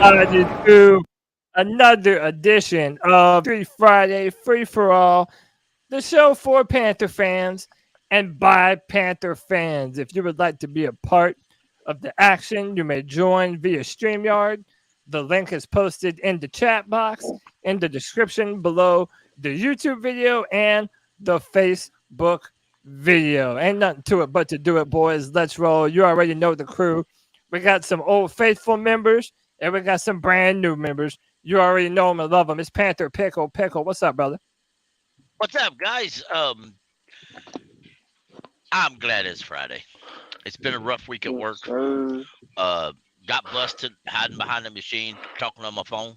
everybody to another edition of Free Friday, Free for All, the show for Panther fans and by Panther fans. If you would like to be a part of the action, you may join via Streamyard. The link is posted in the chat box, in the description below the YouTube video and the Facebook video. Ain't nothing to it but to do it, boys. Let's roll. You already know the crew. We got some old faithful members, and we got some brand new members. You already know them and love them. It's Panther Pickle. What's up, brother? What's up, guys? I'm glad it's Friday. It's been a rough week at work. Got busted hiding behind the machine, talking on my phone.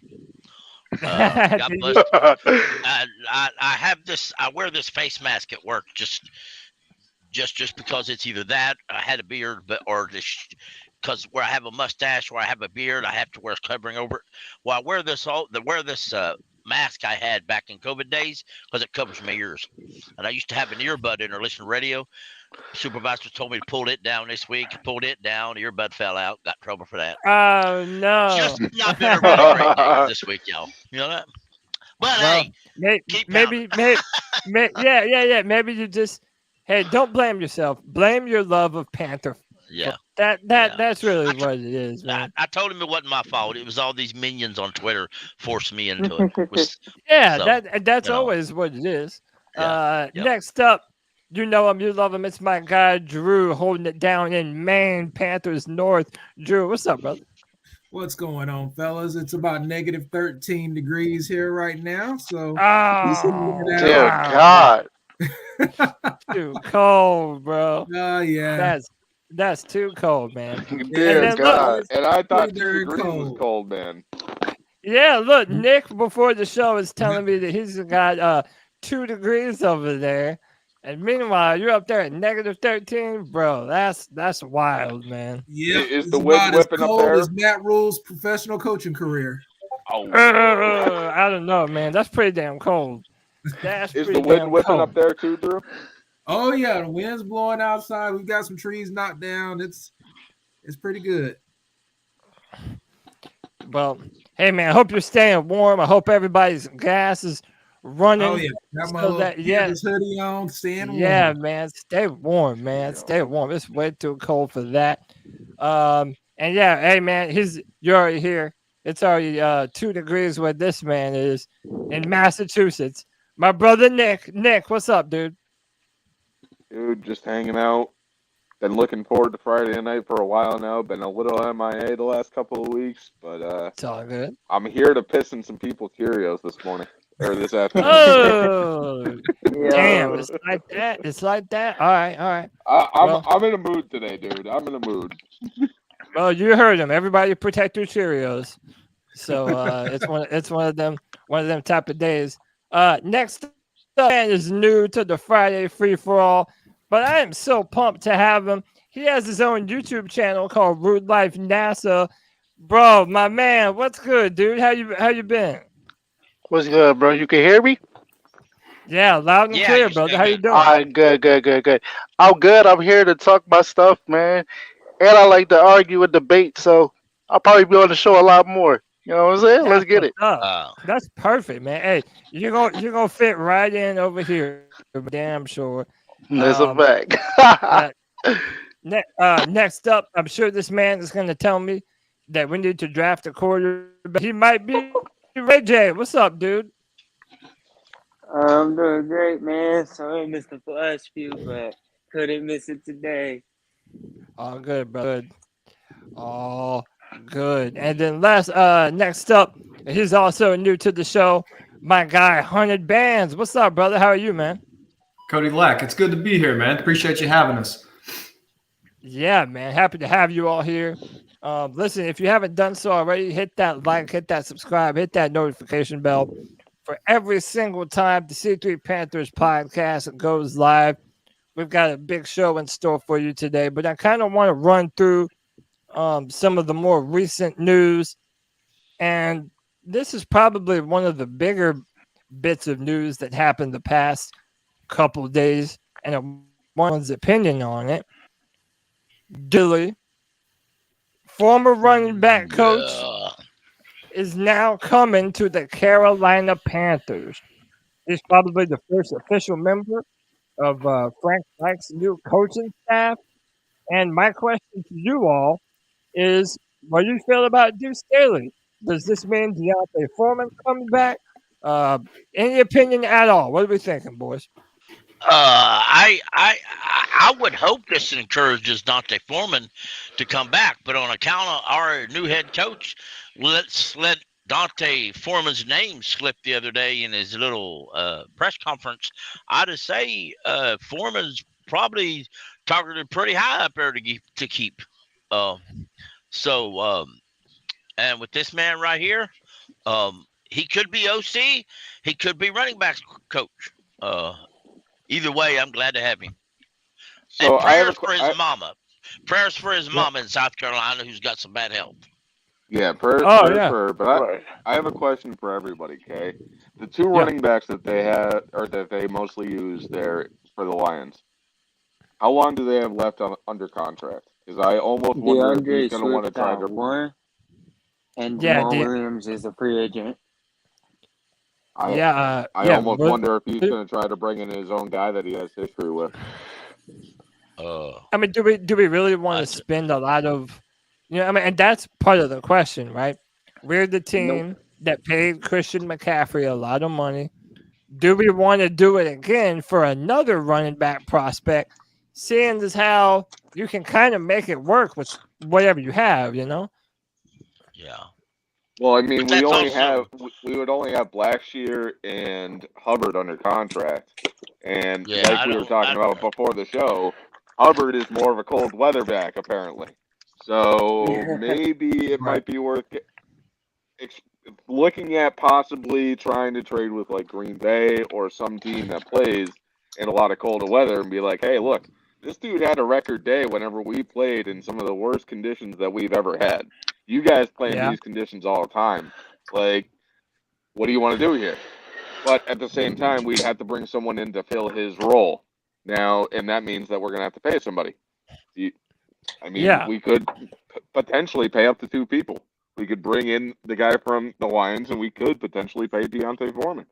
Got busted. I have this. I wear this face mask at work just because it's either that I had a beard, or because where I have a mustache, where I have a beard, I have to wear a covering over it. Well, I wear this mask I had back in COVID days because it covers my ears. And I used to have an earbud in or listen to radio. Supervisor told me to pull it down this week. Pulled it down. Earbud fell out. Got in trouble for that. Oh no! Just not been a really great day this week, y'all. You know that? But well, hey, maybe, yeah. Maybe you just don't blame yourself. Blame your love of Panther. Yeah. That's really what it is, man. I told him it wasn't my fault. It was all these minions on Twitter forced me into it. That's always what it is. Yeah. Next up, you know him, you love him. It's my guy Drew holding it down in Maine, Panthers North. Drew, what's up, brother? What's going on, fellas? It's about negative 13 degrees here right now. So, dear God, too cold, bro. Oh yeah, that's too cold, man. Dear God, and I thought 2 degrees was cold, man. Yeah, look, Nick before the show is telling me that he's got 2 degrees over there. And meanwhile, you're up there at negative 13, bro. That's wild, man. Yeah, is the wind whipping up there? As Matt Rhule's professional coaching career. Oh, I don't know, man. That's pretty damn cold. Is the wind whipping up there too, Drew? Oh yeah, the wind's blowing outside. We've got some trees knocked down. It's pretty good. Well, hey man, I hope you're staying warm. I hope everybody's gas is running. Oh yeah, got my this hoodie on, staying warm. Yeah, man, stay warm, man. Stay warm. It's way too cold for that. And yeah, hey man, you're already here. It's already 2 degrees where this man is in Massachusetts. My brother Nick. Nick, what's up, dude? Dude, just hanging out. Been looking forward to Friday night for a while now. Been a little MIA the last couple of weeks, but it's all good. I'm here to piss in some people's Cheerios this morning or this afternoon. Oh, damn! It's like that. It's like that. All right. I'm in a mood today, dude. I'm in a mood. Well, you heard him. Everybody protect your Cheerios. So it's one of them type of days. Next up is new to the Friday Free for All, but I am so pumped to have him. He has his own YouTube channel called Root Life NASA. Bro, my man, what's good, dude? How you been? What's good, bro? You can hear me? Yeah, loud and clear, brother. How you doing? All right, good. I'm good. I'm here to talk my stuff, man. And I like to argue and debate, so I'll probably be on the show a lot more. You know what I'm saying? Let's get it. That's perfect, man. Hey, you're gonna fit right in over here. Damn sure. That's a fact. Next up, I'm sure this man is gonna tell me that we need to draft a quarterback. He might be Ray J. What's up, dude? I'm doing great, man. Sorry I missed the last few, but couldn't miss it today. All good, brother. All good. And then next up, he's also new to the show. My guy, 100 Bands. What's up, brother? How are you, man? Cody Lack, it's good to be here, man. Appreciate you having us. Yeah, man. Happy to have you all here. Listen, if you haven't done so already, hit that like, hit that subscribe, hit that notification bell for every single time the C3 Panthers podcast goes live. We've got a big show in store for you today, but I kind of want to run through some of the more recent news. And this is probably one of the bigger bits of news that happened the past couple of days, and one's opinion on it. Dilly, former running back coach is now coming to the Carolina Panthers. He's probably the first official member of Frank Reich's new coaching staff. And my question to you all is, what do you feel about Deuce Staley? Does this mean Deontay Foreman comes back? Any opinion at all? What are we thinking, boys? I would hope this encourages Dante Foreman to come back, but on account of our new head coach, let's let Dante Foreman's name slip the other day in his little press conference. I'd say Foreman's probably targeted pretty high up there to keep. And with this man right here, he could be OC, he could be running backs coach. Either way, I'm glad to have him. So and prayers for his mama. Prayers for his mama in South Carolina who's got some bad health. Yeah, prayers for her. But I have a question for everybody, Kay. The two running backs that they had, or that they mostly use there for the Lions, how long do they have left under contract? Because I almost wonder if he's going to want to try to one, and Jamal Williams is a free agent. I almost wonder if he's going to try to bring in his own guy that he has history with. I mean, do we really want to spend a lot of, and that's part of the question, right? We're the team that paid Christian McCaffrey a lot of money. Do we want to do it again for another running back prospect, seeing as how you can kind of make it work with whatever you have, Yeah. Well, I mean, we would only have Blackshear and Hubbard under contract, and like we were talking about before the show, Hubbard is more of a cold weather back apparently. So maybe it might be worth looking at possibly trying to trade with like Green Bay or some team that plays in a lot of cold weather and be like, hey, look, this dude had a record day whenever we played in some of the worst conditions that we've ever had. You guys play in these conditions all the time. Like, what do you want to do here? But at the same time, we'd have to bring someone in to fill his role. Now, and that means that we're going to have to pay somebody. We could potentially pay up to two people. We could bring in the guy from the Lions, and we could potentially pay Deontay Foreman.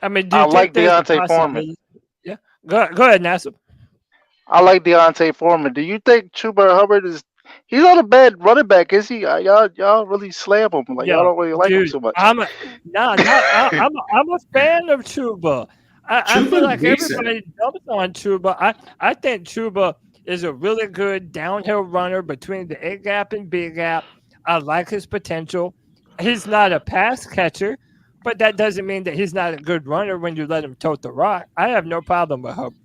I mean, I like Deontay Foreman. Yeah, go ahead, Nassib. I like Deontay Foreman. Do you think Chuba Hubbard he's not a bad running back, is he? Y'all really slam him. Like y'all don't really like him so much. I'm a fan of Chuba. I feel like everybody jumps on Chuba. I think Chuba is a really good downhill runner between the A gap and B gap. I like his potential. He's not a pass catcher, but that doesn't mean that he's not a good runner when you let him tote the rock. I have no problem with Hubbard.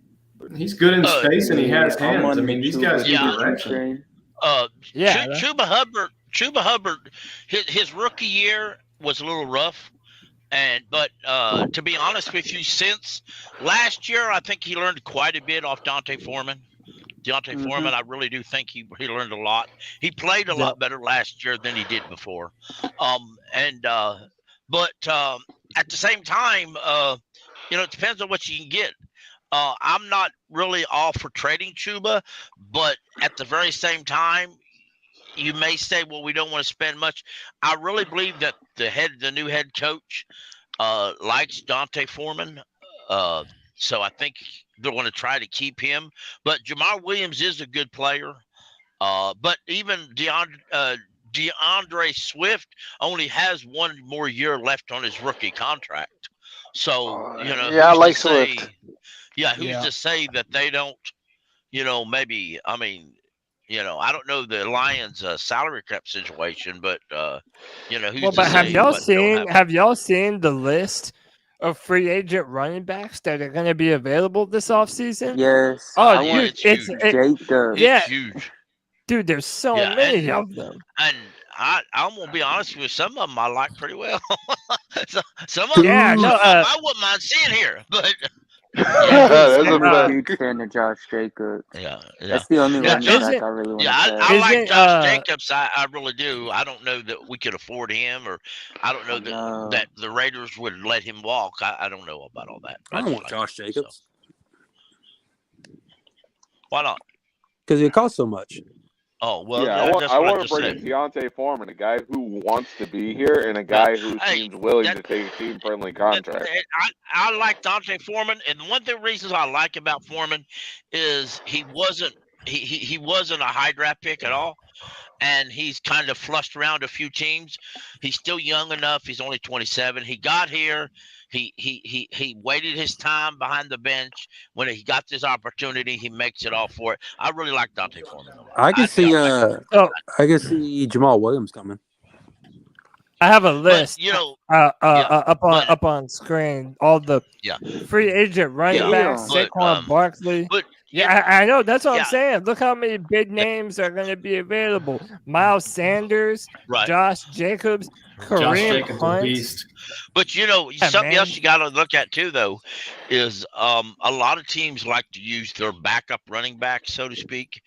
He's good in space and he has hands. I mean, these guys need direction. Chuba Hubbard, his rookie year was a little rough, but to be honest with you, since last year, I think he learned quite a bit off Dante Foreman. Foreman, I really do think he learned a lot. He played a lot better last year than he did before, but at the same time, it depends on what you can get. I'm not really all for trading Chuba, but at the very same time, you may say, well, we don't want to spend much. I really believe that the new head coach likes Dante Foreman. So I think they're going to try to keep him. But Jamar Williams is a good player. But even DeAndre Swift only has one more year left on his rookie contract. So, I like Swift. Who's to say that they don't, maybe, I mean, I don't know the Lions' salary cap situation, but who's to say? Have y'all seen the list of free agent running backs that are going to be available this offseason? Yes. Oh, it's huge. It's huge. Dude, there's so many of them. And I'm gonna be honest with you, some of them I like pretty well. Some of them, I wouldn't mind seeing here, but. I'm a huge fan of Josh Jacobs. Yeah. That's the only one that I really want to say. I like Josh Jacobs. I really do. I don't know that we could afford him, or I don't know that the Raiders would let him walk. I don't know about all that. I don't want Josh Jacobs. So. Why not? Because it costs so much. Oh well, Yeah, I want to bring in Deontay Foreman, a guy who wants to be here and a guy who seems willing to take a team-friendly contract. I like Deontay Foreman, and one of the reasons I like about Foreman is he wasn't a high draft pick at all, and he's kind of flushed around a few teams. He's still young enough. He's only 27. He got here. He waited his time behind the bench. When he got this opportunity, he makes it all for it. I really like Deontay Foreman. I can see Jamal Williams coming. I have a list, but, up on screen. All the free agent running backs, Saquon Barkley. But I know. That's what I'm saying. Look how many big names are going to be available: Miles Sanders, Josh Jacobs, Kareem Hunt. But something else you got to look at too, though, is a lot of teams like to use their backup running back, so to speak,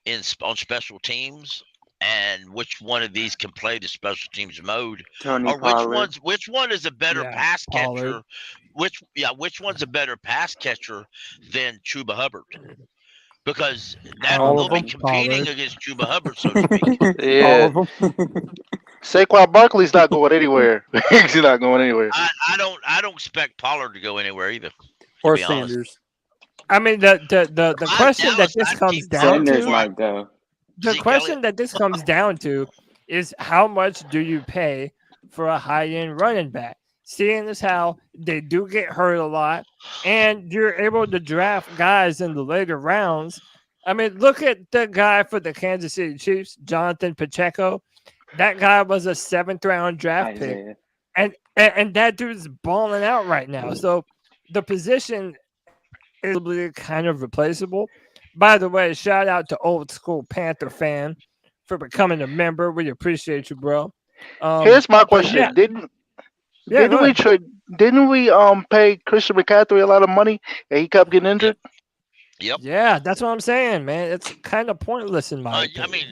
on special teams. And which one of these can play the special teams mode? Which one is a better pass catcher? Which one's a better pass catcher than Chuba Hubbard? Because they'll be competing against Chuba Hubbard, so to speak. Yeah. Saquon Barkley's not going anywhere. He's not going anywhere. I don't expect Pollard to go anywhere either. Or Sanders. I mean, the question that this comes down to. The question that this comes down to is how much do you pay for a high-end running back? Seeing as how they do get hurt a lot, and you're able to draft guys in the later rounds. I mean, look at the guy for the Kansas City Chiefs, Jonathan Pacheco. That guy was a 7th-round draft pick, and that dude's balling out right now. So the position is kind of replaceable. By the way, shout out to Old School Panther fan for becoming a member. We appreciate you, bro. Here's my question: Didn't we pay Christian McCaffrey a lot of money and he kept getting injured? Yep. Yeah, that's what I'm saying, man. It's kind of pointless in my opinion. I mean,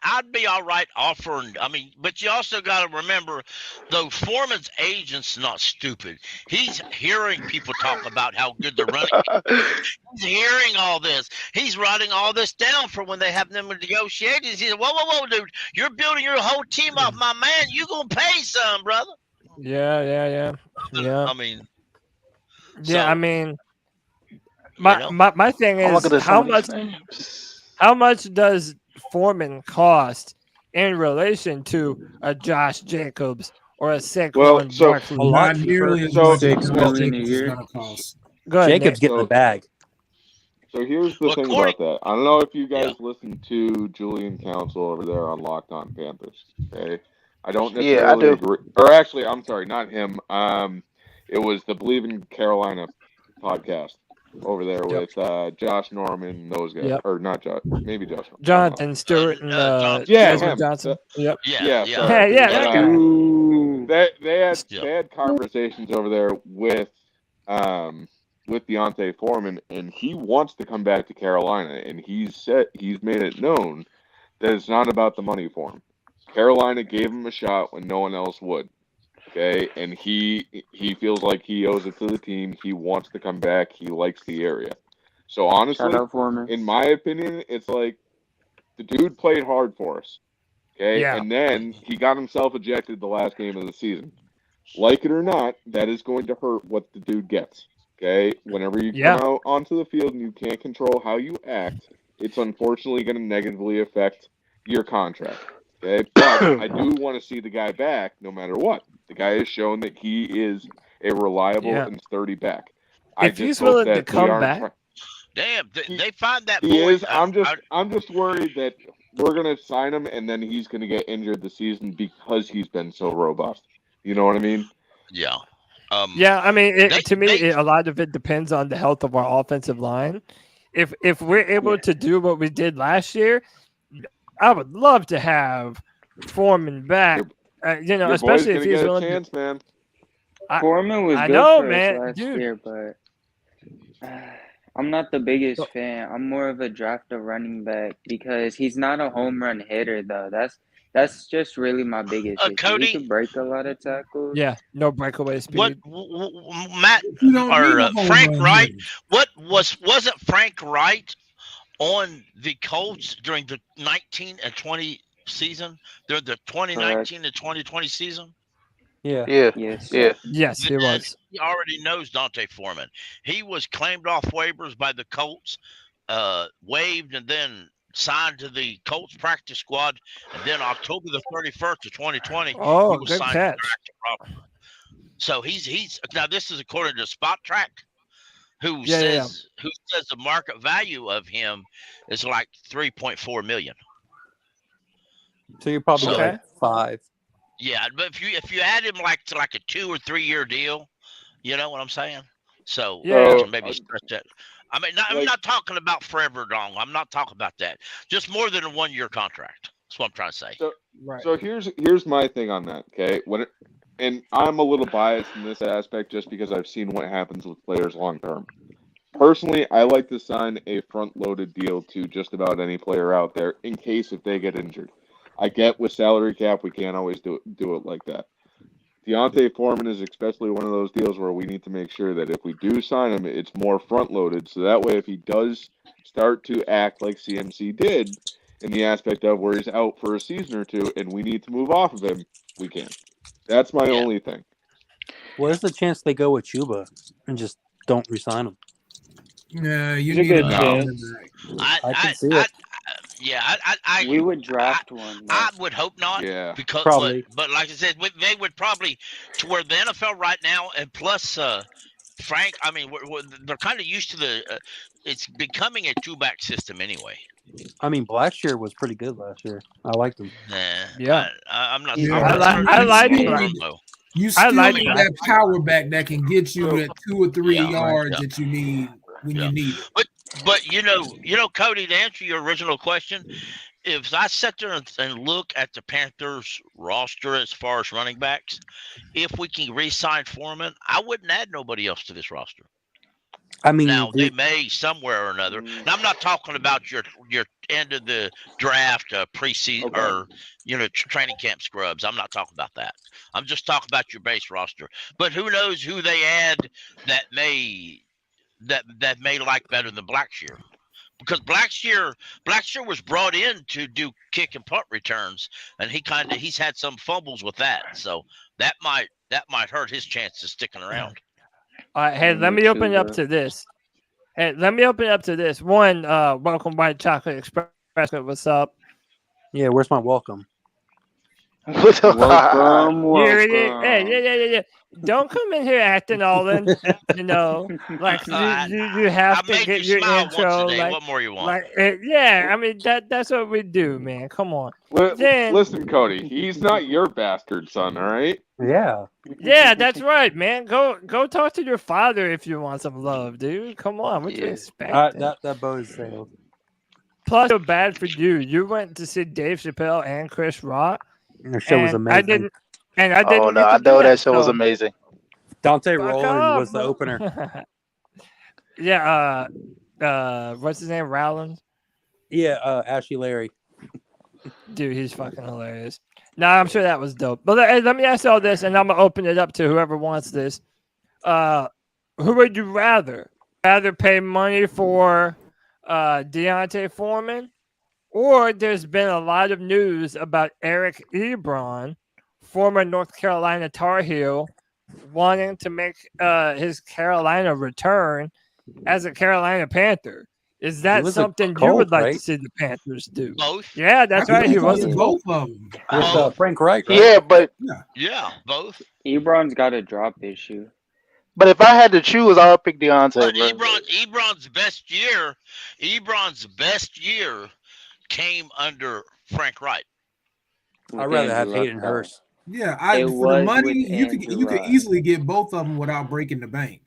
I'd be all right offering. I mean, but you also got to remember, though, Foreman's agent's not stupid. He's hearing people talk about how good they're running. He's hearing all this. He's writing all this down for when they have them negotiate. He said, whoa, dude, you're building your whole team off my man. You gonna pay some, brother. Yeah. I mean, I mean. My thing is how much does Foreman cost in relation to a Josh Jacobs or a Saquon Barkley? Not nearly as much as Jacobs is going to cost. Go ahead, Jacobs getting the bag. So here's the thing about that. I don't know if you guys listen to Julian Council over there on Locked On Panthers. Okay, I don't necessarily agree. Or actually, I'm sorry, not him. It was the Believe in Carolina podcast over there with Josh Norman, those guys, or not Josh, maybe Josh. Jonathan Stewart and Johnson. Yeah. They had conversations over there with Deontay Foreman, and he wants to come back to Carolina, and he's made it known that it's not about the money for him. Carolina gave him a shot when no one else would. Okay, and he feels like he owes it to the team. He wants to come back. He likes the area. So honestly, in my opinion, it's like the dude played hard for us. Okay, and then he got himself ejected the last game of the season. Like it or not, that is going to hurt what the dude gets. Okay, whenever you come out onto the field and you can't control how you act, it's unfortunately going to negatively affect your contract. Okay, but I do want to see the guy back no matter what. The guy has shown that he is a reliable and sturdy back. If he's willing to come back, damn, they find that he is. I'm just worried that we're gonna sign him and then he's gonna get injured this season because he's been so robust. You know what I mean? Yeah. I mean, a lot of it depends on the health of our offensive line. If we're able to do what we did last year, I would love to have Foreman back. Especially if he's willing chance, man. Foreman was good for us last year, but I'm not the biggest fan. I'm more of a draft a running back because he's not a home run hitter, though. That's just really my biggest issue. Cody, he can break a lot of tackles. Yeah, no breakaway speed. Matt or Frank Reich? Wasn't Frank Reich on the Colts during the 19 and 20 season? During the 2019 and 2020 season? Yeah. Yes. Yes, he was. He already knows Dante Foreman. He was claimed off waivers by the Colts, waived, and then signed to the Colts practice squad. And then October the 31st of 2020, he was good signed catch. to the active roster. So he's now, this is according to Spot Track, who says the market value of him is like $3.4 million. So you're probably like 5. Yeah, but if you add him to like a 2 or 3 year deal, you know what I'm saying? So you can maybe stretch that. I mean, I'm not talking about forever long. I'm not talking about that. Just more than a 1 year contract. That's what I'm trying to say. So here's my thing on that. Okay, and I'm a little biased in this aspect just because I've seen what happens with players long term. Personally, I like to sign a front-loaded deal to just about any player out there in case if they get injured. I get with salary cap, we can't always do it like that. Deontay Foreman is especially one of those deals where we need to make sure that if we do sign him, it's more front-loaded. So that way, if he does start to act like CMC did in the aspect of where he's out for a season or two and we need to move off of him, we can. That's my only thing. Where's the chance they go with Chuba and just don't resign him? Yeah, you need a good chance. I can see it. We would draft one. I would hope not. Yeah, because probably. But like I said, they would probably, to where the NFL right now, and plus Frank. I mean, they're kind of used to it's becoming a 2-back system anyway. I mean, Blackshear was pretty good last year. I liked him. I'm not. I like him. You still need that power back that can get you that 2 or 3 yards that you need when you need it. But you know, Cody, to answer your original question, if I sit there and look at the Panthers roster as far as running backs, if we can re-sign Foreman, I wouldn't add nobody else to this roster. I mean, now they may somewhere or another. Now, I'm not talking about your end of the draft, preseason or training camp scrubs. I'm not talking about that. I'm just talking about your base roster. But who knows who they add that may like better than Blackshear, because Blackshear was brought in to do kick and punt returns, and he's had some fumbles with that, so that might hurt his chances sticking around. All right, hey, let me open up to this. One, welcome, White Chocolate Express. What's up? Yeah, where's my welcome? Welcome. Yeah. Don't come in here acting all in, like you have to get your intro. Like, what more you want? I mean that's what we do, man. Come on. Listen, Cody, he's not your bastard son, all right? Yeah. Yeah, that's right, man. Go talk to your father if you want some love, dude. Come on, what you expect? That boat is sailed. Plus, so bad for you. You went to see Dave Chappelle and Chris Rock. The show was amazing. I didn't. Oh no, I know that show was amazing. Dante Rowland was the opener. Yeah. What's his name? Rowland. Yeah. Ashley Larry. Dude, he's fucking hilarious. No, I'm sure that was dope. But let me ask you all this, and I'm gonna open it up to whoever wants this. Who would you rather pay money for Deontay Foreman, or there's been a lot of news about Eric Ebron, former North Carolina Tar Heel, wanting to make his Carolina return as a Carolina Panther. Is that something you would like to see the Panthers do? Both. Yeah, that's right. He was both of them. With Frank Reich. Right? Yeah, but both. Ebron's got a drop issue. But if I had to choose, I would pick Deontay. But Ebron's best year came under Frank Reich. I'd rather have Hayden Hurst. Yeah, for the money, you could easily get both of them without breaking the bank.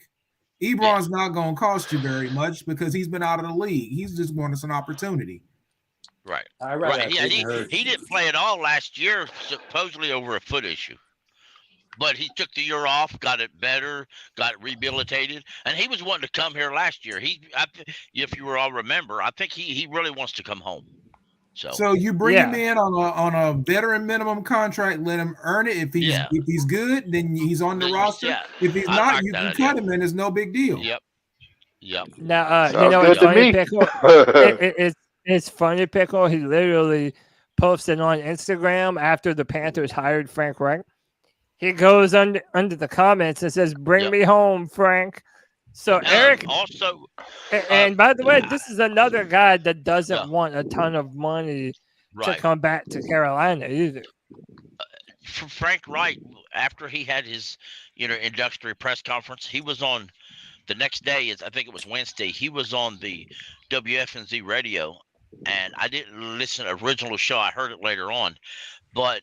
Ebron's not going to cost you very much because he's been out of the league. He's just wanting an opportunity. Right. Yeah, he didn't play at all last year, supposedly over a foot issue. But he took the year off, got it better, got it rehabilitated, and he was wanting to come here last year. If you all remember, I think he really wants to come home. So you bring him in on a veteran minimum contract, let him earn it. If he's good, then he's on the roster. Yeah. If he's not, you cut him, and it's no big deal. Yep. Yep. Now, Sounds it's good to funny, me. Pickle. It's funny, Pickle. He literally posted on Instagram after the Panthers hired Frank Reich. He goes under the comments and says, "Bring me home, Frank." So Eric also, and by the way, this is another guy that doesn't want a ton of money to come back to Carolina either. Frank Reich, after he had his introductory press conference, he was on the next day. I think it was Wednesday. He was on the WFNZ radio, and I didn't listen to the original show. I heard it later on, but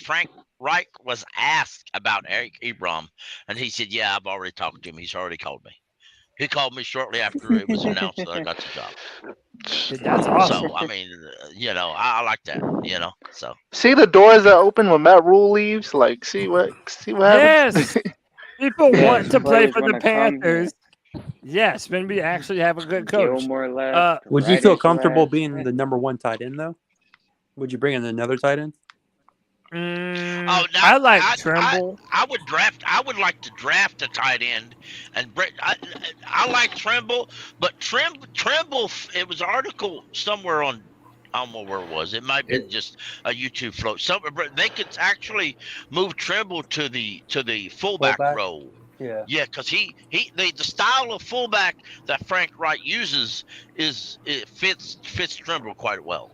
Frank Reich was asked about Eric Ebron, and he said, "Yeah, I've already talked to him. He's already called me." He called me shortly after it was announced that I got the job. That's awesome. So I mean, I like that. So see the doors that open when Matt Rhule leaves. Like, see what happens. Yes, people want to play for the Panthers. Yes, when we actually have a good coach. Would you feel comfortable being the number one tight end though? Would you bring in another tight end? I like Trimble. I would like to draft a tight end, and I like Trimble, but Trimble. It was an article somewhere on. I don't know where it was. It might be just a YouTube float. But they could actually move Trimble to the fullback role. Yeah, because the style of fullback that Frank Reich uses fits Trimble quite well.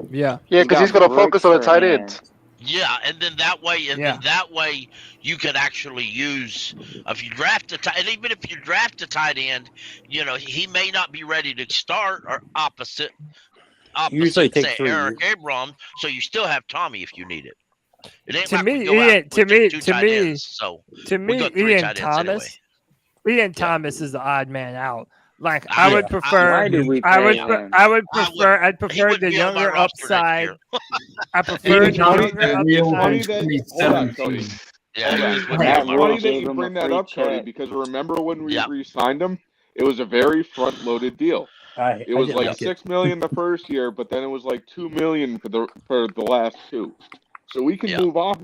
Yeah, because he's going to focus on the tight ends. Yeah, and then that way, you could actually use if you draft and even if you draft a tight end, he may not be ready to start or opposite usually say Eric Ebron, so you still have Tommy if you need it. It ain't to me, Ian Thomas is the odd man out. Like I would prefer. I'd prefer the younger upside. I prefer the younger upside. Funny that you bring that up, Cody, because remember when we re-signed him, it was a very front-loaded deal. It was like $6 million the first year, but then it was like $2 million for the last two. So we can move off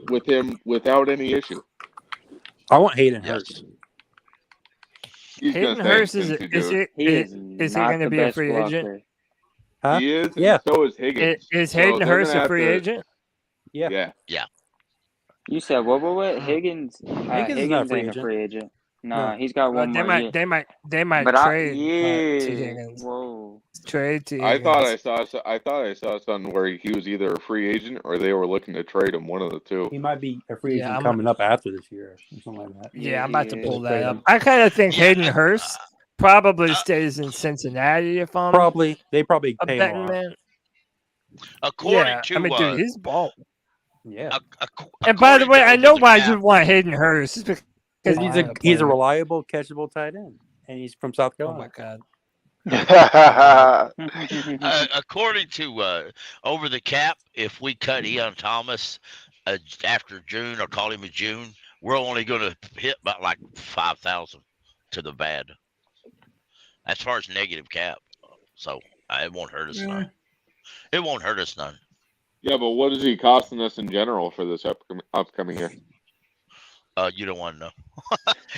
with him without any issue. I want Hayden Hurst. Hayden Hurst is he going to be a free agent? Huh? He is. Yeah. So is Higgins. Is Hayden Hurst a free agent? Yeah. You said what? Higgins. Higgins is not a free agent. Nah, he's got one more year. They might trade to Higgins. Whoa. Trade to I Higgins. thought I saw something where he was either a free agent or they were looking to trade him. One of the two. He might be a free agent coming up after this year or something like that. Yeah, I'm about to pull that up. I kind of think Hayden Hurst probably stays in Cincinnati if I'm they probably a pay betting him man. According to dude, he's bald. Yeah. And by the way, I know why you want Hayden Hurst. Because he's a reliable, catchable tight end, and he's from South Carolina. Oh my God. According to Over the Cap, if we cut Ian Thomas after June or call him in June, we're only going to hit about like 5,000 to the bad as far as negative cap. So it won't hurt us none. It won't hurt us none. Yeah, but what is he costing us in general for this upcoming year? You don't want to know.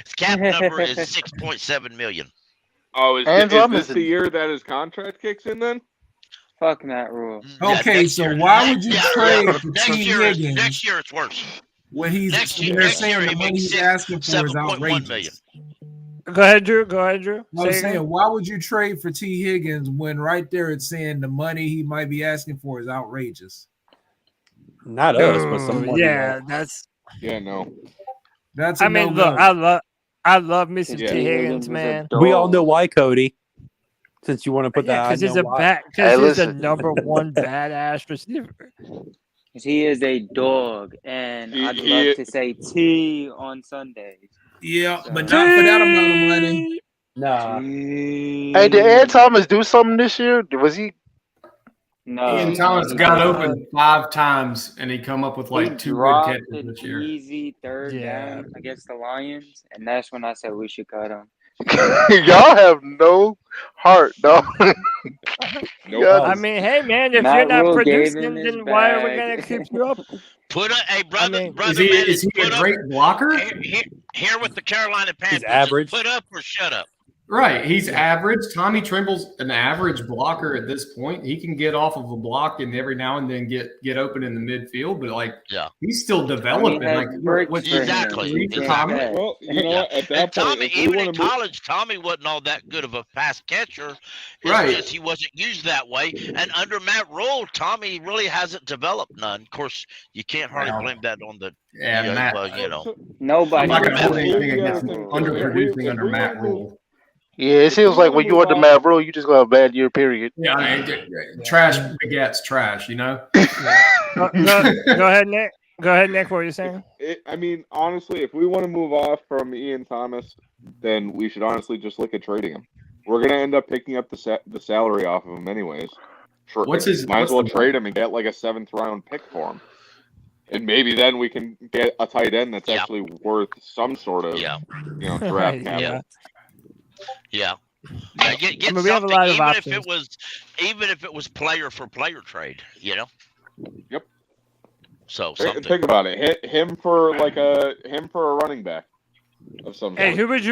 His cap number is $6.7 million. Oh, is this the year that his contract kicks in then? Fuck that rule. Okay, so why would you trade for T. Higgins? Next year it's worse. When they're saying the money he's asking for is outrageous. Go ahead, Drew. I'm saying, why would you trade for T. Higgins when right there it's saying the money he might be asking for is outrageous? Not us, but somebody. Yeah, that's. Yeah, no. That's. I mean, look, I love Mr. T. Higgins, man. We all know why, Cody. Since you want to put that, because he's a number one badass receiver. Because he is a dog, and I'd love to say T on Sundays. Yeah, but not for that amount of money. Nah. Hey, did Ed Thomas do something this year? Was he? No. Ian Thomas got open 5 times, and he come up with like 2 good catches this year. Easy third down against the Lions, and that's when I said we should cut him. Y'all have no heart, dog. Nope. I mean, hey man, if Matt you're not Rhule gave producing, him his then why are we bag. gonna keep you up? Put a hey brother, I mean, brother Is he put a up great blocker? here with the Carolina Panthers. average. Put up or shut up. Right, he's average. Tommy Trimble's an average blocker at this point. He can get off of a block and every now and then get open in the midfield, but he's still developing. Exactly. Tommy? Well, you know what? At that And Tommy, point, even in college, Tommy wasn't all that good of a pass catcher. Right. Because he wasn't used that way. And under Matt Rhule, Tommy really hasn't developed none. Of course, you can't hardly blame that on the Matt. Nobody. I'm not going to hold Matt anything against Rhule. underproducing under Matt Rhule. Yeah, it seems like when you under Matt Rhule, you just got a bad year. Period. Yeah, I mean, trash begets trash. You know. Go ahead, Nick. Go ahead, Nick. What were you saying? I mean, honestly, if we want to move off from Ian Thomas, then we should honestly just look at trading him. We're gonna end up picking up the salary off of him anyways. Sure, might as well trade him and get like a 7th round pick for him, and maybe then we can get a tight end that's actually worth some sort of draft capital. Yeah. Get I mean, we something, have a lot of even options. if it was player for player trade, Yep. So something. Think about it. Him for a running back of some Hey, sort. who would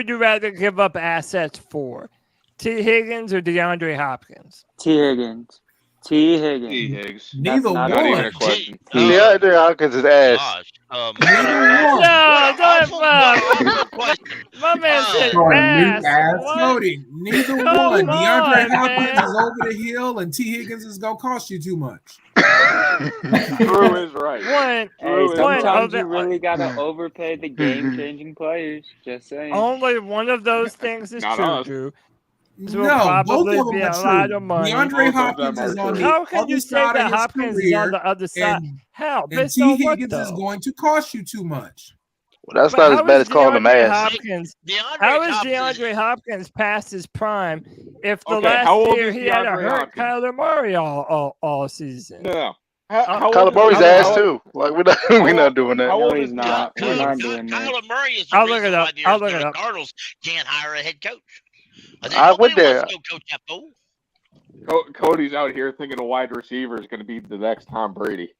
you rather give up assets for? T. Higgins or DeAndre Hopkins? T. Higgins. T. Higgins. T. Higgs. Neither not Not even one. a question. DeAndre Hopkins is ass. Gosh. No, don't fuck. My man said Oh, ass. new ass. What? Cody, neither Come one. DeAndre on, Hopkins man. is over the hill, and T. Higgins is gonna cost you too much. Drew is right. One, Hey, One sometimes of you the- really gotta overpay the game-changing players. Just saying. only one of those things is Not true, us. Drew. This No, will both probably of them be are a true. lot of money. DeAndre Both of them Hopkins is are on true. the How can other you say side that of his Hopkins is career, on the other side? and, How? and Based T. on what, Higgins is though? going to cost you too much. Well, that's But not as how bad is as calling him DeAndre ass. Hopkins? How How is DeAndre Hopkins past his prime if the Okay, how last old year is he had a DeAndre hurt Hopkins? Kyler Murray all season? No. How Kyler old Murray's is- ass how- too. Like we're not doing that. How No, old he's is not. We're not Kyler doing that. Kyler Murray is the I'll look reason it up. why the I'll look it Arizona up. Cardinals can't hire a head coach. I went Nobody there. wants to go coach that fool. Cody's out here thinking a wide receiver is going to be the next Tom Brady,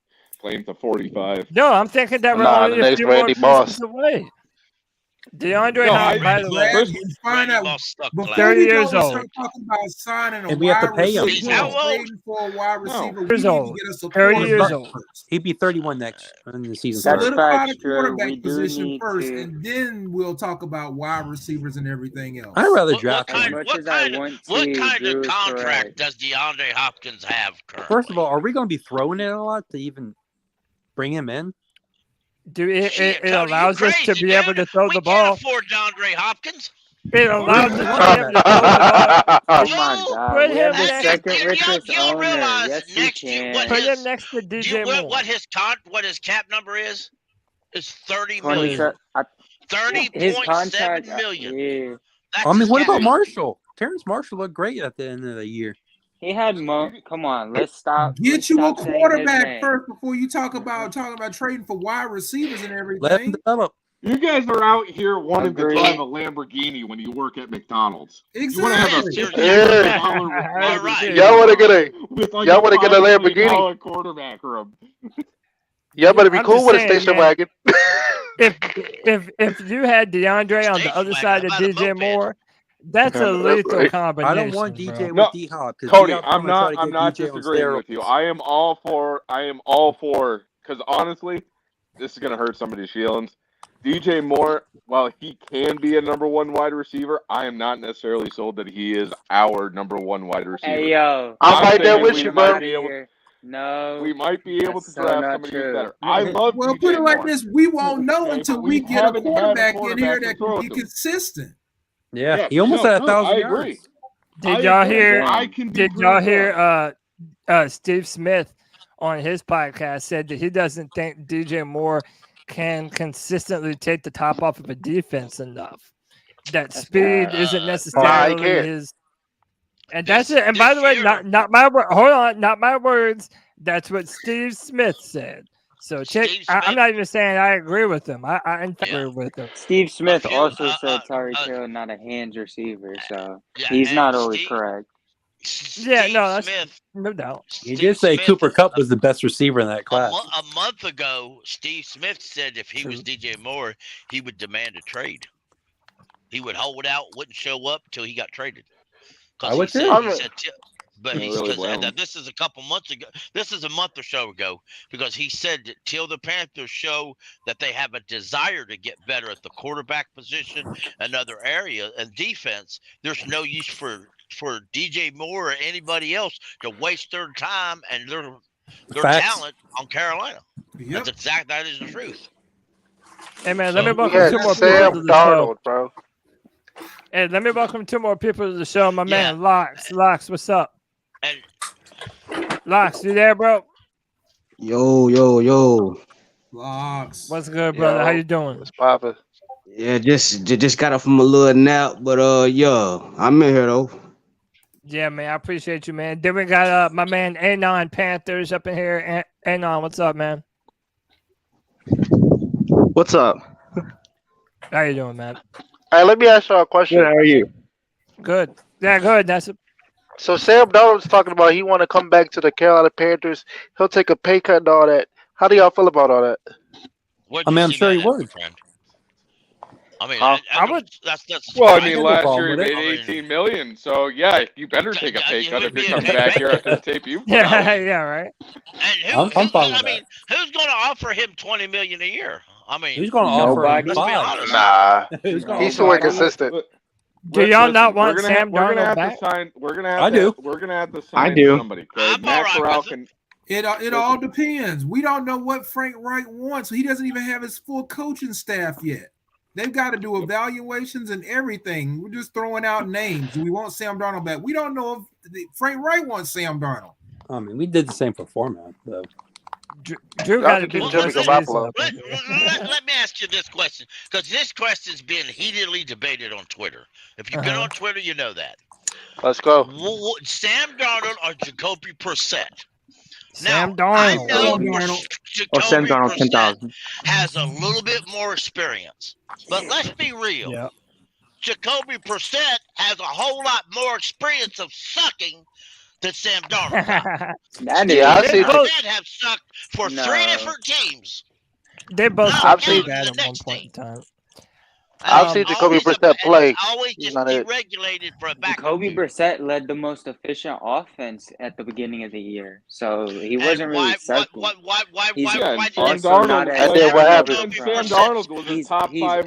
playing to 45. No, I'm thinking that we're Nah, only the a next few more Randy pieces Moss. away. DeAndre No, Hopkins, by the way, Brad, you find Randy out Moss stuck before 30 we go years and old. start talking about signing a And we have to wide pay him. receiver, He's how old? trading for a wide receiver. We Years need old. to get us a 30 quarterback years old. first. He'd be 31 next in the season. That's starts. Solidify facts, the Drew. quarterback We do position need first, to. and then we'll talk about wide receivers and everything else. I'd rather What draft kind, him. much what as I kind, want what to, kind Drew of is contract correct. does DeAndre Hopkins have currently? First of all, are we going to be throwing it a lot to even bring him in? It Shit, Cody, allows you us to crazy, be able dude. to throw We the can't ball. afford DeAndre Hopkins. It allows us to be able to throw the ball. Oh No, my God, put we have him the next- second richest y'all owner. realize Yes, we next year what can. Put him his next to do you, DJ Moore. what his cap number is? It's 30 What is million. it? 30.7 million. Yeah. That's I mean, his what cap about number. Marshall? Terrence Marshall looked great at the end of the year. He had come on, let's stop. Get let's you a stop saying his quarterback name. first before you talk about trading for wide receivers and Let him everything. develop. You guys are out here wanting Agreed. to drive a Lamborghini when you work at McDonald's. Exactly. You want to have a Yeah. All right. Y'all want to get a with like y'all wanna get a $5 million Lamborghini? quarterback room. y'all better be I'm cool just with a saying, station man. wagon. If you had DeAndre on the other side of DJ Moore, that's a lethal Right. combination. I don't want DJ bro. with No, D Hop. Cody, I'm not disagreeing with you. I am all for because honestly, this is gonna hurt somebody's feelings. DJ Moore, while he can be a number one wide receiver, I am not necessarily sold that he is our number one wide receiver. Hey yo, I'm right there thinking with we you, might bro. be able- No, We might be able to That's so draft not somebody who's true. better. I love Well, DJ put it like Moore. this: we won't know Okay, until but we we get a haven't had a quarterback in quarterback here to that throw can it be to. consistent. Yeah, he almost had 1,000 I yards. agree. Did y'all hear? I can be Did y'all proved hear? wrong. Steve Smith on his podcast said that he doesn't think DJ Moore can consistently take the top off of a defense enough. That speed isn't necessarily can't. his. And that's it. And by the way, not my word. Hold on, not my words. That's what Steve Smith said. So I'm not even saying I agree with him. I agree with him. Steve Smith also said Tyreek Hill not a hands receiver, so he's not always correct. Smith, no doubt. He did say Cooper Kupp was the best receiver in that class. A month ago, Steve Smith said if he was DJ Moore, he would demand a trade. He would hold out, wouldn't show up till he got traded. I would too. But this is a couple months ago. This is a month or so ago because he said that till the Panthers show that they have a desire to get better at the quarterback position and other areas and defense, there's no use for DJ Moore or anybody else to waste their time and their talent on Carolina. Yep. That is the truth. Hey man, let me welcome 2 more people to the show, bro. Hey, let me welcome 2 more people to the show. My man, Locks, what's up? Locks, you there, bro? Yo. Locks. What's good, brother? How you doing? What's poppin'? Yeah, just got up from a little nap, but I'm in here though. Yeah, man, I appreciate you, man. Then we got my man A9 Panthers up in here. A9, what's up, man? What's up? How you doing, man? All right, let me ask y'all a question. Good, how are you? Good. Yeah, good. So Sam Darnold's talking about he want to come back to the Carolina Panthers. He'll take a pay cut and all that. How do y'all feel about all that? I'm sure he would. I mean, I would. That's well, I mean, last year he made $18 million, so yeah, you better take a pay cut if you're coming back here after the tape you put out. Yeah, right. And I'm fine with that. Who's going to offer him $20 million a year? I mean, who's going to offer him 5? Nah, he's too inconsistent. Do y'all not want Sam Darnold back? We're gonna have to sign somebody. Matt Corral can. It all depends. We don't know what Frank Reich wants. He doesn't even have his full coaching staff yet. They've got to do evaluations and everything. We're just throwing out names. We want Sam Darnold back. We don't know if Frank Reich wants Sam Darnold. I mean, we did the same for Foreman, though. Drew got to be let me ask you this question, because this question's been heatedly debated on Twitter. If you get on Twitter, you know that. Let's go. Sam Darnold or Jacoby Brissett? Sam Darnold. Sam Darnold 10,000 has a little bit more experience, but let's be real. Yep. Jacoby Brissett has a whole lot more experience of sucking than Sam Darnold. Brissett have sucked for 3 different teams. They both sucked pretty bad at one point in time. I've seen Jacoby Brissett play. Always just deregulated for a back. Jacoby Brissett led the most efficient offense at the beginning of the year, so he wasn't really sucking. Why Sam Darnold was a top 5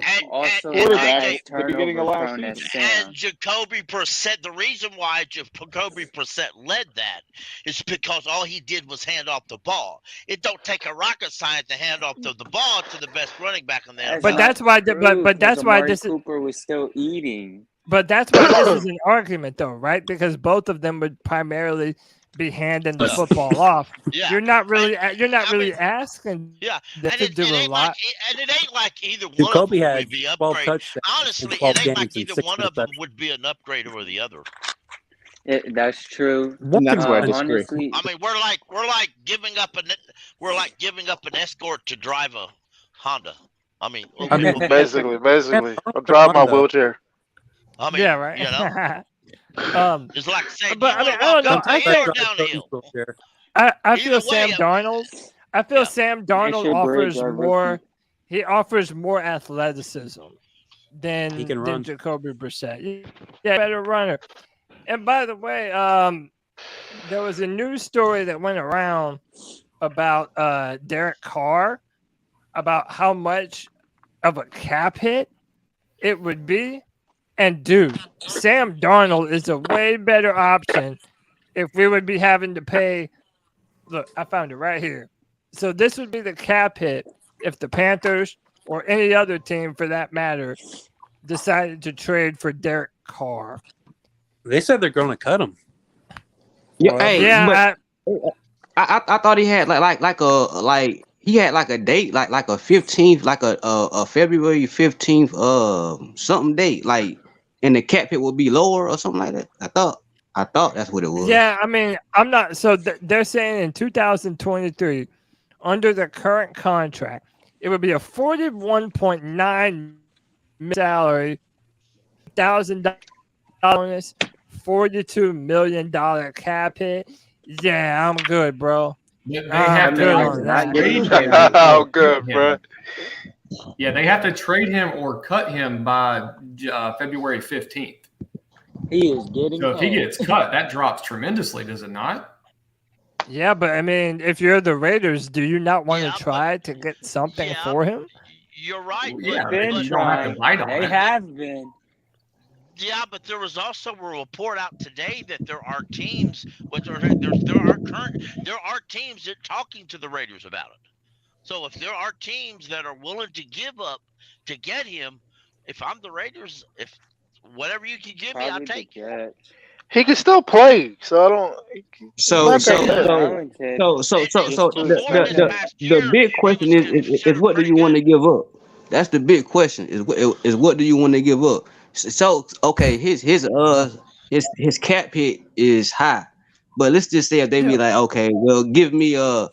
quarterback at the beginning of last season. And Jacoby Brissett, the reason why Jacoby Brissett led that is because all he did was hand off the ball. It don't take a rocket science to hand off the ball to the best running back in the NFL. But that's why. But that's why this Cooper was still eating. But that's why this is an argument, though, right? Because both of them would primarily be handing the football off. Yeah. You're not really asking. Yeah, to do a lot. And it ain't like either one Jacoby of them had would be 12 upgrade. touchdowns. Honestly, it ain't like either one of them would be an upgrade over the other. That's true. That's where I disagree. Honestly, I mean, we're like giving up an escort to drive a Honda. I mean, basically, I'm driving my wheelchair. I mean, yeah, right. You know, it's like saying, but I mean, I don't know. I feel Sam Darnold. I feel Sam Darnold offers more. He offers more athleticism than Jacoby Brissett. Yeah, better runner. And by the way, there was a news story that went around about Derek Carr, about how much of a cap hit it would be. And dude, Sam Darnold is a way better option if we would be having to pay. Look, I found it right here. So this would be the cap hit if the Panthers or any other team for that matter decided to trade for Derek Carr. They said they're going to cut him. Yeah, I thought he had he had like a date, like a 15th, like a February 15th, something date, like, and the cap hit would be lower or something like that. I thought that's what it was. Yeah, I mean, I'm not. So they're saying in 2023, under the current contract, it would be a $41.9 million salary, $1,000 bonus, $42 million cap hit. Yeah, I'm good, bro. They have to trade him. Oh, good, bro. Yeah, they have to trade him or cut him by February 15th. He is getting. So if he gets cut, that drops tremendously, does it not? Yeah, but I mean, if you're the Raiders, do you not want to try to get something for him? You're right. Yeah, been you don't have to bite on They it. have been. Yeah, but there was also a report out today that there are teams, there are teams that talking to the Raiders about it. So if there are teams that are willing to give up to get him, if I'm the Raiders, if whatever you can give me, I'll take it. He can still play, so I don't. The big question is what do you want to give up? That's the big question. Is what do you want to give up? So okay, his cap hit is high, but let's just say if they be like, okay, well, give me a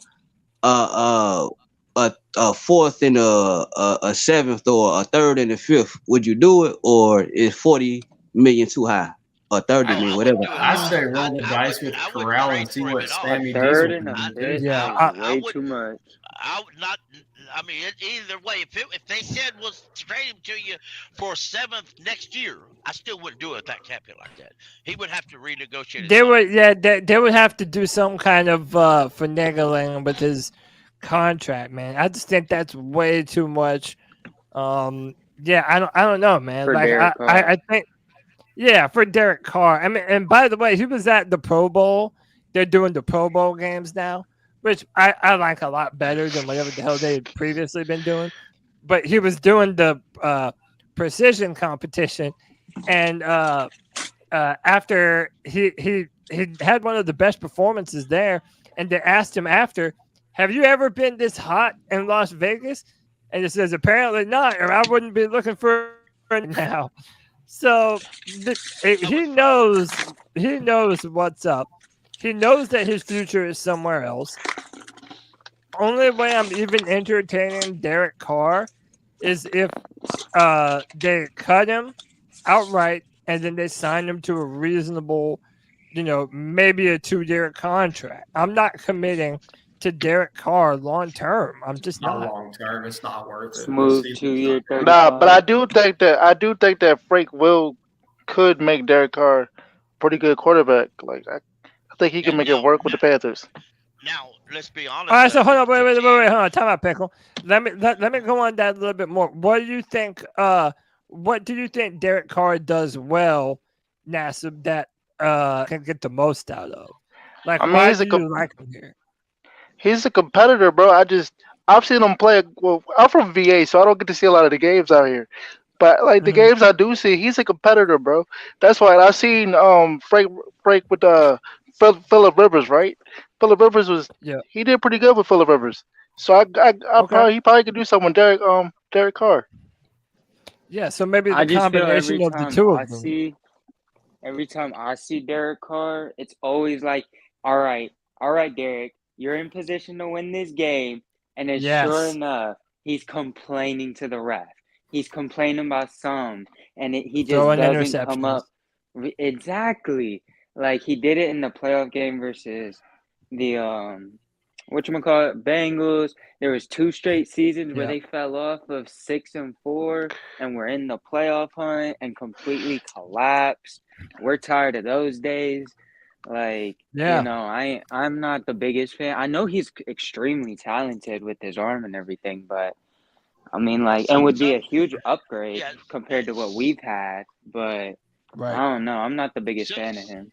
fourth and a seventh or a third and a fifth, would you do it, or is 40 million too high, or 30 million, whatever? I say roll the dice with Corral and see what Sammy Third and a fifth, way too much. I would not. I mean, either way, if they said we'll trade him to you for 7th next year, I still wouldn't do it with that cap hit like that. He would have to renegotiate. They would have to do some kind of finagling with his contract, man. I just think that's way too much. I don't know, man. For like I think, for Derek Carr. I mean, and by the way, he was at the Pro Bowl. They're doing the Pro Bowl games now, which I like a lot better than whatever the hell they had previously been doing. But he was doing the precision competition, and after he had one of the best performances there, and they asked him after, have you ever been this hot in Las Vegas? And he says, apparently not, or I wouldn't be looking for it now. So he knows what's up. He knows that his future is somewhere else. Only way I'm even entertaining Derek Carr is if they cut him outright and then they sign him to a reasonable, maybe a 2-year contract. I'm not committing to Derek Carr long term. I'm just not long term. It's not worth it. Smooth 2-year. Nah, but I do think that Frank Will could make Derek Carr a pretty good quarterback. Like I think he can make it work with the Panthers. Now, let's be honest. All right, so hold on, wait, hold on. Time out, Pickle. Let me go on that a little bit more. What do you think? What do you think Derek Carr does well, Nassib, that can get the most out of? Like, why do you like him here? He's a competitor, bro. I've seen him play. Well, I'm from VA, so I don't get to see a lot of the games out here. But like the games I do see, he's a competitor, bro. That's why I've seen Frank with Phillip Rivers, right? Phillip Rivers he did pretty good with Phillip Rivers. So he probably could do something with Derek Carr. Yeah, so maybe the combination of the two of them. Every time I see Derek Carr, it's always like, all right, Derek, you're in position to win this game. And then sure enough, he's complaining to the ref. He's complaining about some, and he just doesn't come up. Exactly. Like he did it in the playoff game versus the Bengals. There was 2 straight seasons where they fell off of 6-4 and were in the playoff hunt and completely collapsed. We're tired of those days. Like, I'm not the biggest fan. I know he's extremely talented with his arm and everything, but I mean, and would be a huge upgrade compared to what we've had. But I don't know. I'm not the biggest fan of him.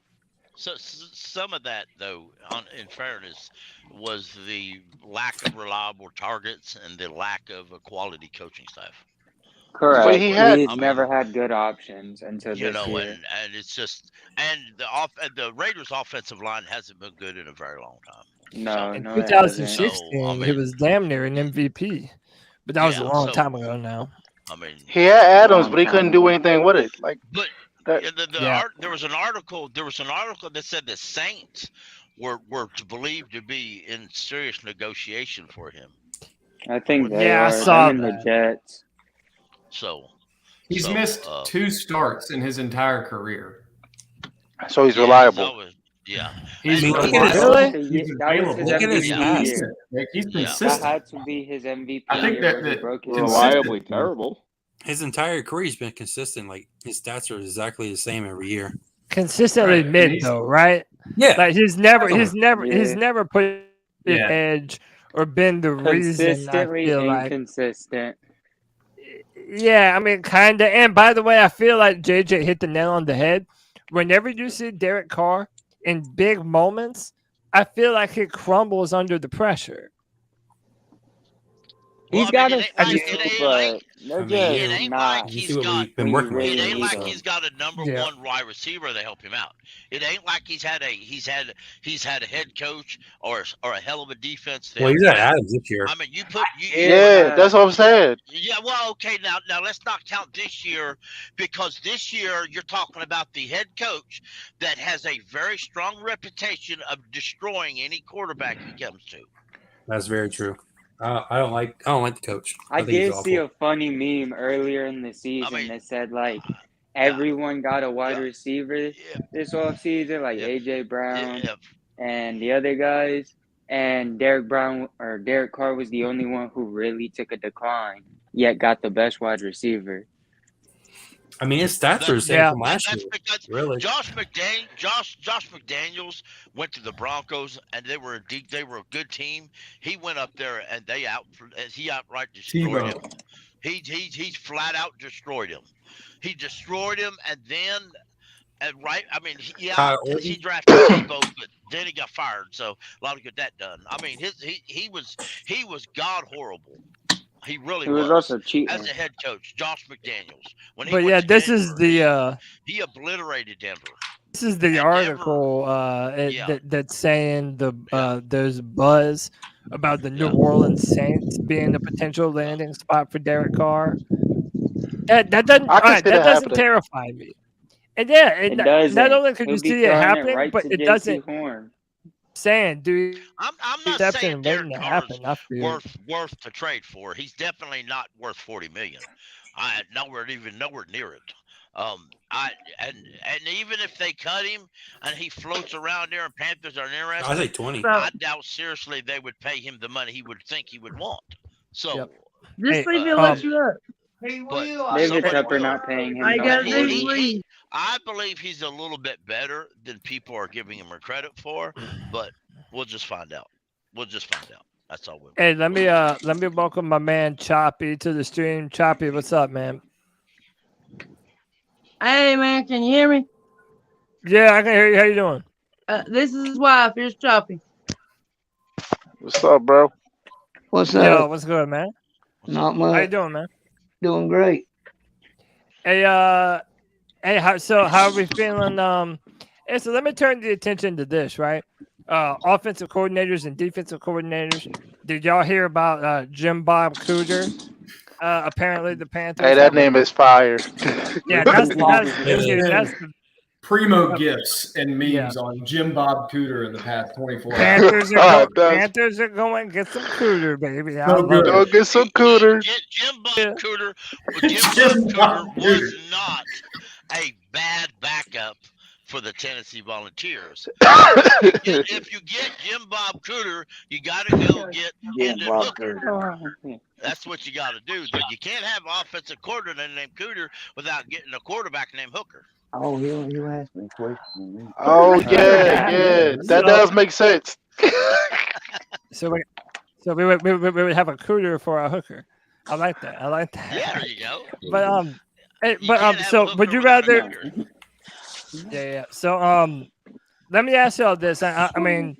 So some of that, though, in fairness, was the lack of reliable targets and the lack of a quality coaching staff. Correct. But he's never had good options until this year. And it's just the Raiders' offensive line hasn't been good in a very long time. No, in 2016, he was damn near an MVP, but that was a long time ago now. I mean, he had Adams, but he couldn't do anything with it. Like, there was an article that said the Saints were believed to be in serious negotiation for him. I think they are. I saw them and the Jets. So he's missed 2 starts in his entire career. So he's reliable. He's reliable. He's available. Look at his year. He's consistent. That had to be his MVP. I think that reliably terrible. His entire career, he's been consistent. Like his stats are exactly the same every year. Consistently mid though, right? Yeah. Like he's never put an edge or been the reason. Consistently I feel inconsistent. Yeah, I mean, kind of. And by the way, I feel like JJ hit the nail on the head. Whenever you see Derek Carr in big moments, I feel like he crumbles under the pressure. He's got a it ain't like he's got a number one wide receiver to help him out. It ain't like he's had a head coach or a hell of a defense. Well, he's got Adams this year. I mean, that's what I'm saying. Yeah, well, okay, now let's not count this year, because this year you're talking about the head coach that has a very strong reputation of destroying any quarterback he comes to. That's very true. I don't like the coach. I did see a funny meme earlier in the season that said like everyone got a wide receiver this offseason, like AJ Brown and the other guys, and Derek Carr was the only one who really took a decline, yet got the best wide receiver. I mean, his stats are the same from last year. Really, Josh McDaniels went to the Broncos, and they were a good team. He went up there, and he outright destroyed him. He flat out destroyed him. He destroyed him, and then he drafted Tebow, but then he got fired. So a lot of good that done. I mean, he was god horrible. He really was also cheating as a head coach, Josh McDaniels. He obliterated Denver. This is the article that's saying there's buzz about the New Orleans Saints being a potential landing spot for Derek Carr. That doesn't terrify me. And not only could you see it happening, but it doesn't. Saying, dude, I'm not saying Derek Carr's worth to trade for. He's definitely not worth $40 million. Nowhere near it. And even if they cut him and he floats around there and Panthers aren't interested, I say 20. I doubt seriously they would pay him the money he would think he would want. So just leave me let you up. Hey, David Tepper not paying him. I believe he's a little bit better than people are giving him credit for, but we'll just find out. That's all. Hey, let me welcome my man Choppy to the stream. Choppy, what's up, man? Hey, man, can you hear me? Yeah, I can hear you. How you doing? This is his wife. Here's Choppy. What's up, bro? What's up? Yo, what's good, man? Not much. How you doing, man? Doing great. Hey, how are we feeling? So let me turn the attention to this, right? Offensive coordinators and defensive coordinators. Did y'all hear about Jim Bob Cooter? Apparently the Panthers. Hey, that name is fire. Yeah, that's primo gifts and memes on Jim Bob Cooter in the past 24 hours. Panthers are going to get some Cooter, baby. Go get some Cooter. Jim Bob Cooter was not a bad backup for the Tennessee Volunteers. If you get Jim Bob Cooter, you got to go get Hendon Hooker. That's what you got to do. But you can't have an offensive coordinator named Cooter without getting a quarterback named Hooker. Oh, you asked me a question. Oh, yeah. That does make sense. So we would have a Cooter for a hooker. I like that. Yeah, there you go. But so would you rather? Yeah. So let me ask y'all this. I mean,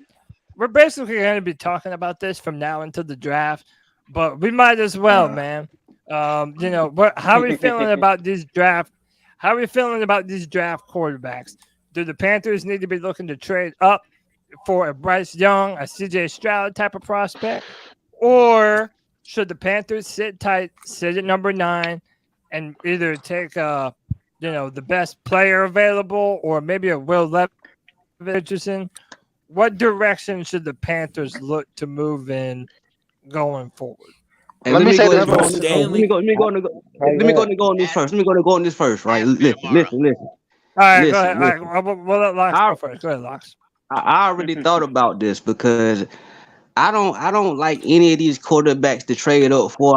we're basically going to be talking about this from now until the draft, but we might as well, man. How are we feeling about these draft? How are we feeling about these draft quarterbacks? Do the Panthers need to be looking to trade up for a Bryce Young, a CJ Stroud type of prospect, or should the Panthers sit tight, sit at number 9, and either take the best player available, or maybe a Will Levis, what direction should the Panthers look to move in going forward? And let me go on this first. Let me go on this first, right? Listen. All right, go ahead. All right, we'll let Locks go first. Go ahead, Locks. I already thought about this because I don't like any of these quarterbacks to trade up for.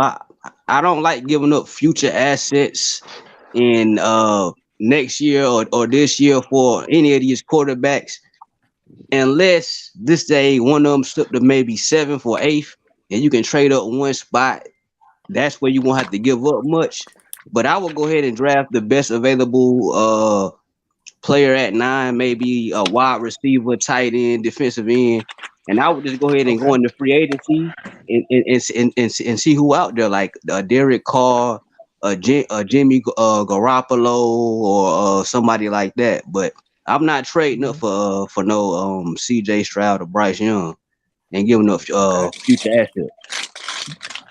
I don't like giving up future assets in next year or this year for any of these quarterbacks, unless this day one of them slipped to maybe 7th or 8th, and you can trade up one spot. That's where you won't have to give up much. But I will go ahead and draft the best available player at 9, maybe a wide receiver, tight end, defensive end, and I would just go ahead and go into free agency and see who out there, like Derek Carr, Jimmy Garoppolo, or somebody like that. But I'm not trading up for no CJ Stroud or Bryce Young and giving up future assets.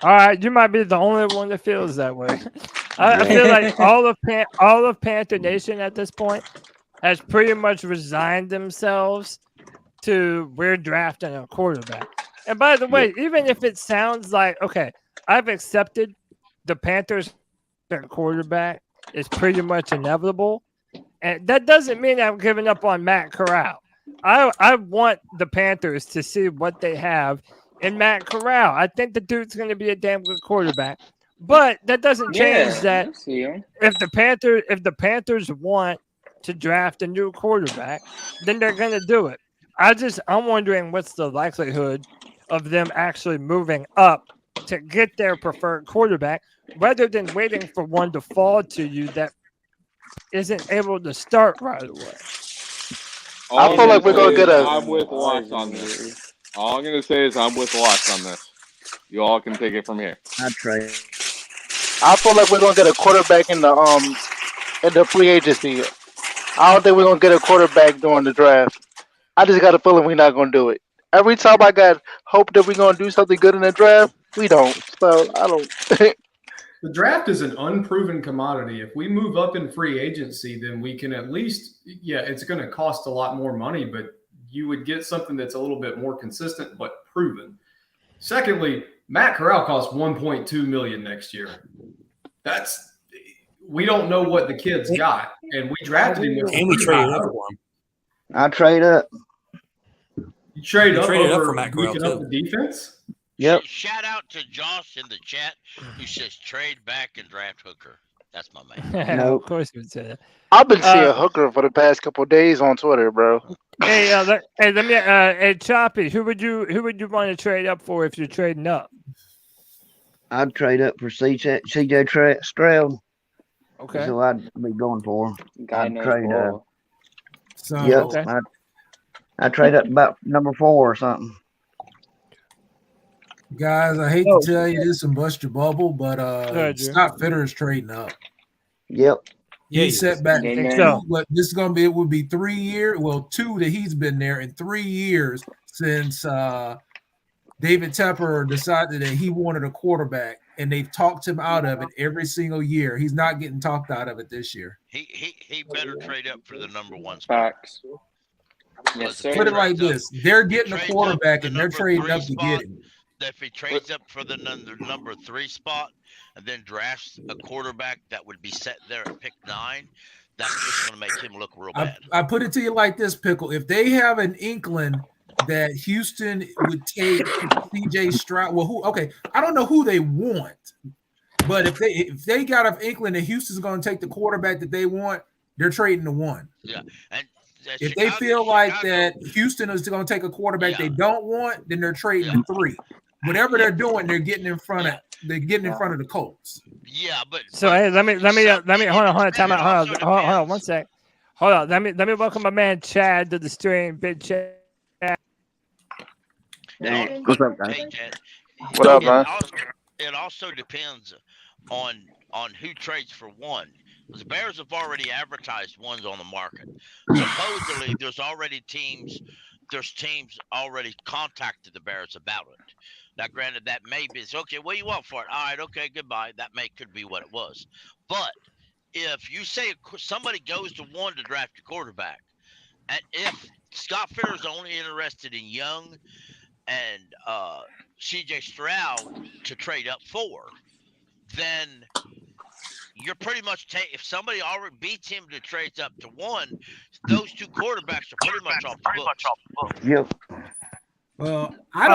All right, you might be the only one that feels that way. I feel like all of Panther Nation at this point has pretty much resigned themselves to we're drafting a quarterback. And by the way, even if it sounds like, okay, I've accepted the Panthers quarterback is pretty much inevitable, and that doesn't mean I'm giving up on Matt Corral. I want the Panthers to see what they have in Matt Corral. I think the dude's going to be a damn good quarterback, but that doesn't change that if the Panthers want to draft a new quarterback, then they're going to do it. I'm wondering what's the likelihood of them actually moving up to get their preferred quarterback rather than waiting for one to fall to you that isn't able to start right away. I feel like we're going to get a... I'm with Locks on this. All I'm going to say is I'm with Locks on this. You all can take it from here. I feel like we're going to get a quarterback in the free agency. I don't think we're going to get a quarterback during the draft. I just got a feeling we're not going to do it. Every time I got hope that we're going to do something good in the draft, we don't. So I don't. The draft is an unproven commodity. If we move up in free agency, then we can at least, it's going to cost a lot more money, but you would get something that's a little bit more consistent but proven. Secondly, Matt Corral costs $1.2 million next year. We don't know what the kid's got, and we drafted him. And we traded up for him. I trade up. You traded up for Matt Corral up the defense? Yep. Shout out to Josh in the chat who says trade back and draft Hooker. That's my man. No, of course you would say that. I've been seeing Hooker for the past couple of days on Twitter, bro. Hey, Choppy, who would you want to trade up for if you're trading up? I'd trade up for CJ Stroud. Okay. So I'd be going for him. I'd trade up. So yep. Okay. I'd trade up about number 4 or something. Guys, I hate to tell you this and bust your bubble, but Scott Fitter is trading up. Yep. He's set back. But this is going to be, it would be 3 years. Well, 2 that he's been there in 3 years since David Tepper decided that he wanted a quarterback, and they've talked him out of it every single year. He's not getting talked out of it this year. He better trade up for the number 1 spot. Yes, put it like this: they're getting a quarterback, and they're trading up to get him. If he trades up for the number 3 spot and then drafts a quarterback that would be set there at pick 9, that's just going to make him look real bad. I put it to you like this, Pickle. If they have an inkling that Houston would take CJ Stroud, I don't know who they want, but if they got an inkling that Houston's going to take the quarterback that they want, they're trading the 1. Yeah, and if they feel like that Houston is going to take a quarterback they don't want, then they're trading the 3. Whatever they're doing, they're getting in front of the Colts. Yeah, but let me hold on, time out. Hold on 1 sec. Hold on. Let me welcome my man Chad to the stream. Big Chad. What's up, guys? What up, man? It also depends on who trades for 1. The Bears have already advertised 1s on the market. Supposedly, there's teams already contacted the Bears about it. Now, granted, that may be okay. What do you want for it? All right, okay, goodbye. That could be what it was. But if you say somebody goes to 1 to draft a quarterback, And if Scott Fitter's only interested in Young and CJ Stroud to trade up for, then you're pretty much if somebody already beats him to trades up to 1, those 2 quarterbacks are pretty much off the books. Yep. Well, I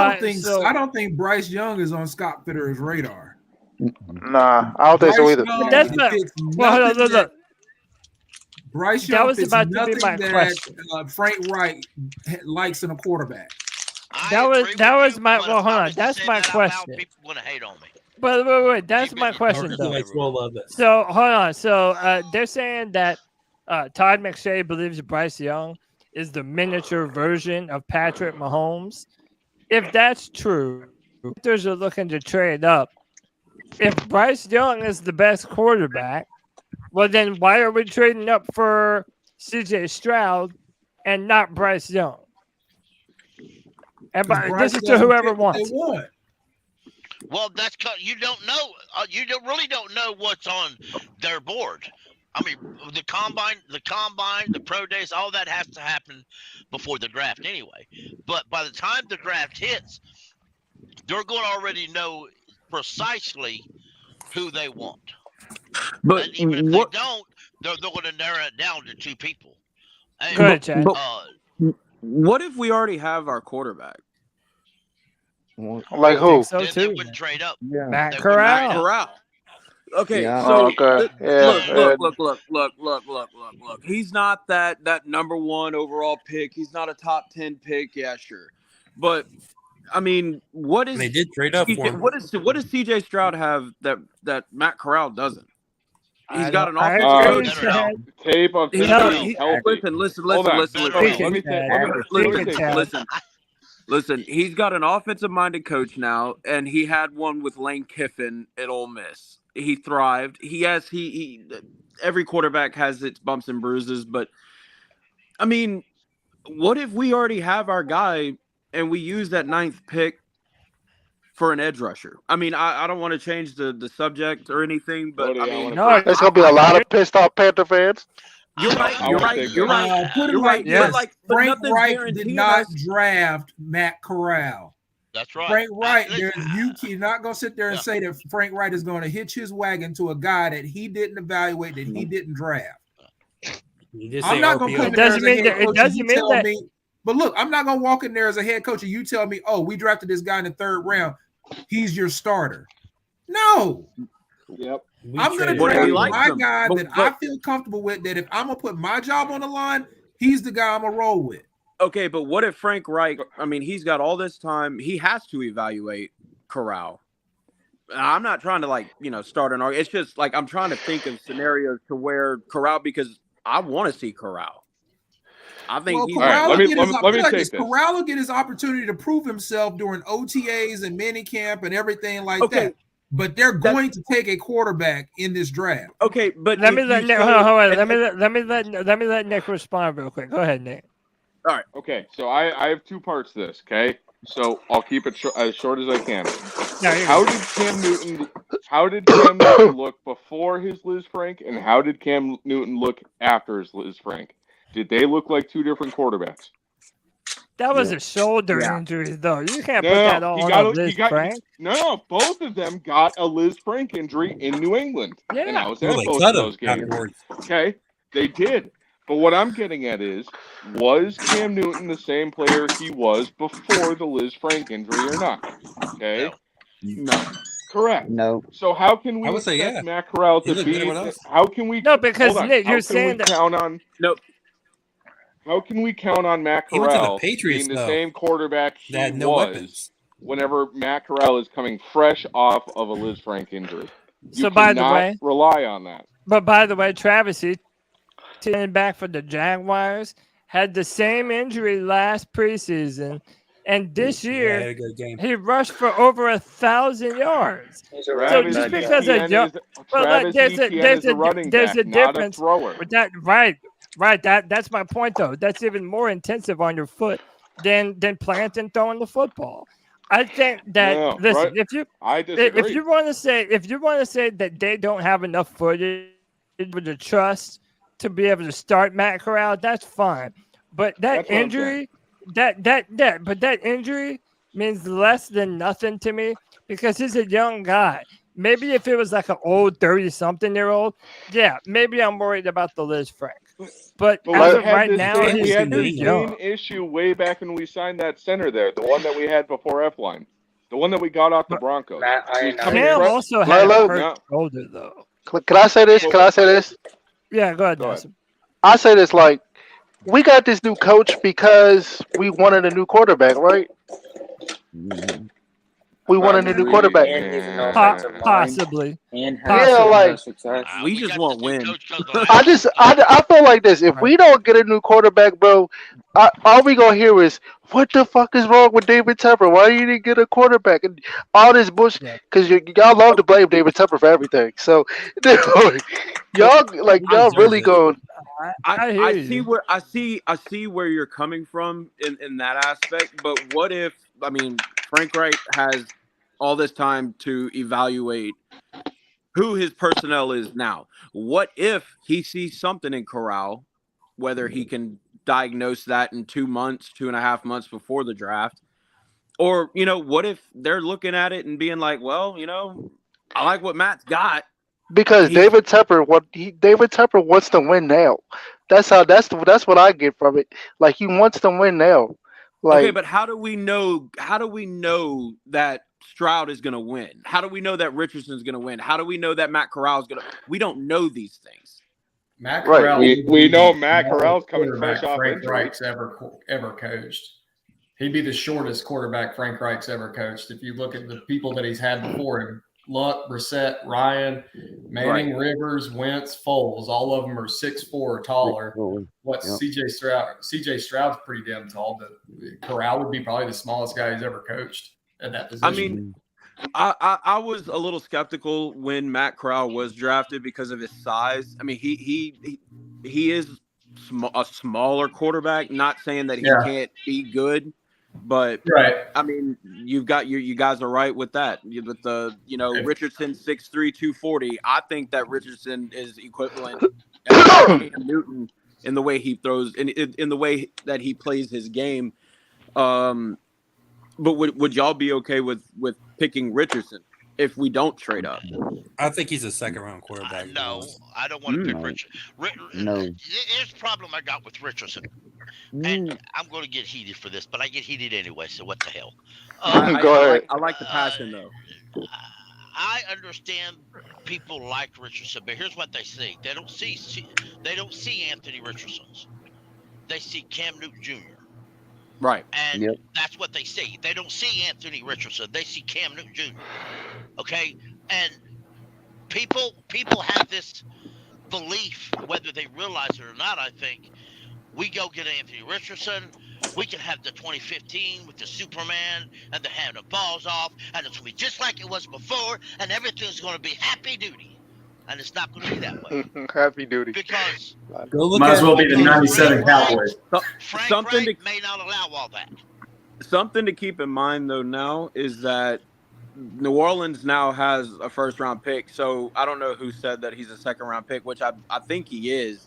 don't think Bryce Young is on Scott Fitter's radar. Nah, I don't think so either. That's not. Well, look. Bryce Young was fits about to be nothing my that question. Frank Reich likes in a quarterback. That was my. Well, hold on. That's my question. People want to hate on me. But wait. That's my question, though. So hold on. So they're saying that Todd McShay believes Bryce Young is the miniature version of Patrick Mahomes. If that's true, Panthers are looking to trade up. If Bryce Young is the best quarterback, well, then why are we trading up for CJ Stroud and not Bryce Young? And this is to whoever wants. Well, that's because you don't know. You really don't know what's on their board. I mean, the combine, the pro days, all that has to happen before the draft anyway. But by the time the draft hits, they're going to already know precisely who they want. But and even if they don't, they're going to narrow it down to 2 people. And, go ahead, Chad. What if we already have our quarterback? Like who? So then too. they wouldn't trade up. Yeah. Matt Corral. Okay, Yeah. so Okay. look. He's not that number 1 overall pick. He's not a top 10 pick. Yeah, sure. But I mean, what is they did trade up for him. What does CJ Stroud have that Matt Corral doesn't? He's got an offensive tape of Listen, he's got an offensive-minded coach now, and he had one with Lane Kiffin at Ole Miss. He thrived. He every quarterback has its bumps and bruises, but I mean, what if we already have our guy and we use that 9th pick for an edge rusher? I mean, I don't want to change the subject or anything, but I mean, there's gonna be a lot of pissed off Panther fans. You're right. Yes. Like, Frank Reich did not draft Matt Corral. That's right. Frank Reich, you're not going to sit there and say that Frank Reich is going to hitch his wagon to a guy that he didn't evaluate, that he didn't draft. I'm not going to come in there as a head coach and you tell me, but look, I'm not going to walk in there as a head coach and you tell me, oh, we drafted this guy in the 3rd round. He's your starter. No. Yep. I'm going to draft my guy that I feel comfortable with, that if I'm going to put my job on the line, he's the guy I'm going to roll with. Okay, but what if Frank Reich, I mean, he's got all this time. He has to evaluate Corral. I'm not trying to, start an argument. It's just, I'm trying to think of scenarios to where Corral, because I want to see Corral. I think Corral will get his opportunity to prove himself during OTAs and minicamp and everything like that. But they're going to take a quarterback in this draft. Okay, but let me let Nick respond real quick. Go ahead, Nick. All right. Okay, so I have 2 parts to this. Okay, so I'll keep it as short as I can. How did Cam Newton look before his Liz Frank, and how did Cam Newton look after his Liz Frank? Did they look like 2 different quarterbacks? That was a shoulder injury, though. You can't put that all on Liz Frank. No, both of them got a Liz Frank injury in New England. Yeah. And I was at both of those games. Okay, they did. But what I'm getting at is, was Cam Newton the same player he was before the Liz Frank injury or not? Okay. No. Correct. No. So how can we expect Matt Corral to be? How can we? No, because Nick, you're saying that. How can we count on Matt Corral being the same quarterback he was whenever Matt Corral is coming fresh off of a Liz Frank injury? So by the way, rely on that. But by the way, Travis, he's back for the Jaguars, had the same injury last preseason, and this year he rushed for over 1,000 yards. So just because there's a difference with that, right? That's my point, though. That's even more intensive on your foot than planting throwing the football. I think that if you want to say that they don't have enough footage with the trust to be able to start Matt Corral, that's fine. But that injury, that injury means less than nothing to me because he's a young guy. Maybe if it was like an old 30-something-year-old, yeah, maybe I'm worried about the Liz Frank. But as of right now, we had the young. same issue way back when we signed that center there, the one that we had before F-line, the one that we got off the Broncos. Cam also had a hurt shoulder, though. Can I say this? Yeah, go ahead, Dawson. I say this like, we got this new coach because we wanted a new quarterback, right? We wanted a new quarterback. Possibly. We just want win. I feel like this. If we don't get a new quarterback, bro, all we gonna hear is, what the fuck is wrong with David Tepper? Why you didn't get a quarterback? And all this bullshit. Because y'all love to blame David Tepper for everything. So y'all really going. I see where you're coming from in that aspect. But what if, I mean, Frank Reich has all this time to evaluate who his personnel is now. What if he sees something in Corral, whether he can diagnose that in 2 months, 2.5 months before the draft? Or, what if they're looking at it and being like, well, I like what Matt's got. Because David Tepper wants to win now. That's what I get from it. Like, he wants to win now. Like, okay, but how do we know that Stroud is going to win? How do we know that Richardson's going to win? How do we know that Matt Corral is going to? We don't know these things. Matt Corral, we know Matt Corral's coming fresh off Frank injury. Reich's ever coached. He'd be the shortest quarterback Frank Reich's ever coached. If you look at the people that he's had before him, Luck, Brissett, Ryan, Manning, Rivers, Wentz, Foles, all of them are 6'4" or taller. CJ Stroud's pretty damn tall, but Corral would be probably the smallest guy he's ever coached at that position. I mean, I was a little skeptical when Matt Corral was drafted because of his size. I mean, he is a smaller quarterback. Not saying that he can't be good, but I mean, you guys are right with that. With the Richardson 6'3", 240. I think that Richardson is equivalent to Cam Newton in the way he throws, in the way that he plays his game. But would y'all be okay with picking Richardson if we don't trade up? I think he's a second-round quarterback. No, I don't want to pick Richardson. No. Here's the problem I got with Richardson. And I'm going to get heated for this, but I get heated anyway, so what the hell? Go ahead. I like the passion, though. I understand people like Richardson, but here's what they see. They don't see Anthony Richardson's. They see Cam Newton Jr. Right. And that's what they see. They don't see Anthony Richardson. They see Cam Newton Jr. Okay? And people have this belief, whether they realize it or not, I think, we go get Anthony Richardson, we can have the 2015 with the Superman and the hand of balls off, and it's going to be just like it was before, and everything's going to be happy duty. And it's not going to be that way. Happy duty. Because might as well be the 97 Cowboys. Frank Reich may not allow all that. Something to keep in mind, though, now is that New Orleans now has a first-round pick. So I don't know who said that he's a second-round pick, which I think he is.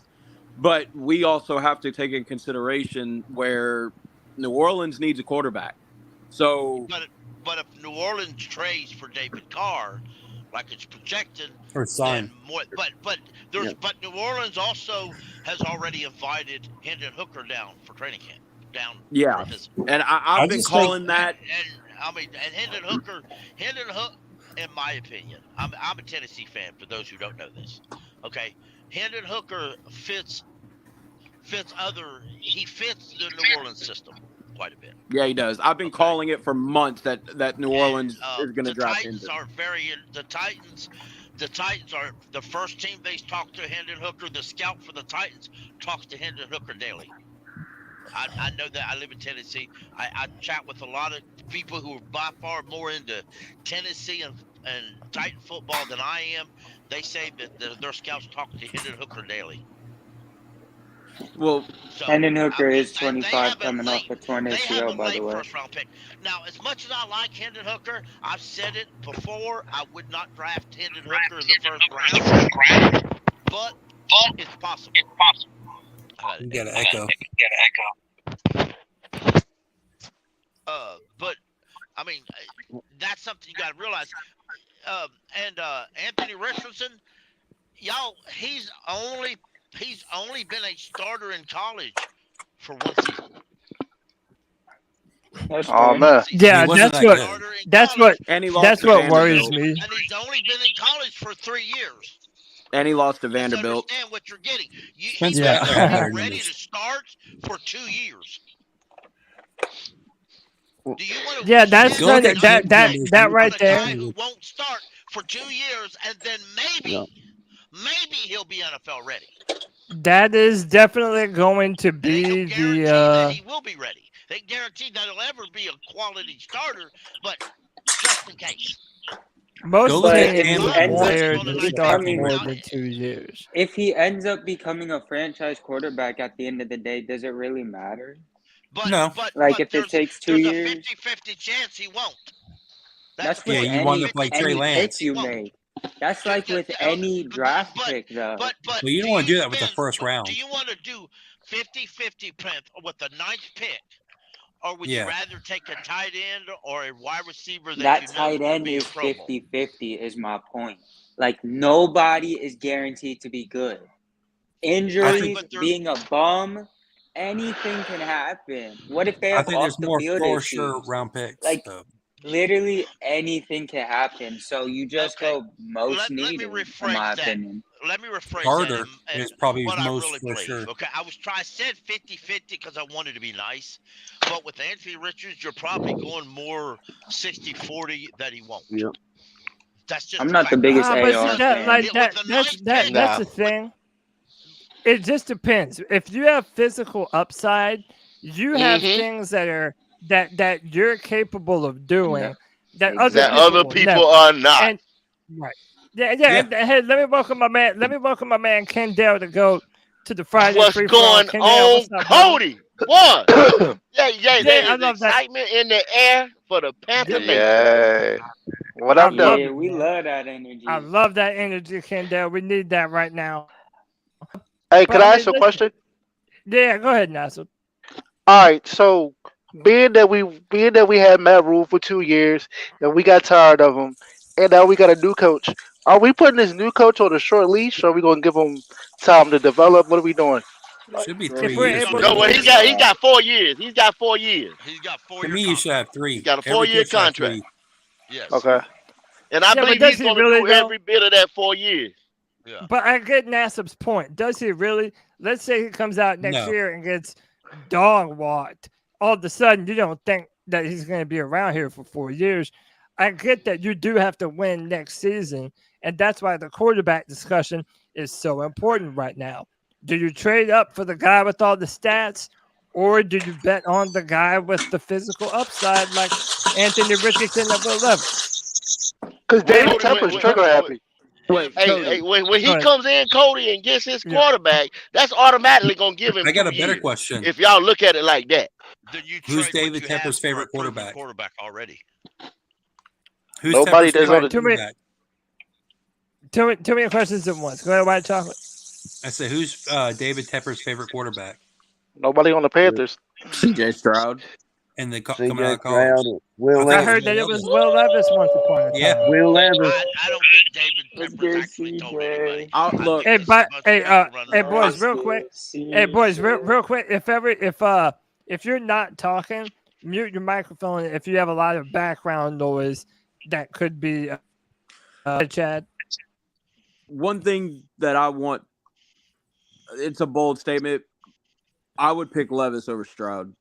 But we also have to take in consideration where New Orleans needs a quarterback. So, but if New Orleans trades for David Carr, like it's projected, or sign more, but New Orleans also has already invited Hendon Hooker down for training camp. Yeah, and I've been calling that. And I mean, and Hendon Hooker, in my opinion, I'm a Tennessee fan. For those who don't know this, okay, Hendon Hooker fits the New Orleans system quite a bit. Yeah, he does. I've been calling it for months that New Orleans is going to draft into. The Titans are the first team they talk to Hendon Hooker. The scout for the Titans talks to Hendon Hooker daily. I know that. I live in Tennessee. I chat with a lot of people who are by far more into Tennessee and Titan football than I am. They say that their scouts talk to Hendon Hooker daily. Well, Hendon Hooker is 25 coming off a torn ACL, by the way. First-round pick. Now, as much as I like Hendon Hooker, I've said it before, I would not draft Hendon Hooker in the first round, but it's possible. You got an echo. But I mean, that's something you got to realize. Anthony Richardson, y'all, he's only been a starter in college for one season. Oh man, yeah, that's what worries me. And he's only been in college for 3 years. And he lost to Vanderbilt. Understand what you're getting. He's been ready to start for 2 years. Do you want to? Yeah, that's that right there. Who won't start for 2 years, and then maybe he'll be NFL ready. That is definitely going to be that he will be ready. They guarantee that he'll ever be a quality starter, but just in case. Most players start more than 2 years. If he ends up becoming a franchise quarterback at the end of the day, does it really matter? No. If it takes 2 years, there's a 50-50 chance he won't. That's with you want to play Trey Lance. Pick you make. That's like with any draft pick, though. But you don't want to do that with the first round. Do you want to do 50-50 with the 9th pick? Or would you rather take a tight end or a wide receiver that tight end is 50-50 is my point. Like, nobody is guaranteed to be good. Injuries, being a bum, anything can happen. What if they have off the field issues? Sure round picks. Like, literally anything can happen. So you just go most needed, in my opinion. Let me rephrase Carter that. is probably what most I really for believe. sure. Okay, I said 50-50 because I wanted to be nice, but with Anthony Richards, you're probably going more 60-40 that he won't. Yep. That's just. I'm not the biggest AR fan. That's the thing. It just depends. If you have physical upside, you have things that you're capable of doing that other people are not. And, right. Yeah. Hey, let me welcome my man Kendall to go to the Friday. What's going on, Cody? What? There's excitement in the air for the Panthers. Yeah. What up, though? Yeah, we love that energy. I love that energy, Kendall. We need that right now. Hey, can I ask you a question? Yeah, go ahead, Nasser. All right, so being that we had Matt Rhule for 2 years and we got tired of him, and now we got a new coach. Are we putting this new coach on a short leash, or are we going to give him time to develop? What are we doing? Should be 3 years. No, well, he got 4 years. He's got 4 years. He's got 4 years. To me, you should have 3. He got a 4-year contract. Yes. Okay. And I believe he's going to do every bit of that 4 years. Yeah. But I get Nassib's point. Does he really? Let's say he comes out next year and gets dog walked. All of a sudden, you don't think that he's going to be around here for 4 years. I get that you do have to win next season, and that's why the quarterback discussion is so important right now. Do you trade up for the guy with all the stats, or do you bet on the guy with the physical upside like Anthony Richardson and Will Levis? Because David Tepper's trigger happy. Hey, when he comes in, Cody, and gets his quarterback, that's automatically going to give him. I got a better question. If y'all look at it like that. Who's David Tepper's favorite quarterback? Quarterback already. Who's Nobody does all the Too many questions at once. Go ahead, White Chocolate. I said, who's David Tepper's favorite quarterback? Nobody on the Panthers. CJ Stroud. And they coming out of college. I heard that it was Will Levis once upon a time. Yeah. Will Levis. I don't think David Tepper actually told anybody. Look. Hey, boys, real quick. Hey, boys, real quick. If you're not talking, mute your microphone. If you have a lot of background noise, that could be Chad. One thing that I want, it's a bold statement. I would pick Levis over Stroud.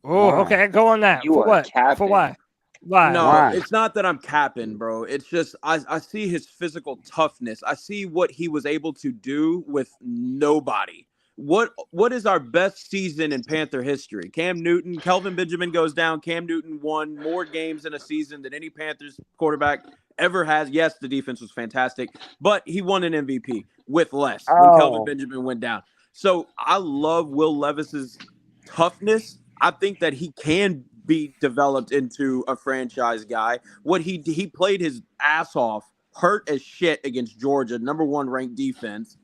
Oh, okay. Go on that. For what? For why? Why? No, it's not that I'm capping, bro. It's just I see his physical toughness. I see what he was able to do with nobody. What is our best season in Panther history? Cam Newton, Kelvin Benjamin goes down. Cam Newton won more games in a season than any Panthers quarterback ever has. Yes, the defense was fantastic, but he won an MVP with less when Kelvin Benjamin went down. So I love Will Levis's toughness. I think that he can be developed into a franchise guy. What he played his ass off, hurt as shit against Georgia, #1 ranked defense.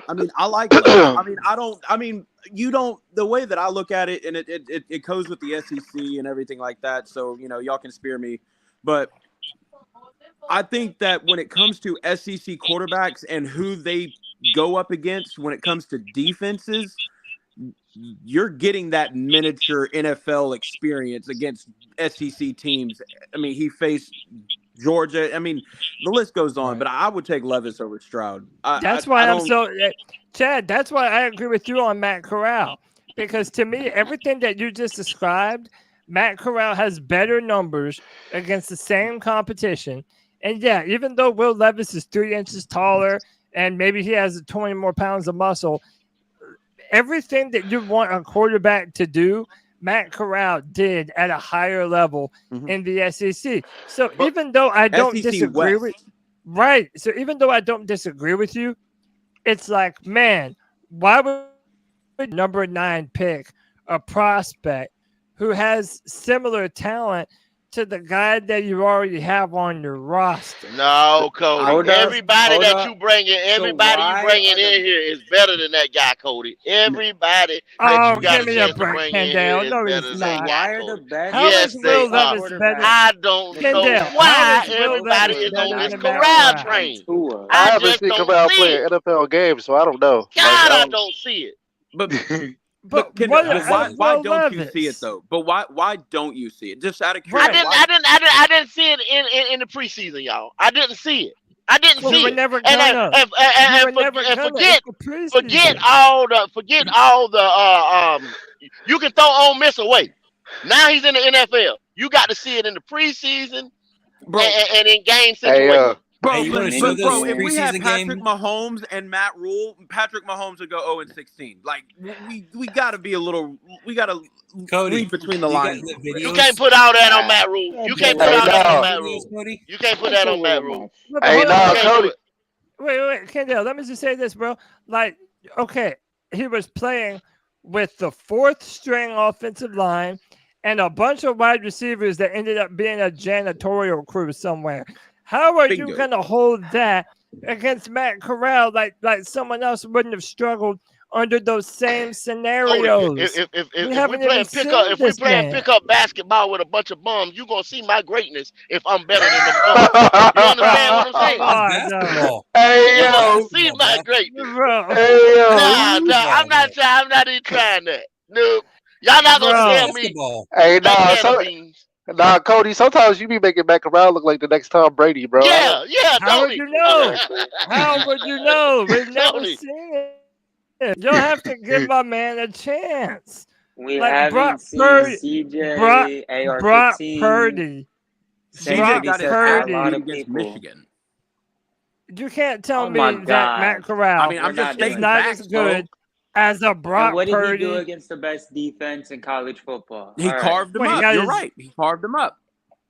I mean, I like. I mean, I don't. I mean, you don't. The way that I look at it, and it goes with the SEC and everything like that. So y'all can spear me, but I think that when it comes to SEC quarterbacks and who they go up against, when it comes to defenses, you're getting that miniature NFL experience against SEC teams. I mean, he faced Georgia. I mean, the list goes on, but I would take Levis over Stroud. That's why I'm so Chad. That's why I agree with you on Matt Corral, because to me, everything that you just described, Matt Corral has better numbers against the same competition. And yeah, even though Will Levis is 3 inches taller and maybe he has 20 more pounds of muscle, everything that you want a quarterback to do, Matt Corral did at a higher level in the SEC. So even though I don't disagree with so even though I don't disagree with you, it's like, man, why would number 9 pick a prospect who has similar talent to the guy that you already have on your roster? No, Cody. Everybody that you bringing in here is better than that guy, Cody. Everybody that you got a chance to bring in here is better than that guy, Cody. Yes, they are. I don't know why everybody is on this Corral train. I haven't seen Corral play an NFL game, so I don't know. God, I don't see it. But why don't you see it though? But why don't you see it? Just out of curiosity. I didn't see it in the preseason, y'all. I didn't see it. I didn't see it. Forget all the you can throw Ole Miss away. Now he's in the NFL. You got to see it in the preseason and in game situation. Bro, if we had Patrick Mahomes and Matt Rhule, Patrick Mahomes would go 0-16. Like we gotta be a little. We gotta read between the lines. You can't put all that on Matt Rhule. You can't put all that on Matt Rhule. You can't put that on Matt Rhule. Cody. Wait, Kendall. Let me just say this, bro. Like, okay, he was playing with the 4th string offensive line and a bunch of wide receivers that ended up being a janitorial crew somewhere. How are you going to hold that against Matt Corral like someone else wouldn't have struggled under those same scenarios? If we play pickup basketball with a bunch of bums, you're going to see my greatness if I'm better than them bums. You understand what I'm saying? You're going to see my greatness. I'm not even trying that. No. Y'all not going to tell me. Nah, Cody, sometimes you be making Matt Corral look like the next Tom Brady, bro. Yeah, How would you know? How would you know? We've never seen it. You'll have to give my man a chance. We haven't seen CJ, Brock Purdy. CJ got his ass against Michigan. You can't tell me that Matt Corral is not as good as a Brock Purdy. What did he do against the best defense in college football? He carved him up. You're right. He carved him up.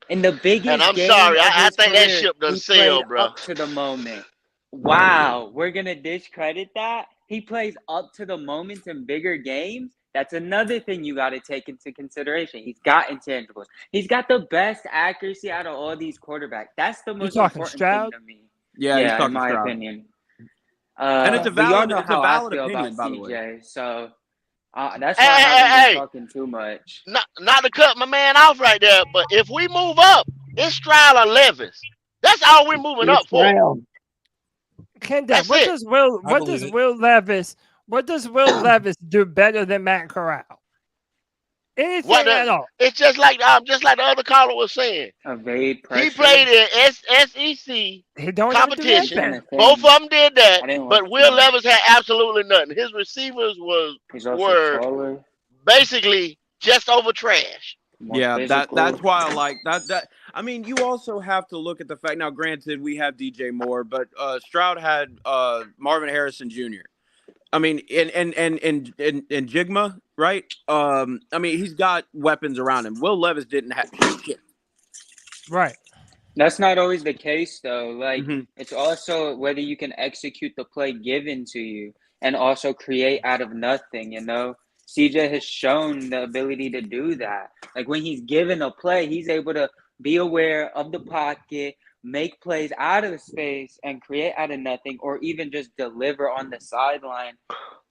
In the biggest and I'm game sorry, I think career, that ship doesn't sail, bro. Up to the moment. Wow, we're gonna discredit that. He plays up to the moment in bigger games. That's another thing you got to take into consideration. He's got intangibles. He's got the best accuracy out of all these quarterbacks. That's the most important thing to me. Yeah, in my opinion. And it's a valid opinion, by the way. So that's why I haven't been talking too much. Not to cut my man off right there, but if we move up, it's Stroud or Levis. That's all we're moving up for. Kendall, what does Will Levis do better than Matt Corral? Anything at all? It's just like the other caller was saying. Evade pressure. He played in SEC competition. Both of them did that, but Will Levis had absolutely nothing. His receivers were basically just over trash. Yeah, that's why I like that. I mean, you also have to look at the fact. Now, granted, we have DJ Moore, but Stroud had Marvin Harrison Jr. I mean, and Jigma, right? I mean, he's got weapons around him. Will Levis didn't have shit. Right. That's not always the case, though. Like, it's also whether you can execute the play given to you and also create out of nothing, you know? CJ has shown the ability to do that. Like, when he's given a play, he's able to be aware of the pocket, make plays out of space and create out of nothing, or even just deliver on the sideline.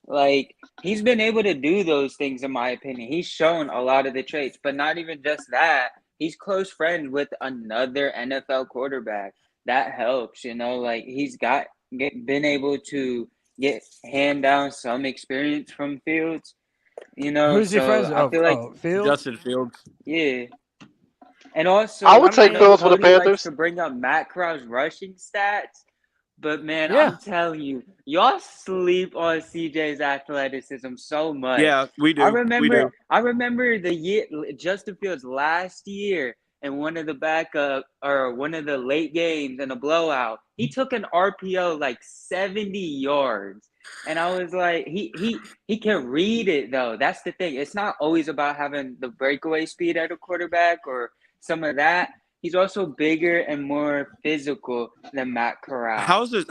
Like, he's been able to do those things, in my opinion. He's shown a lot of the traits, but not even just that. He's close friends with another NFL quarterback. That helps, like he's been able to hand down some experience from Fields. Who's your friends? I feel like Fields? Justin Fields. Yeah. And also, I would take Fields for the Panthers. To bring up Matt Corral's rushing stats, but man, I'm telling you, y'all sleep on CJ's athleticism so much. Yeah, we do. I remember the year Justin Fields last year in one of the late games in a blowout. He took an RPO like 70 yards. And I was like, he can read it though. That's the thing. It's not always about having the breakaway speed at a quarterback or some of that. He's also bigger and more physical than Matt Corral. How's his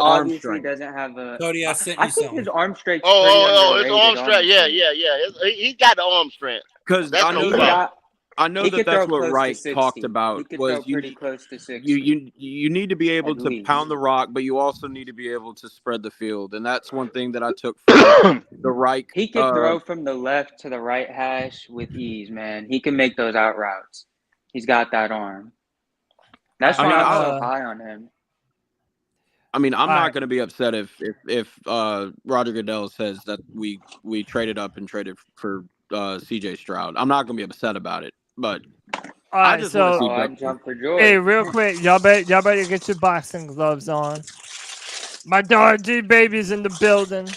arm strength? Doesn't have a. Cody, I sent you I think something. his arm strength. His arm strength. Yeah. He's got the arm strength. Because I know that's what Reich talked about. He could throw pretty close to 60. You need to be able to pound the rock, but you also need to be able to spread the field, and that's one thing that I took from the Reich. He can throw from the left to the right hash with ease, man. He can make those out routes. He's got that arm. That's why I'm so high on him. I mean, I'm not going to be upset if Roger Goodell says that we traded up and traded for CJ Stroud. I'm not going to be upset about it, but I just want to see jump for joy. Hey, real quick, y'all better get your boxing gloves on. My dog G Baby's in the building,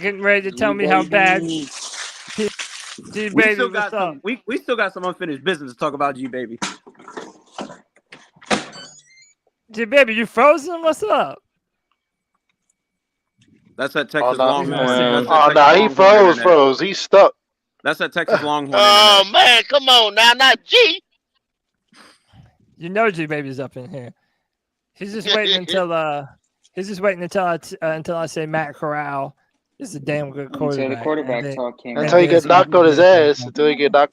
getting ready to tell me how bad. G Baby, what's up? We still got some unfinished business to talk about, G Baby. G Baby, you frozen? What's up? That's that Texas Longhorn. He froze. He's stuck. That's that Texas Longhorn. Oh man, come on now, not G. You know G Baby's up in here. He's just waiting until I say Matt Corral is a damn good quarterback. Until the quarterback talk came. Until you get knocked on his ass. You get a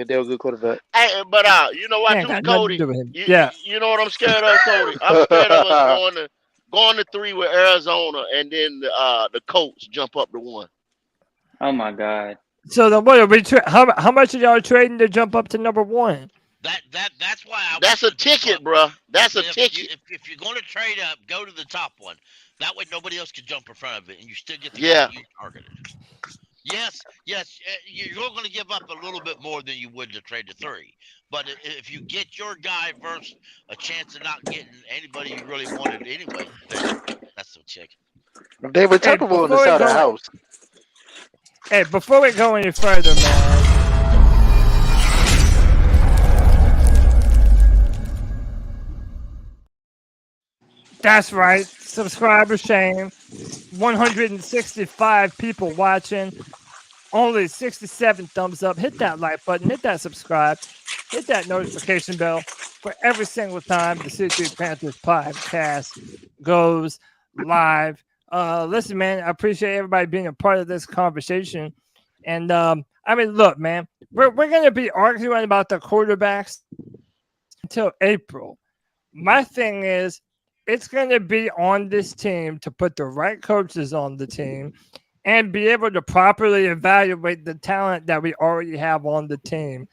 damn good quarterback. Hey, but you know what, too, Cody? You know what I'm scared of, Cody? I'm scared of us going to 3 with Arizona, and then the Colts jump up to 1. Oh my God! So then, what are we? How much are y'all trading to jump up to number 1? That's why. That's a ticket, bro. That's a ticket. If you're going to trade up, go to the top one. That way, nobody else can jump in front of it, and you still get the guy you targeted. Yes, you're going to give up a little bit more than you would to trade to 3. But if you get your guy versus a chance of not getting anybody you really wanted anyway, that's the chicken. David Tepper will inside the house. Hey, before we go any further, man. That's right. Subscriber shame. 165 people watching. Only 67 thumbs up. Hit that like button. Hit that subscribe. Hit that notification bell for every single time the C3 Panthers Podcast goes live. Listen, man, I appreciate everybody being a part of this conversation. And, look, man, we're going to be arguing about the quarterbacks until April. My thing is, it's going to be on this team to put the right coaches on the team and be able to properly evaluate the talent that we already have on the team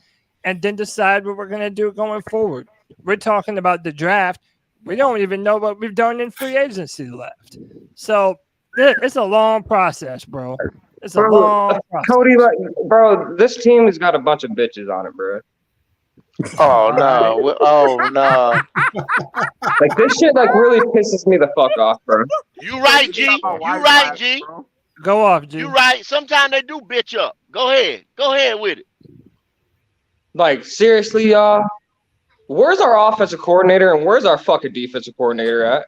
and then decide what we're going to do going forward. We're talking about the draft. We don't even know what we've done in free agency left. So it's a long process, bro. It's a long process. Cody, bro, this team has got a bunch of bitches on it, bro. Oh no! Like this shit, really pisses me the fuck off, bro. You right, G. You right, G. Go off, G. You right. Sometimes they do bitch up. Go ahead with it. Like seriously, y'all. Where's our offensive coordinator and where's our fucking defensive coordinator at?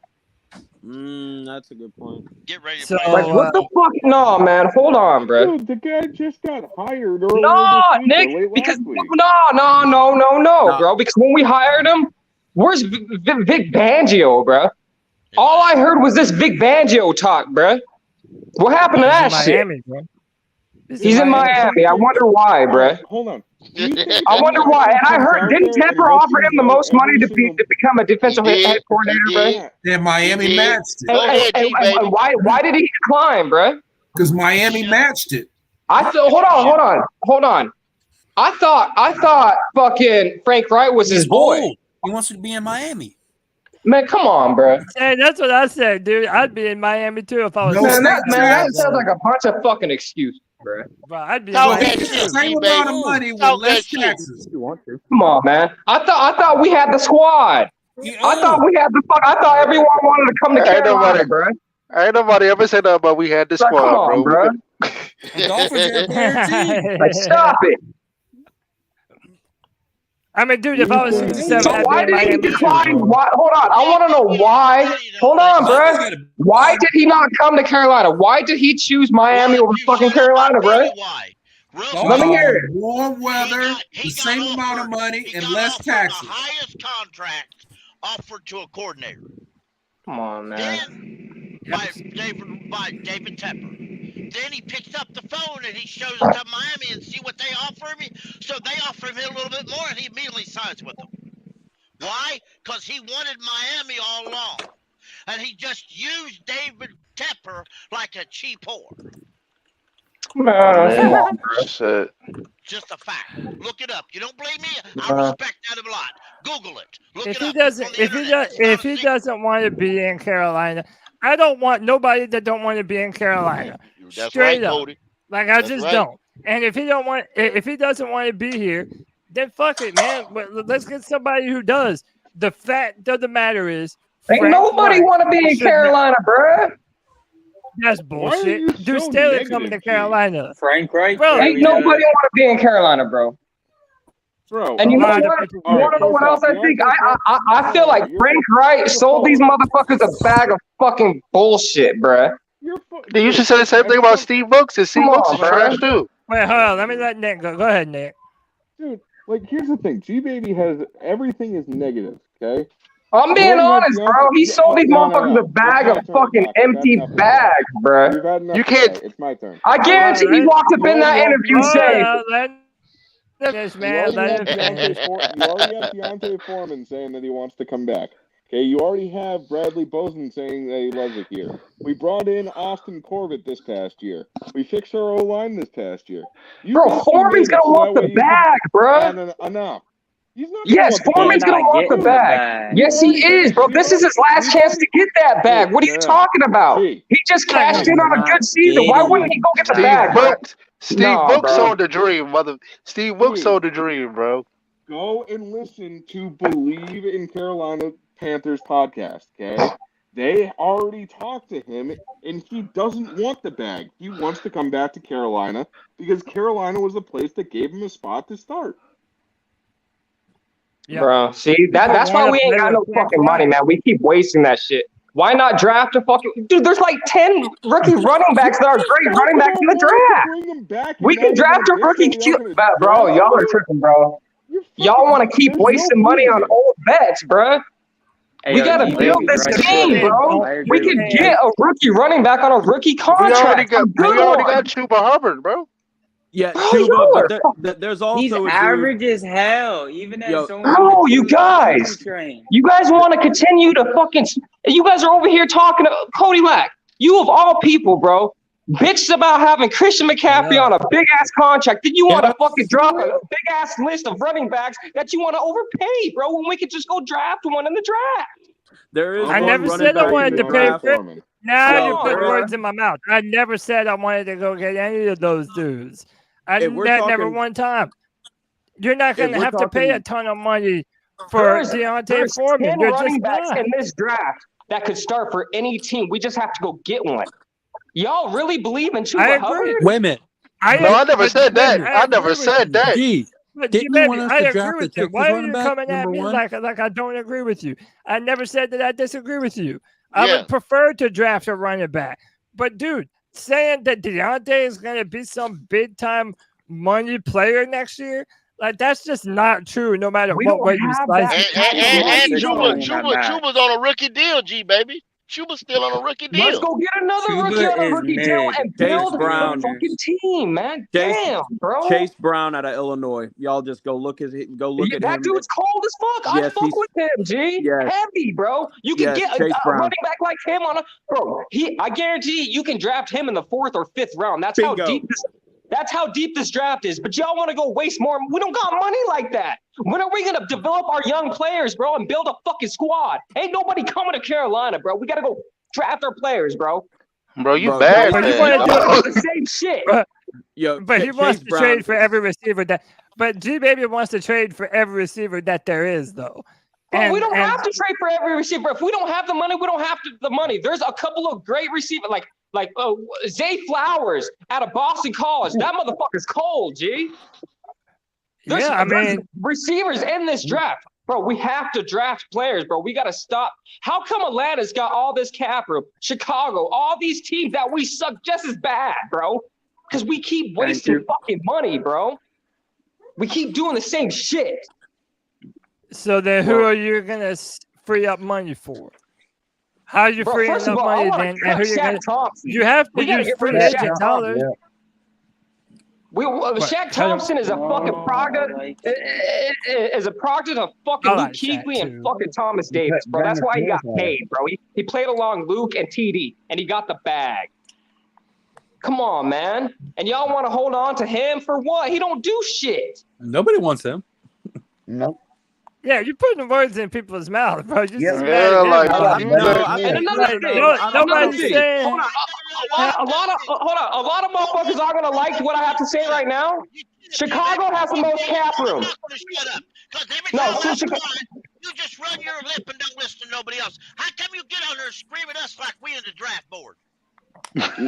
That's a good point. Get ready. So, what the fuck? No, man. Hold on, bro. Dude, the guy just got hired. No, Nick. Because no, bro. Because when we hired him, where's Vic Fangio, bro? All I heard was this Vic Fangio talk, bro. What happened to that shit? Bro. He's in Miami. I wonder why, bro. Hold on. I wonder why. And I heard, didn't Tepper offer him the most money to become a defensive head coordinator, bro? Yeah, Miami matched it. And why did he decline, bro? Because Miami matched it. Hold on. I thought fucking Frank Reich was his boy. He wants to be in Miami. Man, come on, bro. Hey, that's what I said, dude. I'd be in Miami too if I was. That sounds like a bunch of fucking excuses, bro. I'd be the same amount of money with less taxes. You want to? Come on, man. I thought we had the squad. I thought everyone wanted to come to Carolina, bro. Ain't nobody ever said that, but we had the squad, come on, bro. The Dolphins are a player too. Stop it. I mean, dude, if I was 67, so why did he decline? Hold on, I want to know why. Hold on, bro. Why did he not come to Carolina? Why did he choose Miami over fucking Carolina, bro? Let me hear it. Warm weather, the same amount of money, and less taxes. The highest contract offered to a coordinator. Come on, man. By David Tepper. Then he picks up the phone and he shows it to Miami and see what they offer me. So they offer him a little bit more and he immediately signs with them. Why? Because he wanted Miami all along. And he just used David Tepper like a cheap whore. Come on, bro. Just a fact. Look it up. You don't believe me? I respect that a lot. Google it. Look if it up. If he doesn't want to be in Carolina, I don't want nobody that don't want to be in Carolina. That's Straight right, up. Cody. Like I just don't. And if he doesn't want to be here, then fuck it, man. Let's get somebody who does. The fact of the matter is, ain't nobody want to be in Carolina, bro. That's bullshit. Dude, Staley coming to Carolina. Frank Reich. Bro, ain't nobody want to be in Carolina, bro. Bro, and you know what? You want to know what else I think? I feel like Frank Reich sold these motherfuckers a bag of fucking bullshit, bro. You should say the same thing about Steve Wilkes. And Steve Wilkes is trash too. Wait, hold on. Let me let Nick go. Go ahead, Nick. Dude, like here's the thing. G-Baby has everything is negative. Okay. I'm being honest, bro. He sold these motherfuckers a bag of fucking empty bags, bro. You can't. It's my turn. I guarantee he walked up in that interview saying. You already have Deontay Foreman saying that he wants to come back. Okay, you already have Bradley Bozeman saying that he loves it here. We brought in Austin Corbett this past year. We fixed our O-line this past year. Bro, Foreman's gonna want the bag, bro. Enough. Yes, Foreman's gonna want the bag. Yes, he is, bro. This is his last chance to get that bag. What are you talking about? He just cashed in on a good season. Why wouldn't he go get the bag, bro? Steve Wilkes sold the dream, mother. Steve Wilkes sold the dream, bro. Go and listen to Believe in Carolina Panthers podcast, okay? They already talked to him, and he doesn't want the bag. He wants to come back to Carolina because Carolina was the place that gave him a spot to start. Yeah. Bro, see, that's why we ain't got no fucking money, man. We keep wasting that shit. Why not draft a fucking dude? There's like 10 rookie running backs that are great running backs in the draft. We can draft a rookie, bro. Y'all are tripping, bro. Y'all want to keep wasting money on old vets, bro. We gotta build this team, bro. We can get a rookie running back on a rookie contract. We already got Chuba Hubbard, bro. Yeah, Chuba, but there's also he's average as hell, even at oh, you guys want to continue to fucking. You guys are over here talking to Cody Lack. You of all people, bro, bitches about having Christian McCaffrey on a big ass contract. Then you want to fucking drop a big ass list of running backs that you want to overpay, bro. When we could just go draft one in the draft. There is. I never said I wanted to pay for it. Now you put words in my mouth. I never said I wanted to go get any of those dudes. I did that never one time. You're not going to have to pay a ton of money for Deontay Foreman. You're running just backs not. in this draft that could start for any team. We just have to go get one. Y'all really believe in Chuba Hubbard? Wait a minute. I never said that. I never said that. Gee, didn't you want us to draft the Texas Why are running you back, coming at me #1? like I don't agree with you? I never said that I disagree with you. I would prefer to draft a running back. But, dude, saying that Deontay is going to be some big-time money player next year, like that's just not true. No matter what way you slice it. And Chuba's on a rookie deal, G baby. Chuba's still on a rookie deal. Let's go get another rookie on a rookie deal and build a fucking team, man. Damn, bro. Chase Brown out of Illinois. Y'all just go look at him. That dude's cold as fuck. Yes, I fuck with him, G. Yes. Heavy, bro. You can get a running back like him on a bro. I guarantee you can draft him in the 4th or 5th round. That's how deep this draft is. But y'all want to go waste more. We don't got money like that. When are we going to develop our young players, bro, and build a fucking squad? Ain't nobody coming to Carolina, bro. We got to go draft our players, bro. Bro, you bad. But you want to do the same shit. But he wants to trade for every receiver that. But G Baby wants to trade for every receiver that there is, though. But we don't have to trade for every receiver. If we don't have the money, we don't have the money. There's a couple of great receivers, like Zay Flowers out of Boston College. That motherfucker's cold, G. There's receivers in this draft. Bro, we have to draft players, bro. We got to stop. How come Atlanta's got all this cap room? Chicago, all these teams that we suck just as bad, bro. Because we keep wasting fucking money, bro. We keep doing the same shit. So then who are you going to free up money for? How are you freeing up money then? And who you have to use free agent dollars. Shaq Thompson is a fucking product. Is a product of fucking Luke Kuechly and fucking Thomas Davis, bro. That's why he got paid, bro. He played along Luke and TD, and he got the bag. Come on, man. And y'all want to hold on to him for what? He don't do shit. Nobody wants him. No. Yeah, you're putting words in people's mouths, bro. And another thing. Nobody's saying. Hold on. A lot of motherfuckers are gonna like what I have to say right now. Chicago has the most cap room. You just run your lip and don't listen to nobody else. How come you get on there and scream at us like we in the draft board? Get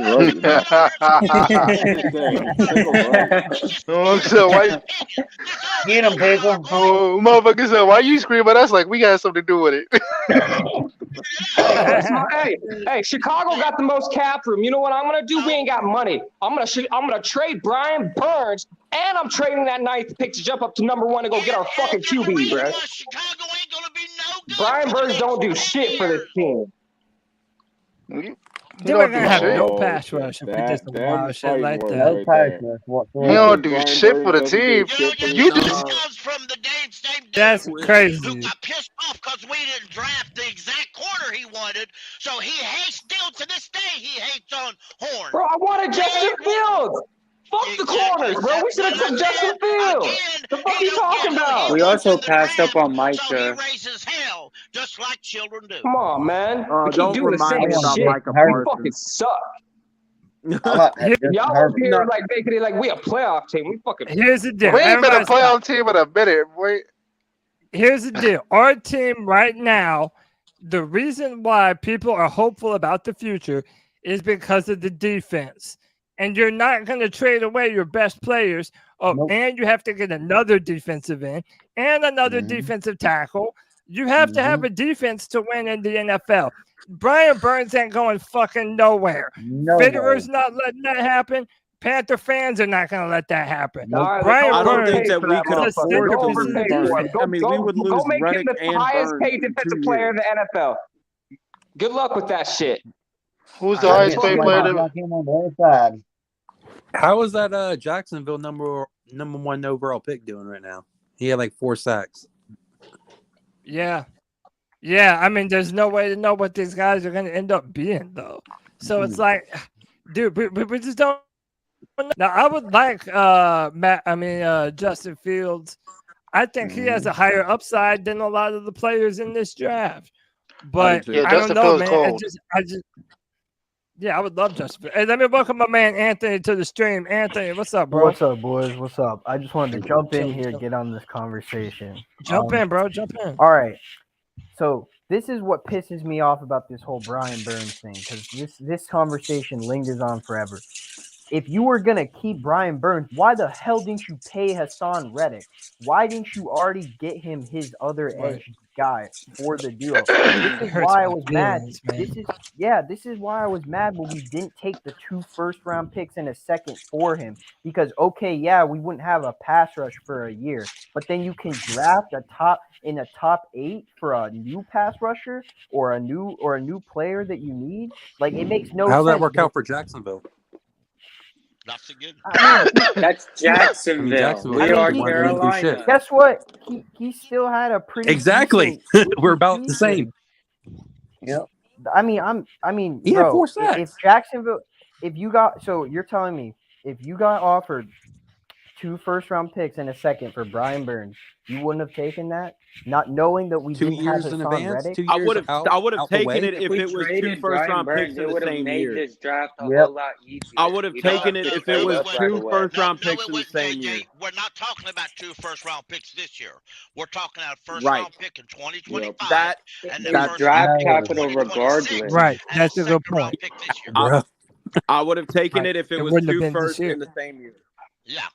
him, people. Oh, motherfucker said, why you scream at us like we got something to do with it? Hey, Chicago got the most cap room. You know what I'm gonna do? We ain't got money. I'm gonna trade Brian Burns, and I'm trading that 9th pick to jump up to number 1 and go get our fucking QB, bro. Brian Burns don't do shit for this team. They're gonna have no pass rush if we did some wild shit like that. No pass rush whatsoever. He don't do shit for the team. You just That's crazy. Who got pissed off because we didn't draft the exact corner he wanted, so he hates. Still to this day, he hates on Horn. Bro, I wanted Justin Fields. Fuck the corners, bro. We should have took Justin Fields. The fuck are you talking about? We also passed up on Micah. So he raises hell, just like children do. Come on, man. We keep don't doing the remind me same about shit. Micah We Parsons. fucking suck. Y'all up here like making it like we a playoff team. We fucking. Here's the deal. we ain't been a playoff team in a minute, boy. Here's the deal. Our team right now, the reason why people are hopeful about the future is because of the defense. And you're not going to trade away your best players. And you have to get another defensive end and another defensive tackle. You have to have a defense to win in the NFL. Brian Burns ain't going fucking nowhere. Fitterer's not letting that happen. Panther fans are not going to let that happen. I don't think that we could afford to lose Burns. I mean, we would lose Go make him Reddick the and highest Burns paid defensive player in the NFL. Good luck with that shit. Who's the highest paid player? Him on the other side. How is that Jacksonville number 1 overall pick doing right now? He had like 4 sacks. Yeah. I mean, there's no way to know what these guys are going to end up being, though. So it's like, dude, we just don't. Now, I would like Justin Fields. I think he has a higher upside than a lot of the players in this draft. But I don't know, man. I would love Justin. Hey, let me welcome my man Anthony to the stream. Anthony, what's up, bro? What's up, boys? What's up? I just wanted to jump in here, get on this conversation. Jump in, bro. Jump in. All right. So this is what pisses me off about this whole Brian Burns thing, because this conversation lingers on forever. if you were going to keep Brian Burns, why the hell didn't you pay Hassan Reddick? Why didn't you already get him his other edge guy for the duo? This is why I was mad. This is why I was mad when we didn't take the 2 first-round picks and a second for him. Because, we wouldn't have a pass rush for a year. But then you can draft in a top 8 for a new pass rusher or a new player that you need. Like, it makes no sense. How'd that work out for Jacksonville? Not so good. That's Jacksonville. We are Carolina. Guess what? He still had a pretty We're about the same. Yep. I mean, he had 4 sacks. If Jacksonville, you're telling me if you got offered 2 first-round picks and a second for Brian Burns, you wouldn't have taken that, not knowing that we 2 didn't years have in Hassan advance. Reddick? I would have taken it if it was 2 first-round picks in the same year. This draft a whole lot easier. I would have taken it if it was 2 first-round picks in the same year. We're not talking about 2 first-round picks this year. We're talking about a first-round pick in 2025. And the draft capital regardless. Right, that's a good point. I would have taken it if it was 2 firsts in the same year. Yeah.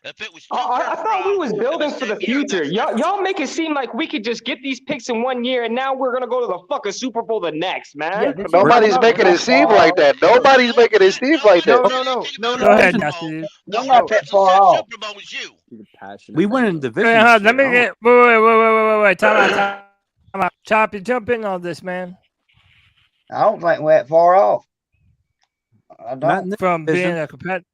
If it was I thought we was building for the future. Y'all make it seem like we could just get these picks in 1 year and now we're gonna go to the fucking Super Bowl the next, man. Yeah, nobody's making it seem like that. Nobody's making it seem like that. No. Go ahead, Dusty. Not that far off. We went in division. Let me get wait. Time out. Choppy, jump in on this, man. I don't think we're that far off. I don't. From being a competitor.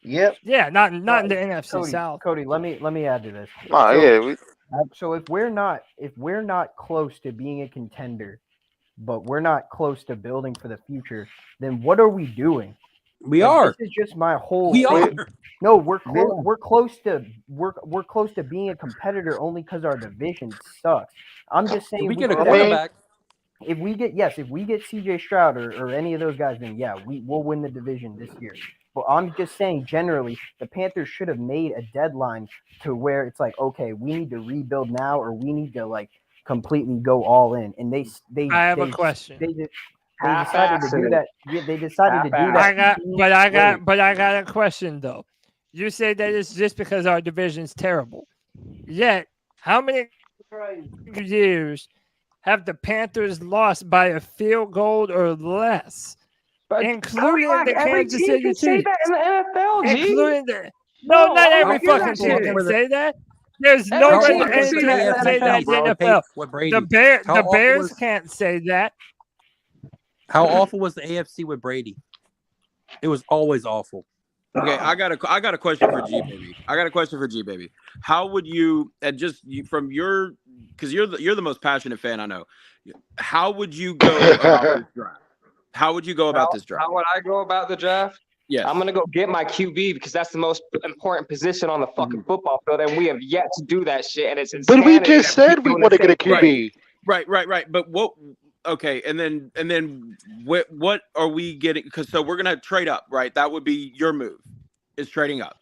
Yep. Yeah, not in the NFC South. Cody, let me add to this. So if we're not close to being a contender, but we're not close to building for the future, then what are we doing? We are. This is just my whole. We are. No, we're close to being a competitor only because our division sucks. I'm just saying. We get a quarterback. If we get CJ Stroud or any of those guys, then we'll win the division this year. But I'm just saying, generally, the Panthers should have made a deadline to where it's like, okay, we need to rebuild now, or we need to like completely go all in. And they I have a question. They decided to do that. Yeah, they decided to do that. But I got a question though. You say that it's just because our division's terrible. Yet, how many years have the Panthers lost by a field goal or less? But including the Kansas City Chiefs. Say that in the NFL, including not every fucking team can say that. There's no way that any team can say that in the NFL. The Bears can't say that. How awful was the AFC with Brady? It was always awful. Okay, I got a question for G baby. How would you from your, because you're the most passionate fan I know. How would you go about this draft? How would you go about this draft? How would I go about the draft? Yes. I'm going to go get my QB because that's the most important position on the fucking football field, and we have yet to do that shit, and it's insanity. But we just said we want to get a QB. Right. But what? Okay, and then what are we getting? Because so we're going to trade up, right? That would be your move, is trading up.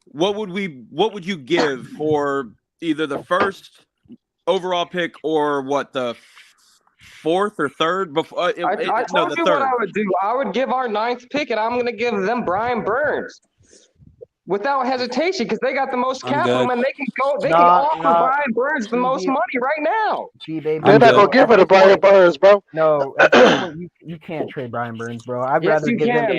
What would you give for either the first overall pick or the 4th or 3rd? Before I told you what I would do. I would give our 9th pick, and I'm going to give them Brian Burns without hesitation because they got the most capital, and they can go. They can offer Brian Burns the most money right now. They're not going to give it to Brian Burns, bro. No, you can't trade Brian Burns, bro. I'd rather give them.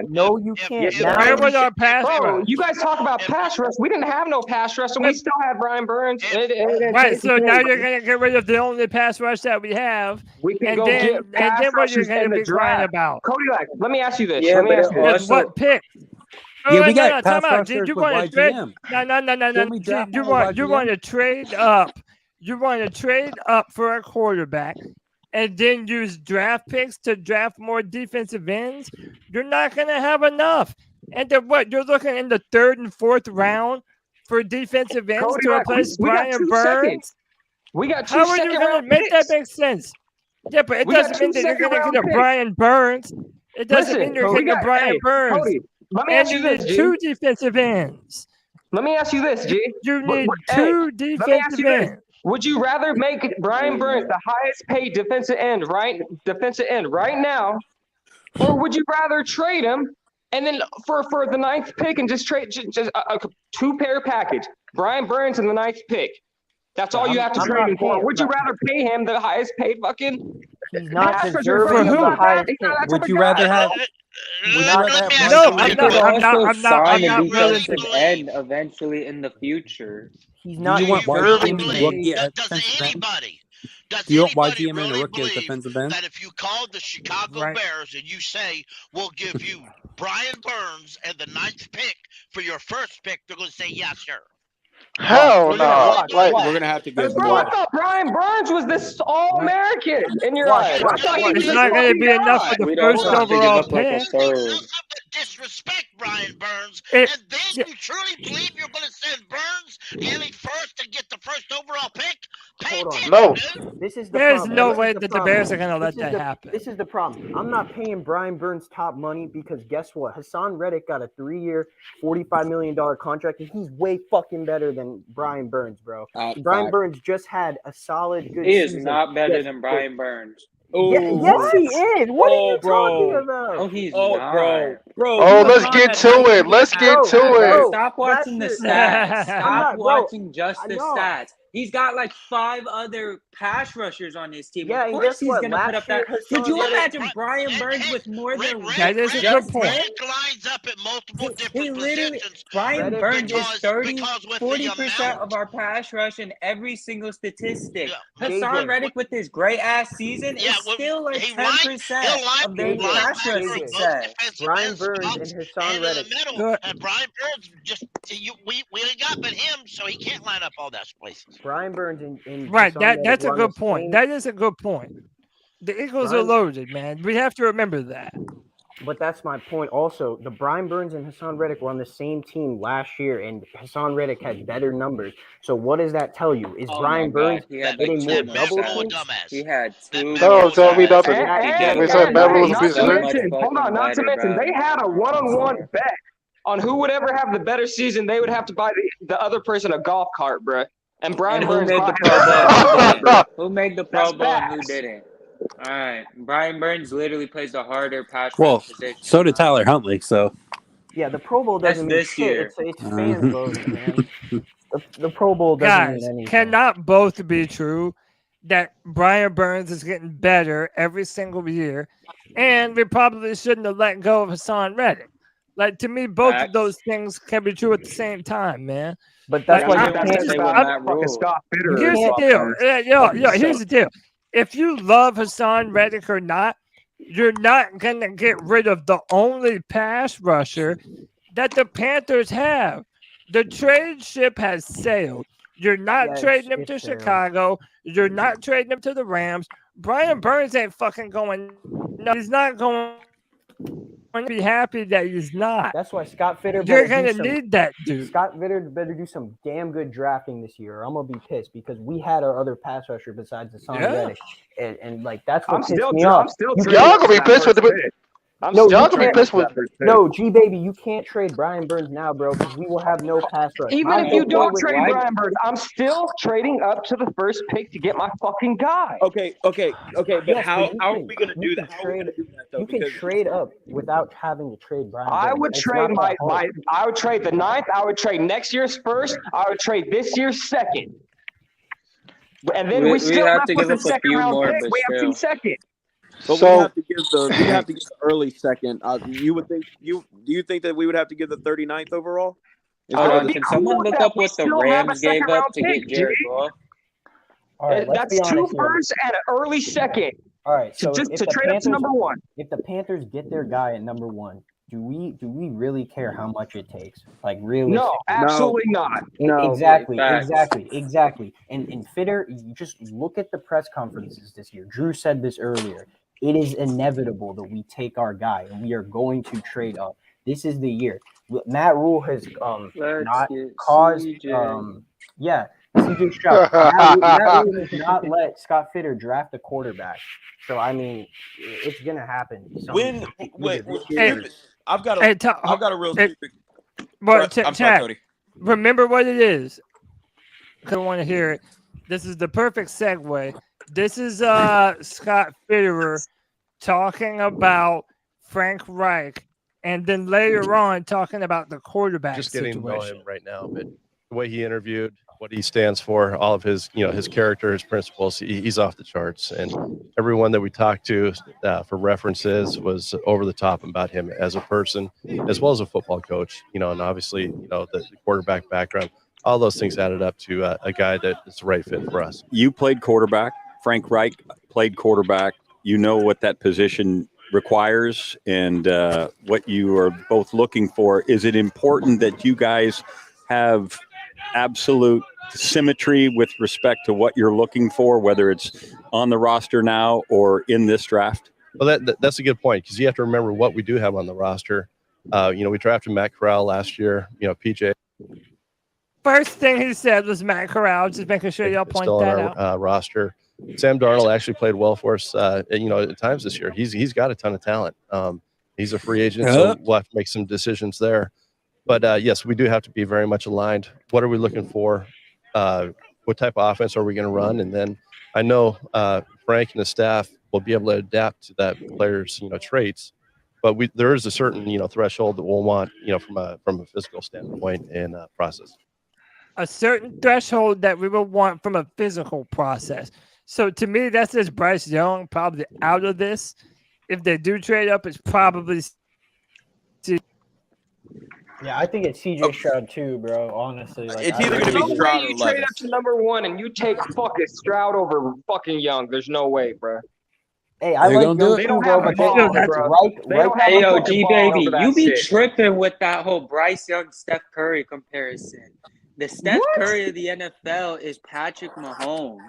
No, you can't. Where was our pass rush? You guys talk about pass rush. We didn't have no pass rush, and we still had Brian Burns. Right, so now you're going to get rid of the only pass rush that we have. We can go get pass rushes in the draft. Cody, let me ask you this. What pick? We got pass rushers with YGM. No. You want to trade up. You want to trade up for a quarterback and then use draft picks to draft more defensive ends? You're not going to have enough. And then what? You're looking in the 3rd and 4th round for defensive ends Cody, to replace Brian Burns? We got 2 How are you going to make that make sense? Yeah, but it doesn't mean that you're going to get a Brian Burns. It doesn't mean you're getting a Brian Burns. Cody, let me ask you this, G. 2 defensive ends. Let me ask you this, G. You need 2 defensive ends. Would you rather make Brian Burns the highest paid defensive end right now, or would you rather trade him and then for the 9th pick and just trade just a 2-pair package? Brian Burns and the 9th pick. That's all you have to trade him for. Would you rather pay him the highest paid fucking? He's not deserving of the highest pick. Would you rather have? I'm not willing to end eventually in the future. He's not. Do you want YGM and Really rookie as does defensive end? anybody Do you want anybody YGM and really rookie as believe defensive end? that if you called the Chicago Bears and you say we'll give you Brian Burns and the 9th pick for your first pick, they're going to say yeah, sure. Hell no! We're gonna have to give. Bro, I thought Brian Burns was this All-American in your eyes. It's not going to be enough for the first overall pick. Disrespect Brian Burns, and then you truly believe you're going to send Burns nearly first and get the first overall pick? This is the There's problem. no This way is that the Bears are going to let that happen. This is the problem. I'm not paying Brian Burns top money because guess what? Hassan Reddick got a 3-year, $45 million contract, and he's way fucking better than Brian Burns, bro. Brian Burns just had a solid, good He is season. not better than Brian Burns. Yes, he is. What are you talking about? Oh, he's not. Bro, let's get to it. Let's get to it. Stop watching the stats. Stop watching just the stats. He's got like 5 other pass rushers on his team. Yeah, of course he's going to put up that. Could you imagine Brian Burns with more than that is a good point. Lines up at multiple different positions. Brian Burns is 40% of our pass rush in every single statistic. Hassan Reddick with his great ass season is still like 10% of their pass rush success. Brian Burns and Hassan Reddick. And Brian Burns we ain't got but him, so he can't line up all those places. Brian Burns and right, Hassan that's a Reddick good point. That is a good point. The Eagles are loaded, man. We have to remember that. But that's my point also. The Brian Burns and Hassan Reddick were on the same team last year, and Hassan Reddick had better numbers. So what does that tell you? Is Brian Burns getting more double teams? He had 2. No, tell me nothing. Hold on, not to mention, they had a one-on-one bet on who would ever have the better season. They would have to buy the other person a golf cart, bro. And Brian Burns made the Pro Bowl. Who made the Pro Bowl and who didn't? All right, Brian Burns literally plays the harder pass position. So did Tyler Huntley. So yeah, the Pro Bowl doesn't mean shit. It's fan voting, man. The Pro Bowl doesn't mean anything. Cannot both be true. That Brian Burns is getting better every single year, and we probably shouldn't have let go of Hassan Reddick. Like, to me, both of those things can be true at the same time, man. But that's why here's the deal. Here's the deal. If you love Hassan Reddick or not, you're not going to get rid of the only pass rusher that the Panthers have. The trade ship has sailed. You're not trading him to Chicago. You're not trading him to the Rams. Brian Burns ain't fucking going. No, he's not going to be happy that he's not. That's why Scott Fitter. You're going to need that dude. Scott Fitter better do some damn good drafting this year, or I'm going to be pissed because we had our other pass rusher besides Hassan Reddick. And like, that's what pissed me off. Y'all going to be pissed with the. Y'all gonna be pissed with. No, G baby, you can't trade Brian Burns now, bro, because we will have no pass rush. Even if you don't trade Brian Burns, I'm still trading up to the first pick to get my fucking guy. Okay. But how are we gonna do that? You can trade up without having to trade Brian Burns. I would trade I would trade the 9th. I would trade next year's first. I would trade this year's second. And then we still have to give up a few more. We have 2 seconds. But we have to give the early second. Do you think that we would have to give the 39th overall? Can someone look up what the Rams gave up to get Jared Goff? All right, that's 2 firsts and an early second. All right, so just to trade up to number 1. If the Panthers get their guy at number 1, do we really care how much it takes? Like, really? No, absolutely not. No, exactly. And Fitter, you just look at the press conferences this year. Drew said this earlier. It is inevitable that we take our guy and we are going to trade up. This is the year. Matt Rhule has not caused CJ Stroud. Matt Rhule has not let Scott Fitter draft a quarterback. So I mean, it's gonna happen. I've got a real secret. Well, I'm sorry, Cody. Remember what it is. I want to hear it. This is the perfect segue. This is Scott Fitterer talking about Frank Reich, and then later on talking about the quarterback Just getting to know situation. him right now, but the way he interviewed, what he stands for, all of his, his character, his principles, he's off the charts. And everyone that we talked to for references was over the top about him as a person, as well as a football coach, and obviously, the quarterback background, all those things added up to a guy that is the right fit for us. You played quarterback. Frank Reich played quarterback. You know what that position requires and what you are both looking for. Is it important that you guys have absolute symmetry with respect to what you're looking for, whether it's on the roster now or in this draft? Well, that's a good point, because you have to remember what we do have on the roster. We drafted Matt Corral last year. PJ. First thing he said was Matt Corral, just making sure y'all point still that on out. our roster. Sam Darnold actually played well for us, at times this year. He's got a ton of talent. He's a free agent, so we'll have to make some decisions there. But yes, we do have to be very much aligned. What are we looking for? What type of offense are we going to run? And then I know Frank and the staff will be able to adapt to that player's traits. But there is a certain threshold that we'll want from a physical standpoint and process. A certain threshold that we will want from a physical process. So to me, that says Bryce Young probably out of this. If they do trade up, it's probably. Yeah, I think it's CJ Stroud too, bro. Honestly, It's either going to be Stroud or Levis. You trade up to number 1 and you take fucking Stroud over fucking Young. There's no way, bro. Hey, I like Young too, bro, but Hey, yo, G baby, you be tripping with that whole Bryce Young Steph Curry comparison. The Steph Curry of the NFL is Patrick Mahomes.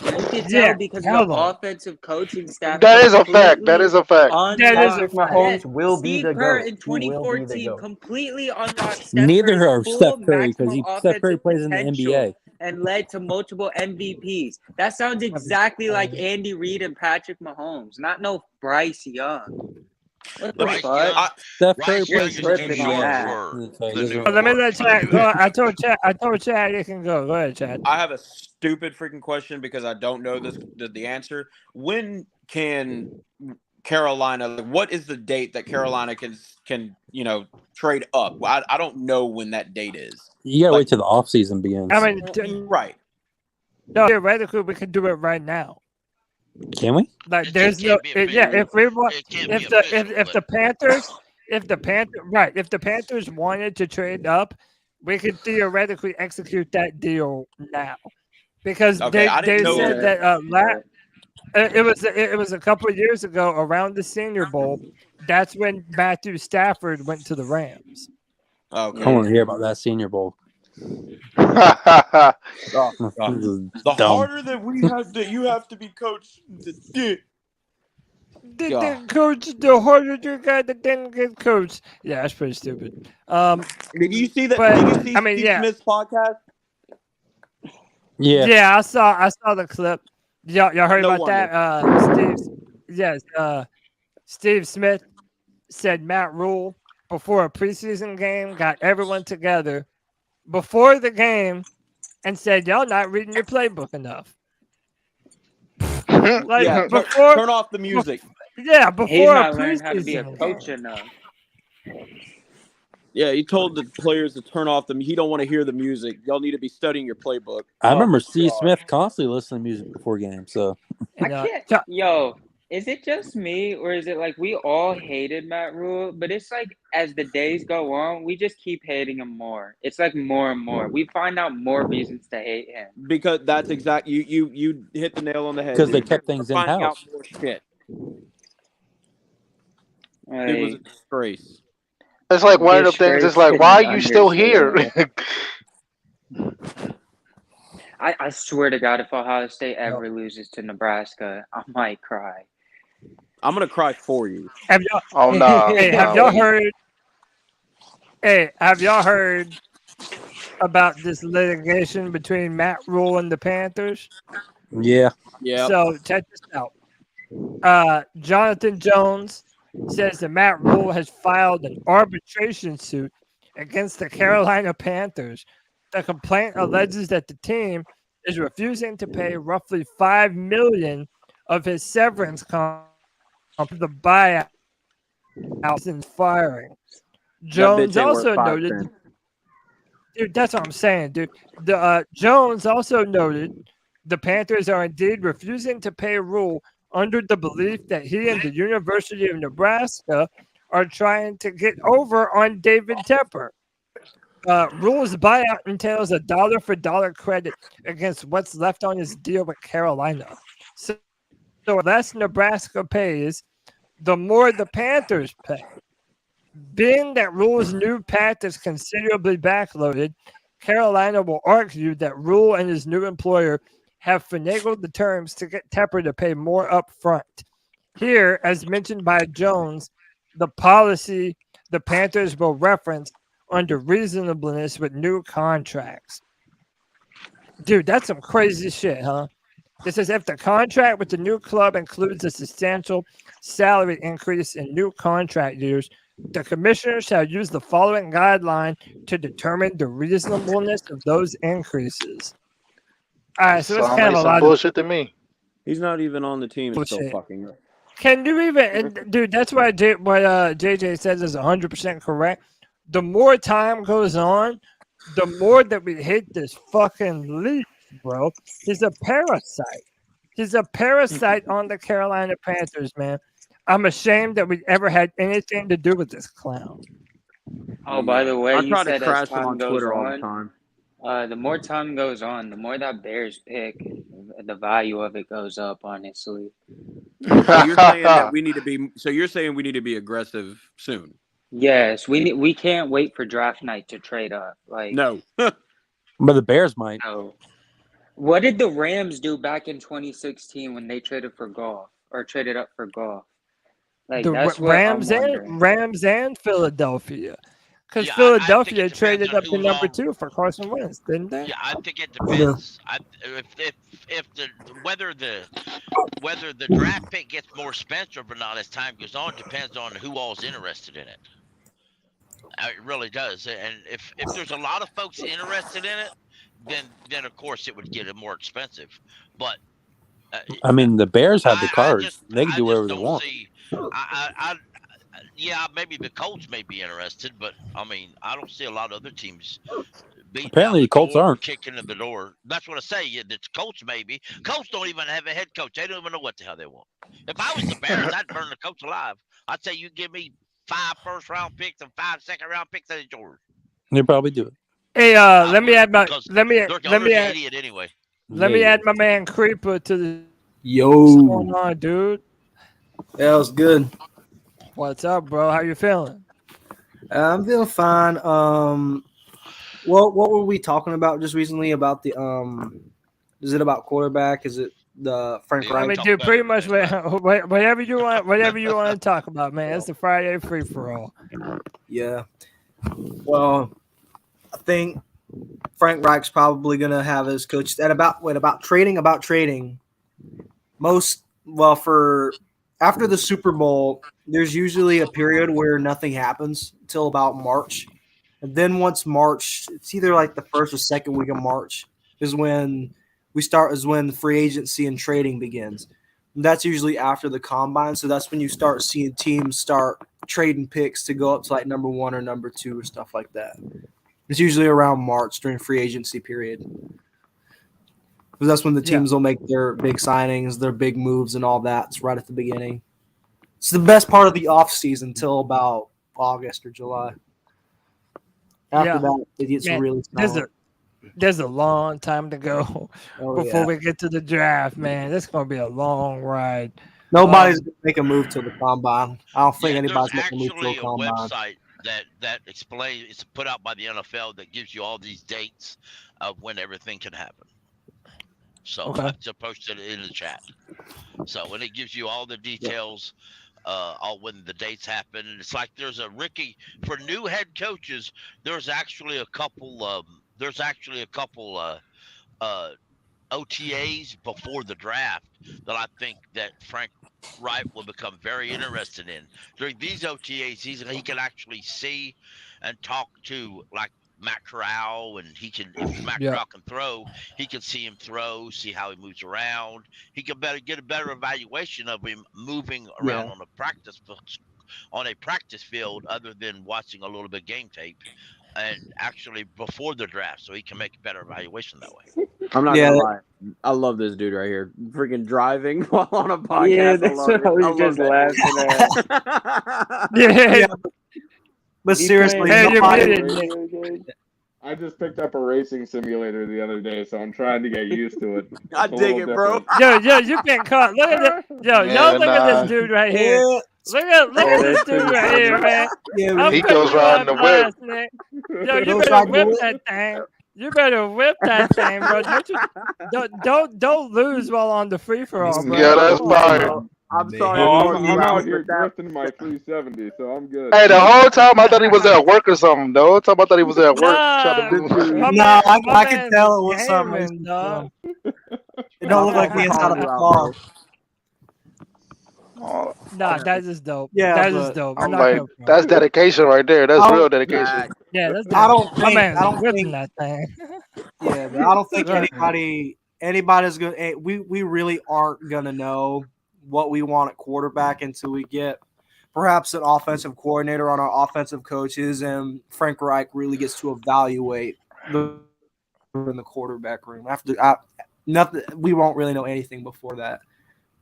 And you can tell because the offensive coaching staff. That is a fact. That is a fact. Patrick Mahomes will be the GOAT. In 2014 completely unlocked Steph Neither Curry's are Steph full Curry because maximum Steph Curry offensive plays in the potential NBA. and led to multiple MVPs. That sounds exactly like Andy Reid and Patrick Mahomes, not no Bryce Young. What the fuck? Steph Curry plays in the NBA. Let me let Chad go. I told Chad it can go. Go ahead, Chad. I have a stupid freaking question because I don't know the answer. When can Carolina? What is the date that Carolina can trade up? I don't know when that date is. You gotta wait till the offseason begins. I mean, right? No, theoretically, we can do it right now. Can we? Like, there's no, if we want, if the Panthers wanted to trade up, we could theoretically execute that deal now, because they said that it was a couple of years ago around the Senior Bowl. That's when Matthew Stafford went to the Rams. Okay. I want to hear about that Senior Bowl. The harder that you have to be coached. Coach, the harder you got, the then get coached. Yeah, that's pretty stupid. Did you see that? But, did you see Steve yeah. Smith's podcast? Yeah, I saw the clip. Y'all heard No about that? Steve Smith said Matt Rhule before a preseason game got everyone together before the game and said, y'all not reading your playbook enough. Turn off the music. Before He's not a learned how to be a preseason coach game. enough. Yeah, he told the players to turn off them. He don't want to hear the music. Y'all need to be studying your playbook. I remember Steve Smith constantly listening to music before games. So I can't. Yo, is it just me, or is it like we all hated Matt Rhule, but it's like as the days go on, we just keep hating him more. It's like more and more. We find out more reasons to hate him. Because that's exactly you hit the nail on the head. because they kept things in Finding out house. more shit. Like, It was a disgrace. It's like one of the things. It's like, why are you still here? I swear to God, if Ohio State ever loses to Nebraska, I might cry. I'm gonna cry for you. Have y'all, Oh no! hey, have y'all heard? Hey, have y'all heard about this litigation between Matt Rhule and the Panthers? Yeah. Yeah. So check this out. Jonathan Jones says that Matt Rhule has filed an arbitration suit against the Carolina Panthers. The complaint alleges that the team is refusing to pay roughly $5 million of his severance comp to the buyout Allison's firing. Jones also noted, dude, that's what I'm saying, dude. Jones also noted the Panthers are indeed refusing to pay Rhule under the belief that he and the University of Nebraska are trying to get over on David Tepper. Rhule's buyout entails a dollar-for-dollar credit against what's left on his deal with Carolina. So the less Nebraska pays, the more the Panthers pay. Being that Rhule's new pact is considerably backloaded, Carolina will argue that Rhule and his new employer have finagled the terms to get Tepper to pay more up front. Here, as mentioned by Jones, the policy the Panthers will reference under reasonableness with new contracts. Dude, that's some crazy shit, huh? This is if the contract with the new club includes a substantial salary increase in new contract years, the commissioner shall use the following guideline to determine the reasonableness of those increases. All right, so it's kind of a lot bullshit to me. He's not even on the team. It's still Bullshit. fucking up. Can you even, dude? That's why what JJ says is 100% correct. The more time goes on, the more that we hate this fucking leaf, bro. He's a parasite. He's a parasite on the Carolina Panthers, man. I'm ashamed that we ever had anything to do with this clown. Oh, by the way, I you try said to crash as him time on goes Twitter all the on, time. the more time goes on, the more that Bears pick, the value of it goes up, honestly. So you're saying that we need to be. So you're saying we need to be aggressive soon. Yes, we can't wait for draft night to trade up. Like No. But the Bears might. no. What did the Rams do back in 2016 when they traded for Goff or traded up for Goff? Like The that's what Rams I'm wondering. and Philadelphia, because Yeah, I Philadelphia think it traded depends up on to who's number on. 2 for Carson Wentz, didn't they? Yeah, I think it depends. Whether the draft pick gets more expensive or not as time goes on depends on who all's interested in it. It really does. And if there's a lot of folks interested in it, then of course it would get more expensive. But I mean, the Bears have the cards. They can do whatever they want. Yeah, maybe the Colts may be interested, but I mean, I don't see a lot of other teams beating Apparently, down the Colts door, aren't. kicking in the door. That's what I say. Yeah, the Colts maybe. Colts don't even have a head coach. They don't even know what the hell they want. If I was the Bears, I'd burn the coach alive. I'd say you give me 5 first-round picks and 5 second-round picks, that's yours. They probably do it. Hey, let me add my let me An add idiot anyway. let me add my man Creeper to the. Yo, What's going on, dude? that was good. What's up, bro? How you feeling? I'm feeling fine. What were we talking about just recently about the Is it about quarterback? Is it the Frank Reich? I mean, dude, pretty much whatever you want to talk about, man. It's the Friday free for all. Yeah. Well, I think Frank Reich's probably gonna have his coach at about trading. For after the Super Bowl, there's usually a period where nothing happens until about March. And then once March, it's either like the first or second week of March is when free agency and trading begins. And that's usually after the combine. So that's when you start seeing teams start trading picks to go up to like number 1 or number 2 or stuff like that. It's usually around March during free agency period. Because that's when the teams will make their big signings, their big moves and all that. It's right at the beginning. It's the best part of the offseason until about August or July. After that, it gets really solid. There's a long time to go before we get to the draft, man. This is going to be a long ride. Nobody's going to make a move till the combine. I don't think anybody's making a move till the combine. There's actually a website that explains, it's put out by the NFL that gives you all these dates of when everything can happen. So I just posted it in the chat. So when it gives you all the details, all when the dates happen, and it's like there's a Ricky for new head coaches. There's actually a couple. OTAs before the draft that I think that Frank Reich will become very interested in. During these OTAs, he can actually see and talk to like Matt Corral, and he can, if Matt Corral can throw, he can see him throw, see how he moves around. He can get a better evaluation of him moving around on the practice on a practice field other than watching a little bit of game tape and actually before the draft so he can make a better evaluation that way. I'm not gonna lie. I love this dude right here. Freaking driving while on a podcast. Yeah, that's what I was just laughing at. But seriously, I just picked up a racing simulator the other day, so I'm trying to get used to it. I dig it, bro. Yo, you've been caught. Look at this. Yo, look at this dude right here. Look at this dude right here, man. He goes riding the whip. Yo, you better whip that thing. You better whip that thing, bro. Don't lose while on the free for all, bro. Yeah, that's fine. I'm sorry. I'm out here drifting my 370, so I'm good. Hey, the whole time I thought he was at work or something. The whole time I thought he was at work. I can tell it was something. It don't look like the inside of the car. Nah, that is dope. Yeah, that is dope. I'm like, that's dedication right there. That's real dedication. Yeah, that's. I don't think that thing. Yeah, but I don't think anybody's gonna. We really aren't gonna know what we want at quarterback until we get perhaps an offensive coordinator on our offensive coaches and Frank Reich really gets to evaluate in the quarterback room. Nothing, we won't really know anything before that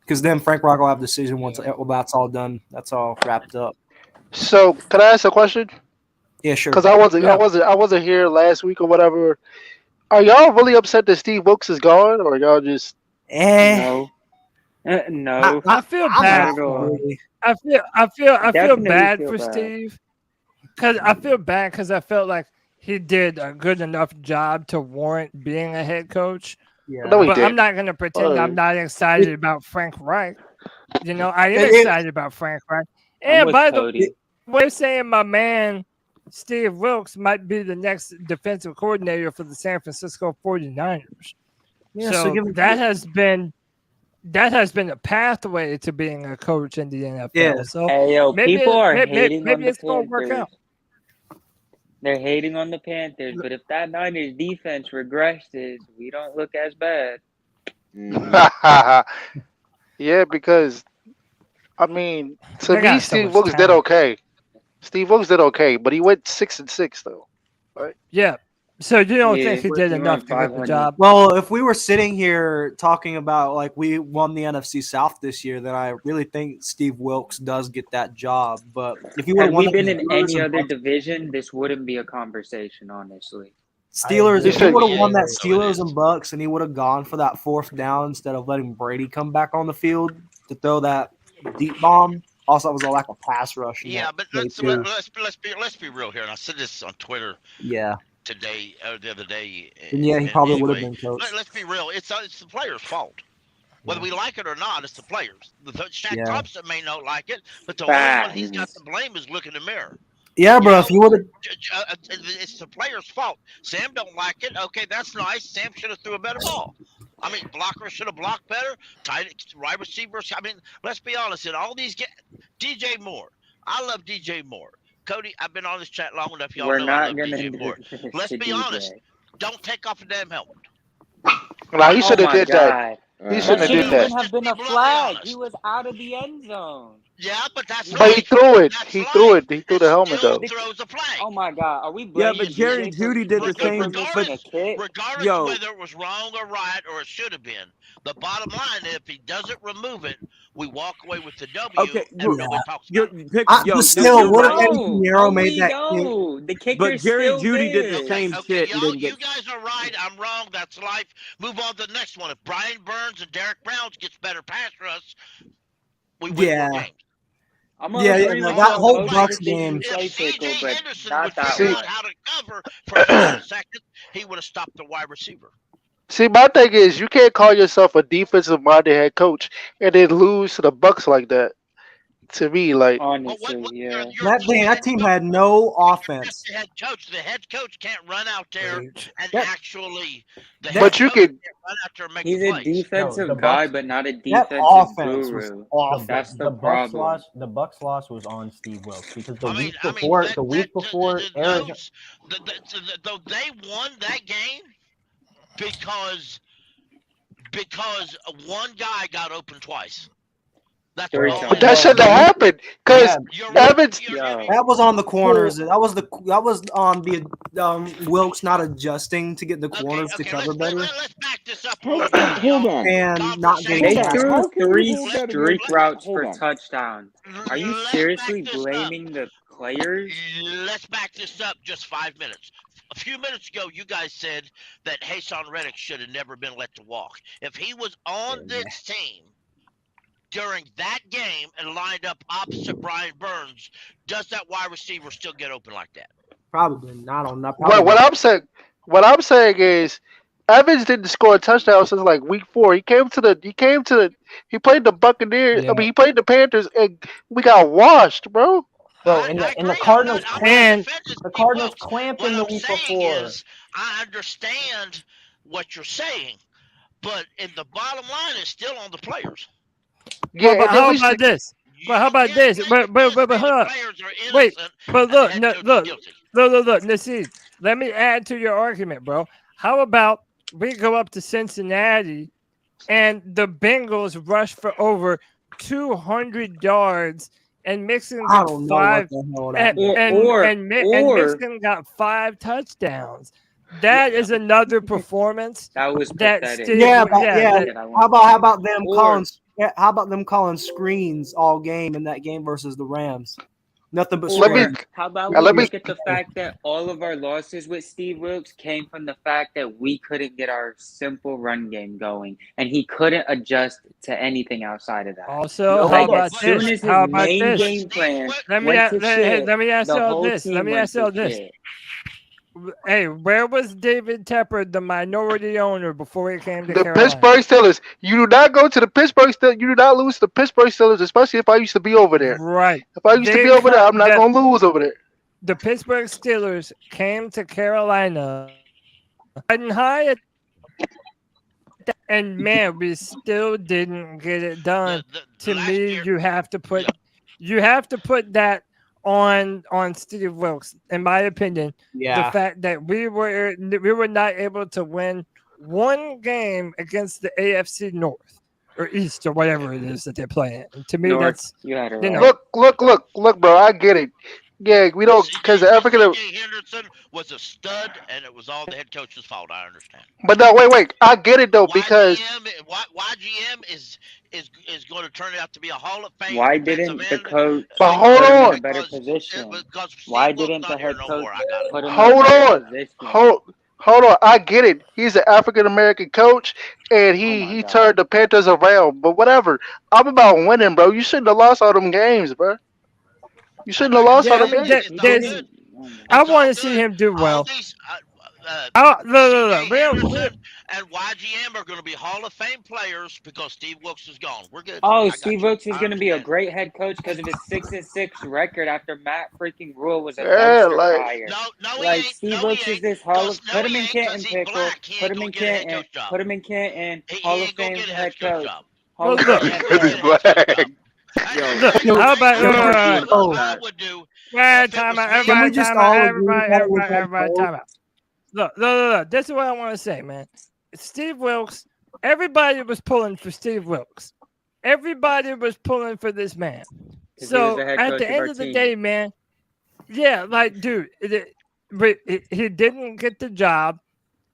because then Frank Reich will have a decision once that's all done. That's all wrapped up. So, can I ask a question? Yeah, sure. Because I wasn't here last week or whatever. Are y'all really upset that Steve Wilkes is gone, or y'all just No. No. I feel bad. I feel bad for Steve because I felt like he did a good enough job to warrant being a head coach. Yeah. No, but I'm not going to pretend I'm not excited about Frank Reich. You know, I am excited about Frank Reich. And by the way, we're saying my man Steve Wilkes might be the next defensive coordinator for the San Francisco 49ers. Yeah, so that has been a pathway to being a coach in the NFL. Yeah. So hey, yo, people are hating on the it's going to work out. They're hating on the Panthers, but if that Niners defense regresses, we don't look as bad. Yeah, because I mean, to me, Steve Wilkes did okay. Steve Wilkes did okay, but he went 6-6 though, right? Yeah. So you don't think he did enough to get the job? Well, if we were sitting here talking about like we won the NFC South this year, then I really think Steve Wilkes does get that job. But if you had we been in any other division, this wouldn't be a conversation, honestly. Steelers, if he would have won that Steelers and Bucks, and he would have gone for that fourth down instead of letting Brady come back on the field to throw that deep bomb. Also, it was a lack of pass rush. Yeah, but let's be real here, and I said this on Twitter. Yeah. Today or the other day. And yeah, he probably would have been coached. Let's be real. It's the players' fault. Whether we like it or not, it's the players. Shaq Thompson may not like it, but the only one he's got to blame is look in the mirror. Yeah, bro. If you would have, it's the players' fault. Sam don't like it. Okay, that's nice. Sam should have threw a better ball. I mean, blockers should have blocked better. Tight wide receivers. I mean, let's be honest. In all these DJ Moore, I love DJ Moore. Cody, I've been on this chat long enough. Y'all know I love DJ Moore. Let's be honest. Don't take off a damn helmet. No, he should have did that. He shouldn't have did that. It have been a flag. He was out of the end zone. Yeah, but that's. But he threw it. He threw it. He threw the helmet though. Throws a flag. Oh my God, are we? Yeah, but Jerry Jeudy did the same. Regardless of whether it was wrong or right or it should have been, the bottom line is if he doesn't remove it, we walk away with the W. Okay, nobody talks about it. Still, what if Nero made that kick? The kicker but Jerry still Jeudy did the same shit. You guys are right. I'm wrong. That's life. Move on to the next one. If Brian Burns and Derek Browns gets better pass rush, we win more games. That whole Bucks game. If C.J. Henderson would figure out how to cover for a second, he would have stopped the wide receiver. See, my thing is, you can't call yourself a defensive-minded head coach and then lose to the Bucks like that. To me, like honestly, that team had no offense. The head coach can't run out there and actually. But you can. He's a defensive guy, but not a defensive guru. That's the problem. The Bucks loss was on Steve Wilkes because the week before, Arizona, they won that game because one guy got open twice. That's But that shouldn't have happened because Evans. That was on the corners. That was on the Wilkes not adjusting to get the corners to cover better. Let's back this up. Hold on. And not getting They tackles. threw three hold that streak again? routes Hold for on. touchdowns. Are you Let's seriously back this blaming the players? Let's back this up just 5 minutes. A few minutes ago, you guys said that Hassan Reddick should have never been let to walk. If he was on this team during that game and lined up opposite Brian Burns, does that wide receiver still get open like that? Probably not on that. Well, what I'm saying is Evans didn't score a touchdown since like week 4. He played the Buccaneers. Yeah. I mean, he played the Panthers, and we got washed, bro. Bro, in the Cardinals clamping the week before. I understand what you're saying, but in the bottom line is still on the players. Yeah, but how about this? But how about this? But hold on. Wait, but look, Nassim, let me add to your argument, bro. How about we go up to Cincinnati and the Bengals rush for over 200 yards and Mixon got Mixon got 5 touchdowns. That is another performance. That was pathetic. How about them calling? How about them calling screens all game in that game versus the Rams? Nothing but screens. How about we look at the fact that all of our losses with Steve Wilkes came from the fact that we couldn't get our simple run game going, and he couldn't adjust to anything outside of that. Also, like, how about as soon this? as his How about main this? game plan Let me went to shit, ask the you all whole this. team Let me went ask you all to this. shit. Hey, where was David Tepper, the minority owner, before he came to The Carolina? Pittsburgh Steelers. You do not go to the Pittsburgh Steelers. You do not lose to the Pittsburgh Steelers, especially if I used to be over there. Right. If I used to be over there, I'm not going to lose over there. The Pittsburgh Steelers came to Carolina riding high, and man, we still didn't get it done. To me, you have to put that on Steve Wilkes, in my opinion. Yeah. The fact that we were not able to win one game against the AFC North or East or whatever it is that they're playing. And to me, North, that's Look, bro. I get it. Yeah, we don't because the African. Henderson was a stud, and it was all the head coach's fault. I understand. But no, wait. I get it though because YGM is going to turn out to be a Hall of Fame. Why didn't the coach But hold put him on. in a better position? Why didn't the head coach put him in a Hold better on. position? Hold on. I get it. He's an African American coach, and he turned the Panthers around. But whatever. I'm about winning, bro. You shouldn't have lost all them games, bro. You shouldn't have lost all them games. I want to see him do well. Henderson and YGM are going to be Hall of Fame players because Steve Wilkes is gone. We're good. Oh, Steve Wilkes is going to be a great head coach because of his 6-6 record after Matt freaking Rhule was a dumpster fire. Steve Wilkes is this Hall of put him in Canton pickle, put him in Canton, Hall of Fame head coach. Hall of Fame head coach. How about time out? Everybody, time out. Look. This is what I want to say, man. Steve Wilkes. Everybody was pulling for Steve Wilkes. Everybody was pulling for this man. So at the end of the day, man, yeah, like, dude, he didn't get the job,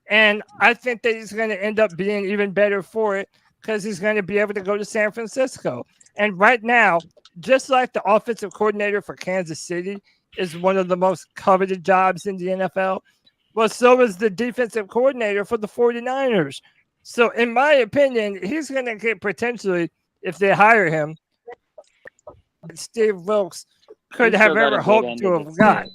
and I think that he's going to end up being even better for it because he's going to be able to go to San Francisco. And right now, just like the offensive coordinator for Kansas City is one of the most coveted jobs in the NFL, well, so is the defensive coordinator for the 49ers. So in my opinion, he's going to get potentially, if they hire him, Steve Wilkes could have ever hoped to have got.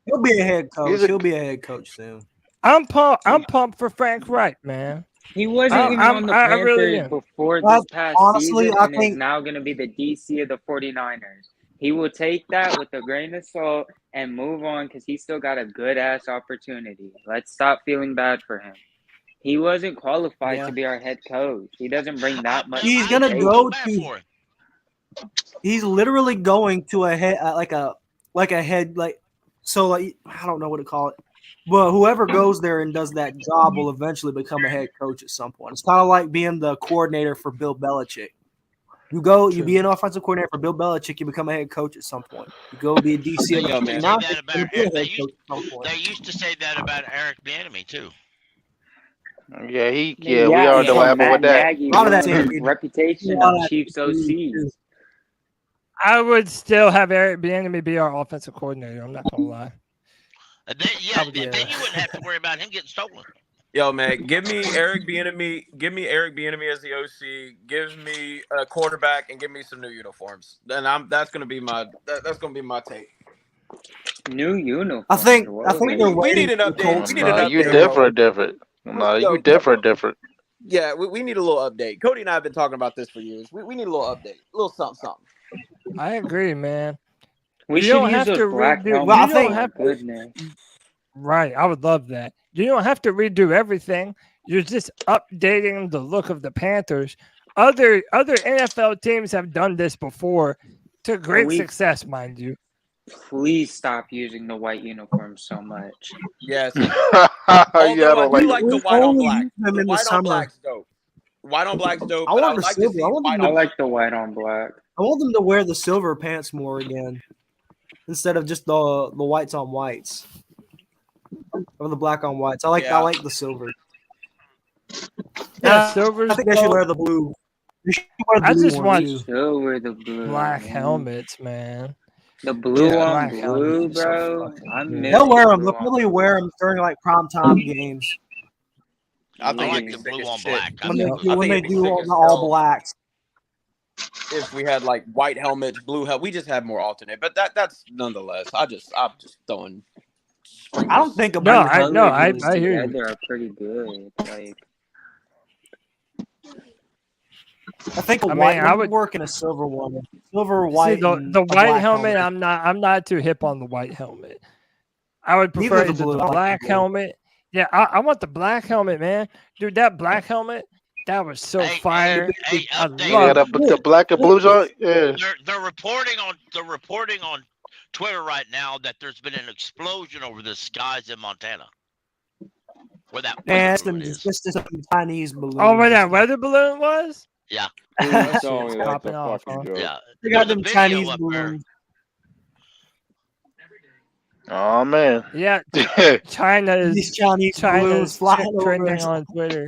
He'll be a head coach. He'll be a head coach soon. I'm pumped for Frank Reich, man. He wasn't even on the Panthers really before this past season, I and think is now going to be the DC of the 49ers. He will take that with a grain of salt and move on because he still got a good-ass opportunity. Let's stop feeling bad for him. He wasn't qualified to be our head coach. He doesn't bring that much. He's going to go to – he's literally going to a head I don't know what to call it. But whoever goes there and does that job will eventually become a head coach at some point. It's kind of like being the coordinator for Bill Belichick. You go, you be an offensive coordinator for Bill Belichick, you become a head coach at some point. You go be a DC. They used to say that about Eric Bieniemy too. Yeah, we already know what happened with that. A lot of that reputation of Chiefs OCs. I would still have Eric Bieniemy be our offensive coordinator. I'm not gonna lie. Then you wouldn't have to worry about him getting stolen. Yo, man, give me Eric Bieniemy as the OC. Give me a quarterback and give me some new uniforms. Then that's gonna be my take. New uniforms. I think we need an update. You different. No, you different. Yeah, we need a little update. Cody and I have been talking about this for years. We need a little update, a little something. I agree, man. We you don't should have use to those black redo. helmets. You don't have to. Right, I would love that. You don't have to redo everything. You're just updating the look of the Panthers. Other NFL teams have done this before to great success, mind you. Please stop using the white uniform so much. Yes. I don't like the white on black. The white on black's dope. White on black's dope. I want the silver. I like the white on black. I want them to wear the silver pants more again, instead of just the whites on whites or the black on whites. I like the silver. Yeah, silver. I think they should wear the blue. I just want silver, the blue, black helmets, man. The blue on blue, bro. They'll wear them. They'll probably wear them during like primetime games. I think like the blue on black. When they do all blacks. If we had like white helmets, blue helmet, we just have more alternate. But that's nonetheless. I'm just throwing. I don't think about I hear you. They're pretty good. Like, I think I would work in a silver one, silver white. See, the white helmet. I'm not too hip on the white helmet. I would prefer the black helmet. Yeah, I want the black helmet, man. Dude, that black helmet, that was so fire. I love the black and blues on. Yeah. They're reporting on Twitter right now that there's been an explosion over the skies in Montana. Where that just some Chinese balloon. Oh, where that weather balloon was? Yeah. That's only popping off. Yeah. They got them Chinese balloons. Oh man. Yeah. China is these Chinese balloons flying trending on Twitter.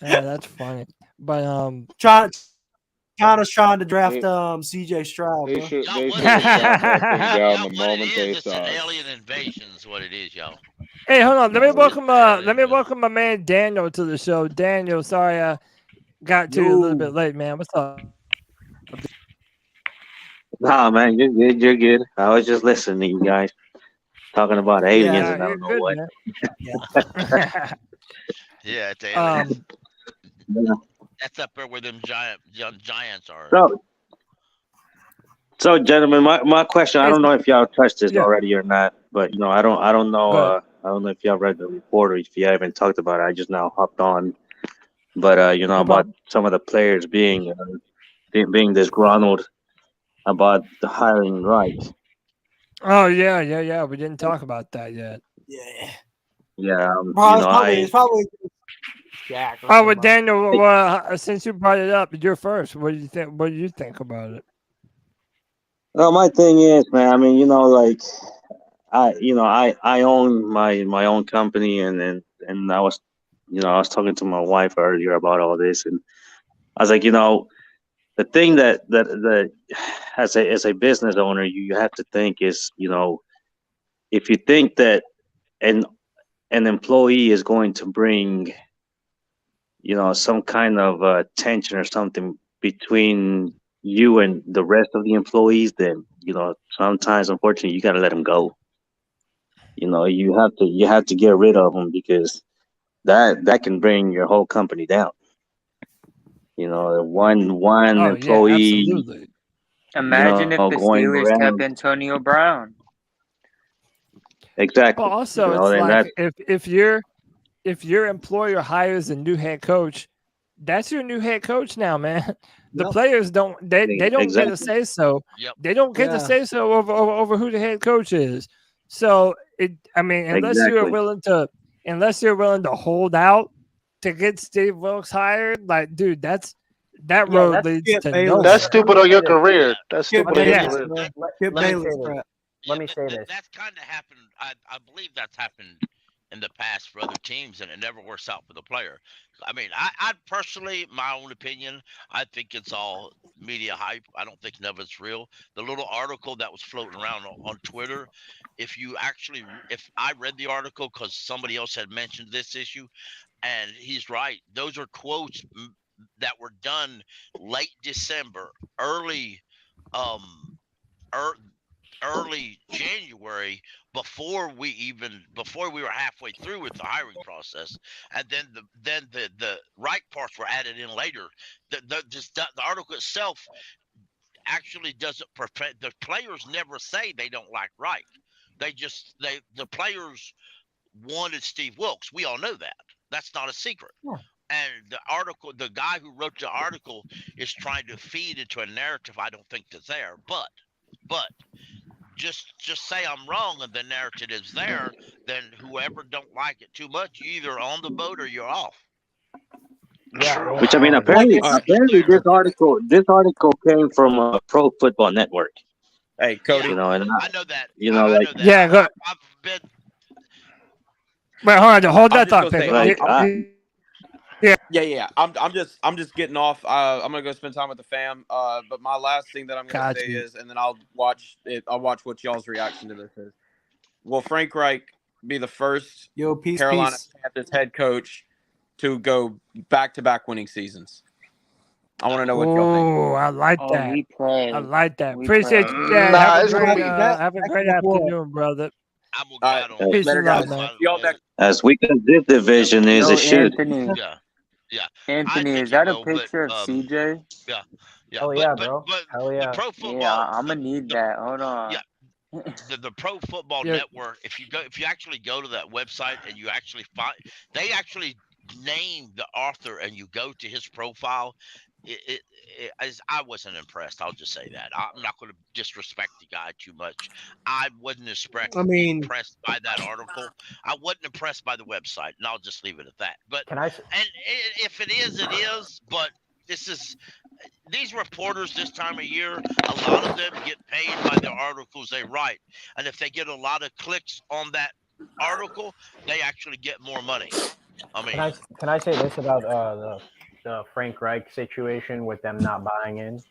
Yeah, that's funny. But China's trying to draft CJ Stroud. They should down the moment they saw. It's an alien invasion is what it is, y'all. Hey, hold on. Let me welcome my man Daniel to the show. Daniel, sorry I got to you a little bit late, man. What's up? Nah, man, you're good. I was just listening to you guys talking about aliens and I don't know what. Yeah, it's aliens. That's up there where them giants are. So gentlemen, my question, I don't know if y'all touched this already or not, but I don't know I don't know if y'all read the report or if you haven't talked about it. I just now hopped on. But about some of the players being disgruntled about the hiring Reich. Oh yeah. We didn't talk about that yet. Yeah. It's probably Jack. But Daniel, since you brought it up, you're first. What do you think? What do you think about it? Well, my thing is, man. I mean, I own my own company, and I was, I was talking to my wife earlier about all this, and I was like, the thing that as a business owner, you have to think is, if you think that an employee is going to bring, some kind of tension or something between you and the rest of the employees, then sometimes, unfortunately, you got to let them go. You have to get rid of them because that can bring your whole company down. One employee. Absolutely. Imagine if the Steelers kept Antonio Brown. Exactly. Well, also, it's like if your employer hires a new head coach, that's your new head coach now, man. The players don't get to say so. Yep. They don't get to say so over who the head coach is. So unless you're willing to hold out to get Steve Wilkes hired, like, dude, that's that road leads to nowhere. That's stupid on your career. That's stupid on your career. Let me say this. That's kind of happened. I believe that's happened in the past for other teams, and it never works out for the player. I mean, I personally, my own opinion, I think it's all media hype. I don't think none of it's real. The little article that was floating around on Twitter, if I read the article because somebody else had mentioned this issue, and he's right. Those are quotes that were done late December, early January, before we were halfway through with the hiring process, and then the right parts were added in later. The article itself actually doesn't perfect. The players never say they don't like Reich. The players wanted Steve Wilkes. We all know that. That's not a secret. Yeah. And the guy who wrote the article is trying to feed into a narrative I don't think is there. But just say I'm wrong and the narrative is there, then whoever don't like it too much, you're either on the boat or you're off. Yeah. Which I mean, apparently this article came from Pro Football Network. Hey, Cody. You know, and I know that. Yeah, go. Wait, hold that thought, Yeah. I'm just getting off. I'm gonna go spend time with the fam. But my last thing that I'm gonna say is, and then I'll watch it. I'll watch what y'all's reaction to this is. Will Frank Reich be the first Carolina Panthers head coach to go back-to-back winning seasons? I want to know what y'all think. Oh, I like that. I like that. Appreciate you, Dad. Have a great afternoon, brother. Peace and love, man. As weak as this division is, it should. Yeah. Anthony, is that a picture of CJ? Yeah. Oh yeah, bro. Hell yeah. The Pro Football. Yeah, I'm gonna need that. Hold on. Yeah. The Pro Football Network. If you actually go to that website and you actually they actually name the author and you go to his profile. I wasn't impressed. I'll just say that. I'm not going to disrespect the guy too much. I wasn't impressed by that article. I wasn't impressed by the website, and I'll just leave it at that. But if it is, it is. But these reporters this time of year, a lot of them get paid by the articles they write, and if they get a lot of clicks on that article, they actually get more money. I mean, can I say this about the Frank Reich situation with them not buying in?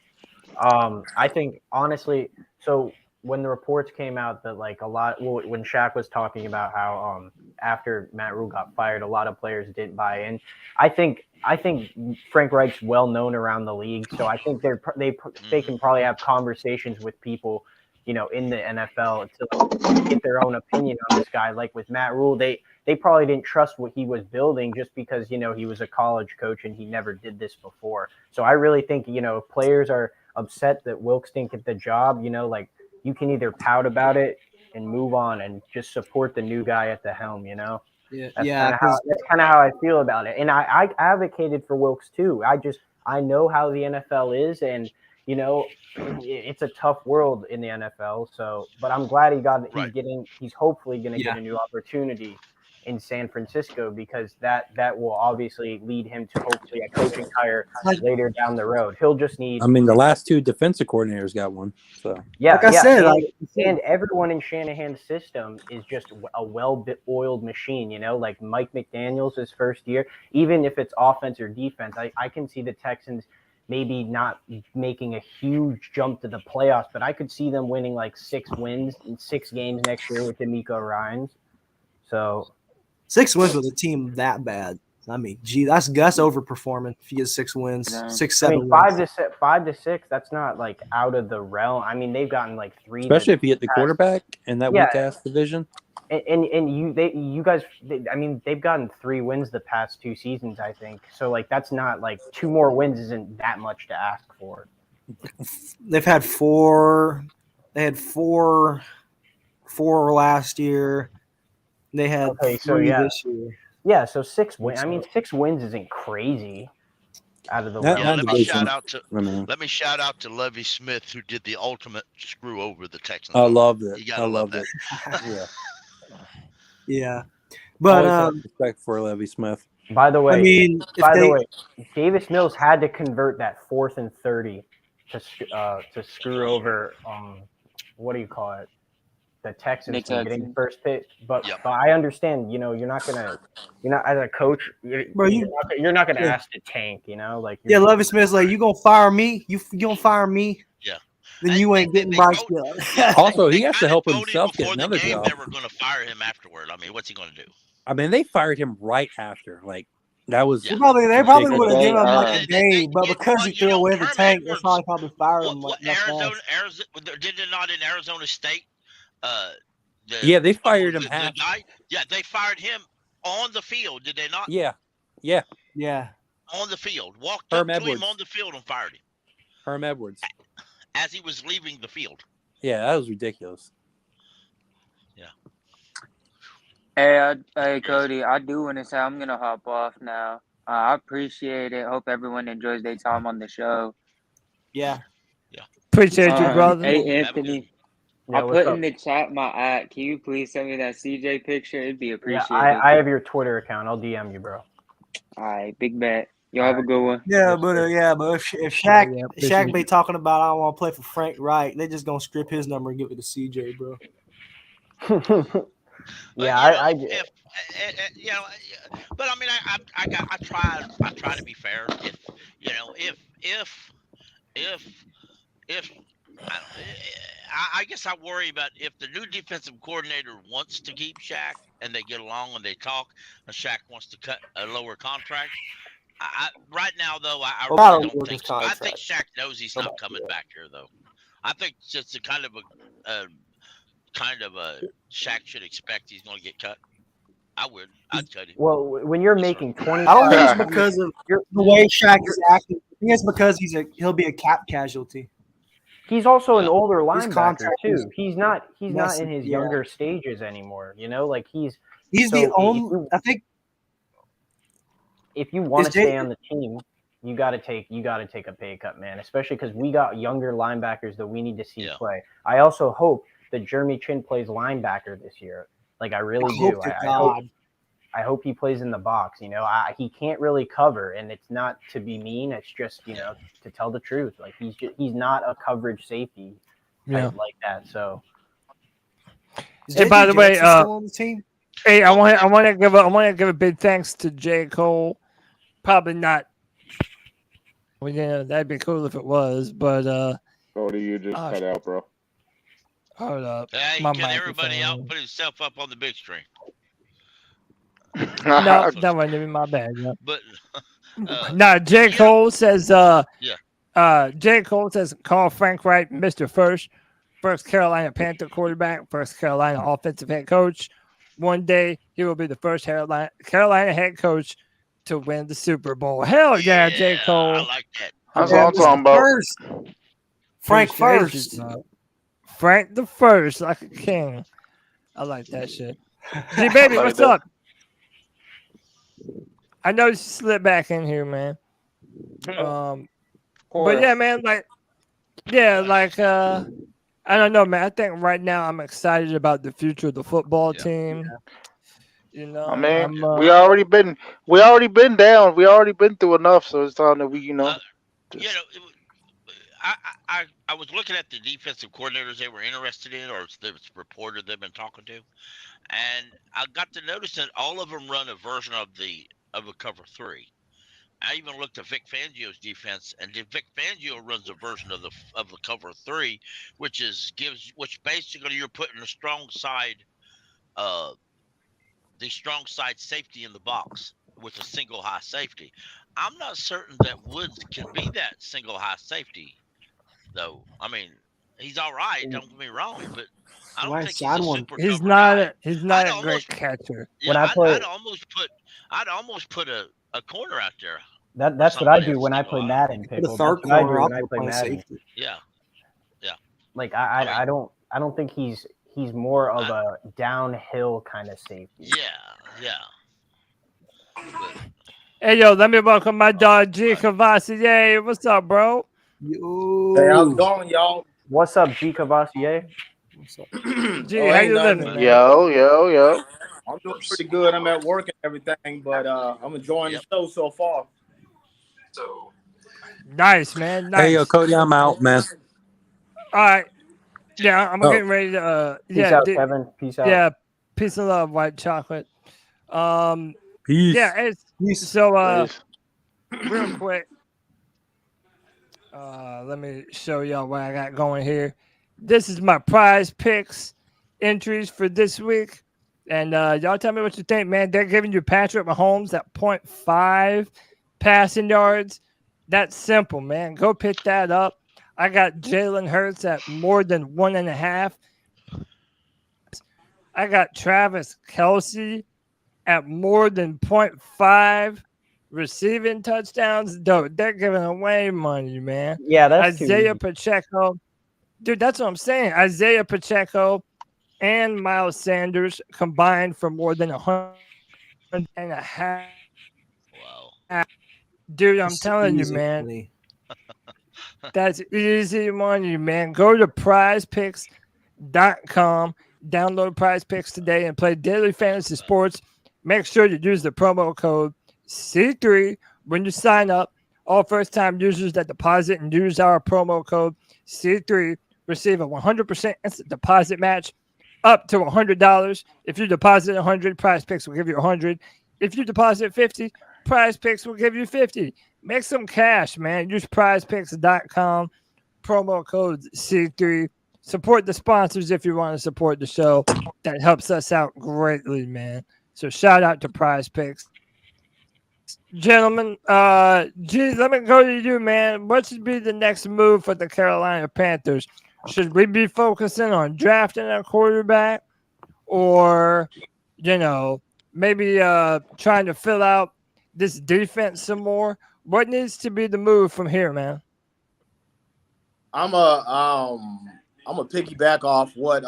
I think honestly, so when the reports came out that when Shaq was talking about how after Matt Rhule got fired, a lot of players didn't buy in. I think Frank Reich's well known around the league, so I think they can probably have conversations with people, in the NFL to get their own opinion on this guy. Like with Matt Rhule, they probably didn't trust what he was building just because, he was a college coach and he never did this before. So I really think, if players are upset that Wilkes didn't get the job, you can either pout about it and move on and just support the new guy at the helm, That's kind of how I feel about it. And I advocated for Wilkes too. I know how the NFL is, and it's a tough world in the NFL. So, but I'm glad he's hopefully going to get a new opportunity in San Francisco, because that will obviously lead him to hopefully a coaching hire later down the road. He'll just need. I mean, the last two defensive coordinators got one. So and everyone in Shanahan's system is just a well-oiled machine. Like Mike McDaniel's his first year, even if it's offense or defense, I can see the Texans maybe not making a huge jump to the playoffs, but I could see them winning like 6 wins in 6 games next year with DeMeco Ryans. So 6 wins with a team that bad. I mean, that's overperforming. If you get 6 wins, 6, 7 wins. 5 to 6. That's not like out of the realm. I mean, they've gotten like 3, especially if you get the quarterback in that weak ass division. And you guys, they've gotten 3 wins the past 2 seasons, I think. So like, that's not like 2 more wins isn't that much to ask for. They've had 4. They had 4 last year. They had 3 this year. Yeah, so 6 wins. I mean, 6 wins isn't crazy out of the way. Let me shout out to Lovie Smith, who did the ultimate screw over the Texans. I loved it. I loved it. Yeah. But always have respect for Lovie Smith. By the way, I mean, Davis Mills had to convert that 4th and 30 to screw over what do you call it? The Texans from getting the first pick. But I understand, you're not as a coach, you're not gonna ask to tank, like Lovie Smith's like, you gonna fire me? You gonna fire me? Yeah. Then you ain't getting Bryce Young. Also, he has to help himself get another job. They were going to fire him afterward. I mean, what's he going to do? I mean, they fired him right after. Like that was. They probably would have given him like a game, but because he threw away the tank, they probably fired him. Arizona, did it not in Arizona State? They fired him. They fired him on the field. Did they not? Yeah. On the field, walked up to him on the field and fired him. Herm Edwards. As he was leaving the field. Yeah, that was ridiculous. Yeah. Hey, Cody, I do want to say I'm going to hop off now. I appreciate it. Hope everyone enjoys their time on the show. Yeah. Appreciate you, brother. Hey, Anthony. I put in the chat my @ Can you please send me that CJ picture? It'd be appreciated. Yeah, I have your Twitter account. I'll DM you, bro. All right, big bet. Y'all have a good one. Yeah, but if Shaq be talking about I don't want to play for Frank Reich, they just gonna strip his number and give it to CJ, bro. I but I mean, I try to be fair. If I guess I worry about if the new defensive coordinator wants to keep Shaq and they get along and they talk, and Shaq wants to cut a lower contract. Right now, though, I really don't think so. I think Shaq knows he's not coming back here, though. I think it's just a kind of a Shaq should expect he's going to get cut. I'd cut him. Well, when you're making 20, I don't think it's because of the way Shaq is acting. I think it's because he'll be a cap casualty. He's also an older linebacker too. He's not in his younger stages anymore. Like he's the only. I think. If you want to stay on the team, you got to take a pay cut, man. Especially because we got younger linebackers that we need to see play. I also hope that Jeremy Chin plays linebacker this year. Like I really do. I hope he plays in the box. He can't really cover, and it's not to be mean. It's just to tell the truth. Like he's not a coverage safety like that. So. Hey, by the way, still on the team? Hey, I want to give a big thanks to J. Cole. Probably not. Well, that'd be cool if it was, but Cody, you just cut out, bro. Hold up. Hey, cut everybody out, put himself up on the big screen. No, that wasn't even my bad. Yeah. But J. Cole says J. Cole says call Frank Reich Mr. First Carolina Panther quarterback, first Carolina offensive head coach. One day he will be the first Carolina head coach to win the Super Bowl. Hell yeah, J. Cole. I like that. That's what I'm talking about. Frank first. Frank the first, like a king. I like that shit. G baby, what's up? I know you slipped back in here, man. But yeah, man, I don't know, man. I think right now I'm excited about the future of the football team. I mean, we already been down. We already been through enough, so it's time that we, I was looking at the defensive coordinators they were interested in, or the reporter they've been talking to, and I got to notice that all of them run a version of a cover 3. I even looked at Vic Fangio's defense, and Vic Fangio runs a version of the cover 3, which basically you're putting the strong side safety in the box with a single high safety. I'm not certain that Woods can be that single high safety, though. I mean, he's all right. Don't get me wrong, but I don't think he's a super He's cover not. guy. He's not a great catcher. Yeah, I'd almost put a corner out there. That's what I do when I play Madden. People. The third That's what I do corner when I play Madden. Yeah. Like I don't think he's more of a downhill kind of safety. Yeah. Hey yo, let me welcome my dog G Cavassier. What's up, bro? Yo. Hey, how's it going, y'all? What's up, G Cavassier? G, how you living, man? Yo. I'm doing pretty good. I'm at work and everything, but I'm enjoying the show so far. Nice, man. Nice. Hey, yo, Cody, I'm out, man. All right. Yeah, I'm getting ready to. Peace out, Kevin. Peace out. Yeah, peace and love, white chocolate. Peace. Yeah, so real quick. Let me show y'all what I got going here. This is my PrizePicks entries for this week. And y'all tell me what you think, man. They're giving you Patrick Mahomes at 0.5 passing yards. That's simple, man. Go pick that up. I got Jalen Hurts at more than 1.5. I got Travis Kelce at more than 0.5 receiving touchdowns. Dude, they're giving away money, man. Yeah, that's Isaiah Pacheco. Dude, that's what I'm saying. Isaiah Pacheco and Miles Sanders combined for more than 100.5. Wow. Dude, I'm telling you, man. That's easy money, man. Go to PrizePicks.com. Download PrizePicks today and play daily fantasy sports. Make sure you use the promo code C3 when you sign up. All first-time users that deposit and use our promo code C3 receive a 100% instant deposit match up to $100. If you deposit $100, PrizePicks will give you $100. If you deposit $50, PrizePicks will give you $50. Make some cash, man. Use PrizePicks.com. Promo code C3. Support the sponsors if you want to support the show. That helps us out greatly, man. So shout out to PrizePicks. Gentlemen, geez, let me go to you, man. What should be the next move for the Carolina Panthers? Should we be focusing on drafting a quarterback or, maybe trying to fill out this defense some more? What needs to be the move from here, man? I'm a piggyback off what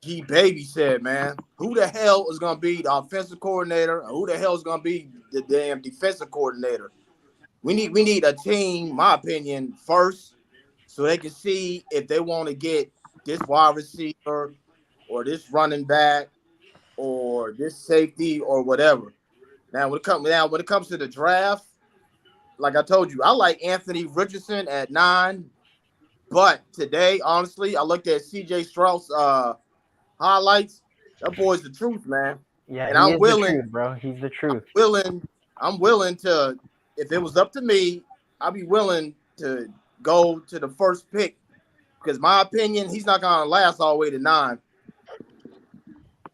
G Baby said, man. Who the hell is gonna be the offensive coordinator? Who the hell is gonna be the damn defensive coordinator? We need a team, my opinion, first, so they can see if they want to get this wide receiver or this running back or this safety or whatever. Now when it comes to the draft, like I told you, I like Anthony Richardson at 9. But today, honestly, I looked at C.J. Stroud's highlights. That boy's the truth, man. Yeah, and I'm willing, the truth, bro. He's the truth. I'm willing to, if it was up to me, I'd be willing to go to the first pick. Because my opinion, he's not gonna last all the way to 9.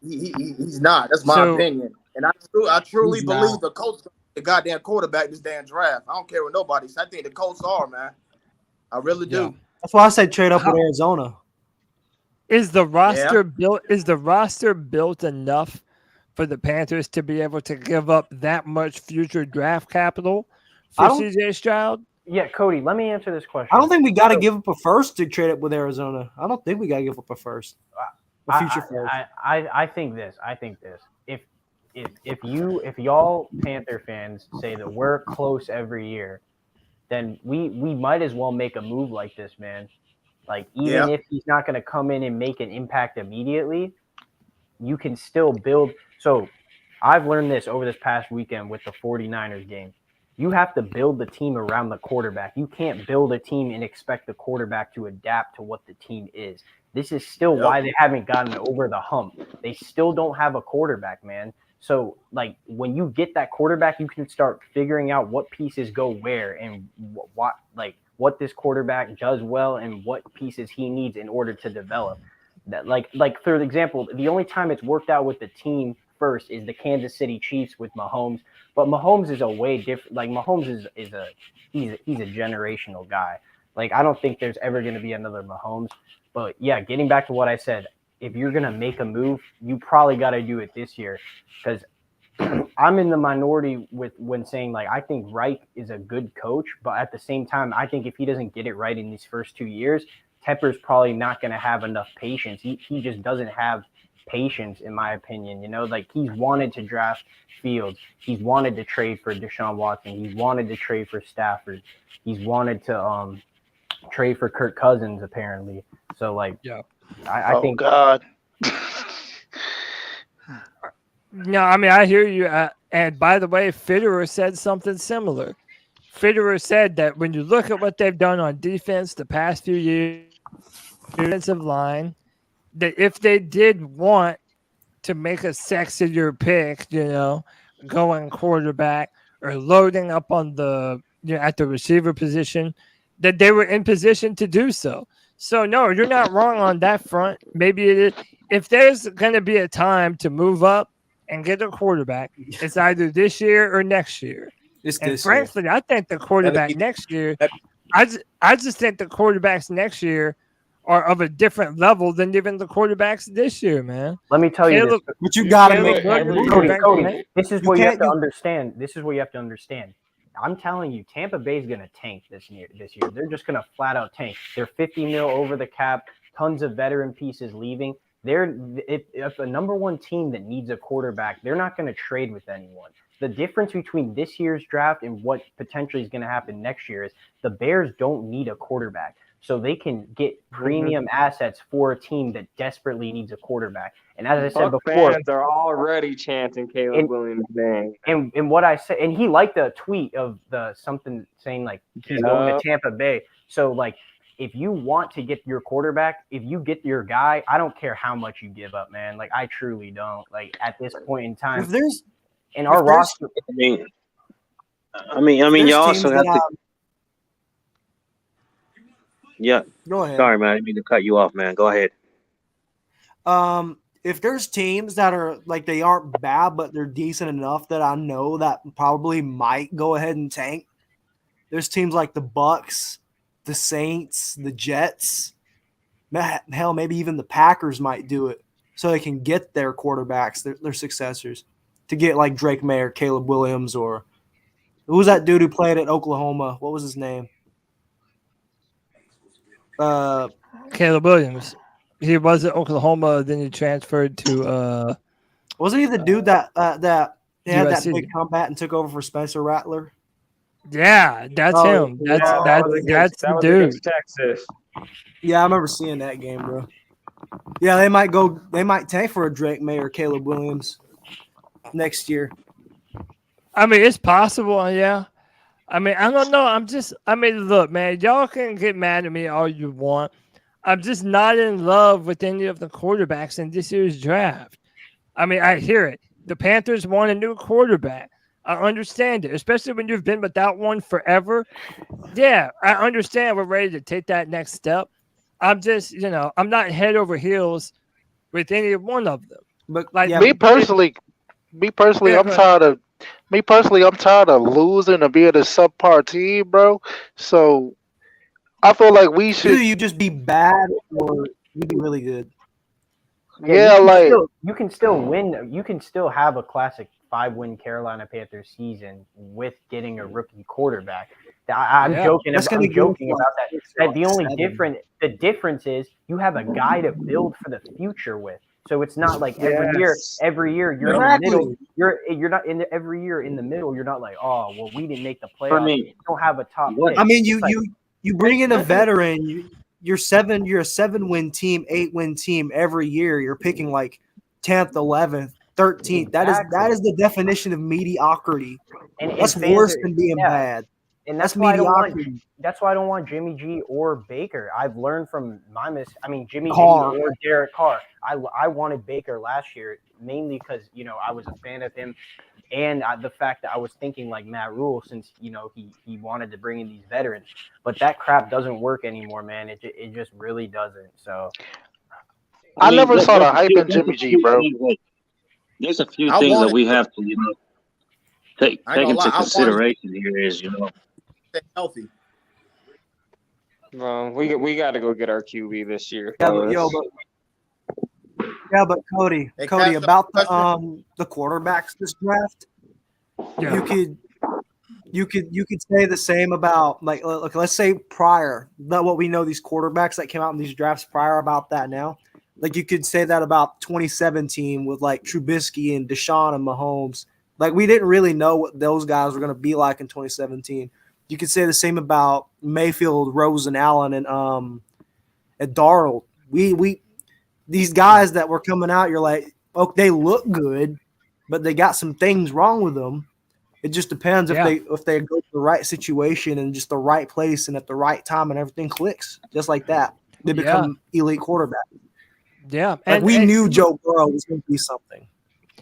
He's not. That's my opinion. And I truly believe the Colts the goddamn quarterback this damn draft. I don't care what nobody says. I think the Colts are, man. I really do. That's why I say trade up with Arizona. Is the roster built? Is the roster built enough for the Panthers to be able to give up that much future draft capital for CJ Stroud? Yeah, Cody, let me answer this question. I don't think we got to give up a first to trade up with Arizona. I don't think we got to give up a first. A future first. I think this. If y'all Panther fans say that we're close every year, then we might as well make a move like this, man. Like, even if he's not going to come in and make an impact immediately, you can still build. So I've learned this over this past weekend with the 49ers game. You have to build the team around the quarterback. You can't build a team and expect the quarterback to adapt to what the team is. This is still why they haven't gotten over the hump. They still don't have a quarterback, man. So, like, when you get that quarterback, you can start figuring out what pieces go where and what this quarterback does well and what pieces he needs in order to develop. That, like for example, the only time it's worked out with the team first is the Kansas City Chiefs with Mahomes. But Mahomes is a way different. Like, Mahomes is he's a generational guy. Like, I don't think there's ever going to be another Mahomes. But yeah, getting back to what I said, if you're going to make a move, you probably got to do it this year, because I'm in the minority when saying, like, I think Reich is a good coach, but at the same time, I think if he doesn't get it right in these first 2 years, Tepper's probably not going to have enough patience. He just doesn't have patience, in my opinion. Like, he's wanted to draft Fields. He's wanted to trade for Deshaun Watson. He's wanted to trade for Stafford. He's wanted to trade for Kirk Cousins, apparently. So, like, I think. God. No, I mean, I hear you. And by the way, Fitterer said something similar. Fitterer said that when you look at what they've done on defense the past few years, defensive line, that if they did want to make a sexier pick, going quarterback or loading up on the, at the receiver position, that they were in position to do so. So, no, you're not wrong on that front. Maybe it is. If there's going to be a time to move up and get a quarterback, it's either this year or next year. And frankly, I think the quarterback next year, I just think the quarterbacks next year are of a different level than even the quarterbacks this year, man. Let me tell you this. But you got to make Cody, this is what you have to understand. This is what you have to understand. I'm telling you, Tampa Bay is going to tank this year. They're just going to flat out tank. They're 50 mil over the cap, tons of veteran pieces leaving. If a number one team that needs a quarterback, they're not going to trade with anyone. The difference between this year's draft and what potentially is going to happen next year is the Bears don't need a quarterback. So they can get premium assets for a team that desperately needs a quarterback. And as I said before, fans are already chanting Caleb Williams' name. And what I said, and he liked the tweet of something saying like he's going to Tampa Bay. So like, if you want to get your quarterback, if you get your guy, I don't care how much you give up, man. Like I truly don't. Like at this point in time, If there's in our roster. I mean, you also have to. Yeah. Go ahead. Sorry, man. I didn't mean to cut you off, man. Go ahead. If there's teams that are like they aren't bad, but they're decent enough that I know that probably might go ahead and tank. There's teams like the Bucks, the Saints, the Jets. Hell, maybe even the Packers might do it so they can get their quarterbacks, their successors, to get like Drake May or Caleb Williams or who was that dude who played at Oklahoma? What was his name? Caleb Williams. He was at Oklahoma, then he transferred to wasn't he the dude that had that USC. big comeback and took over for Spencer Rattler? Yeah, that's him. That's the dude. Texas. Yeah, I remember seeing that game, bro. Yeah, they might tank for a Drake May or Caleb Williams next year. I mean, it's possible, yeah. I mean, I don't know. Look, man, y'all can get mad at me all you want. I'm just not in love with any of the quarterbacks in this year's draft. I mean, I hear it. The Panthers want a new quarterback. I understand it, especially when you've been without one forever. Yeah, I understand we're ready to take that next step. I'm just, I'm not head over heels with any one of them. But like me personally, I'm tired of losing and being a subpar team, bro. So I feel like we should. Either you just be bad or you be really good. Yeah, you can still win. You can still have a classic 5-win Carolina Panthers season with getting a rookie quarterback. I'm joking about that. The difference is you have a guy to build for the future with. So it's not like every year you're in the middle. You're not in every year in the middle. You're not like, oh well, we didn't make the playoffs. You don't have a top pick. I mean, you bring in a veteran. You're a 7-win team, 8-win team every year. You're picking like 10th, 11th, 13th. That is the definition of mediocrity. That's worse than being bad. And that's why I don't want Jimmy G or Baker. I've learned from Jimmy G or Derek Carr. I wanted Baker last year mainly because I was a fan of him, and the fact that I was thinking like Matt Rhule since he wanted to bring in these veterans. But that crap doesn't work anymore, man. It just really doesn't. So I never saw the hype in Jimmy G, bro. There's a few things that we have to take into consideration here. Is stay healthy. Well, we got to go get our QB this year. But Cody, about the quarterbacks this draft, you could say the same about like let's say prior, not what we know these quarterbacks that came out in these drafts prior about that now. Like you could say that about 2017 with like Trubisky and Deshaun and Mahomes. Like we didn't really know what those guys were going to be like in 2017. You could say the same about Mayfield, Rosen, Allen, and Darnold. We these guys that were coming out, you're like, oh, they look good, but they got some things wrong with them. It just depends if they go to the right situation and just the right place and at the right time and everything clicks. Just like that, they become elite quarterback. Yeah, like we knew Joe Burrow was going to be something.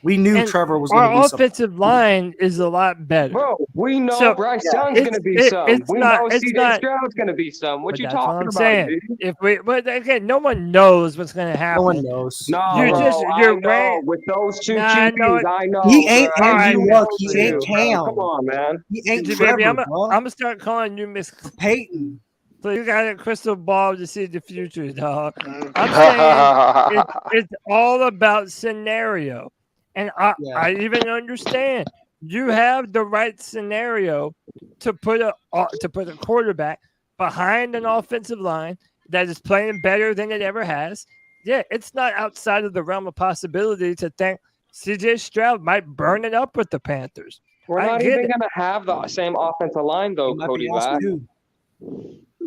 We knew Trevor was going to be something. Our offensive line is a lot better. Bro, we know Bryce Young's going to be some. We know CJ Stroud's going to be some. What you talking about, dude? But again, no one knows what's going to happen. No one knows. No, you're right. With those two QBs, I know. He ain't Andrew Luck. He ain't Cam. Come on, man. He ain't Baby, Trevor, I'm going to start calling you Miss Peyton. So you got a crystal ball to see the future, dog. I'm saying it's all about scenario. And I even understand you have the right scenario to put a quarterback behind an offensive line that is playing better than it ever has. Yeah, it's not outside of the realm of possibility to think CJ Stroud might burn it up with the Panthers. We're not even going to have the same offensive line, though, Cody.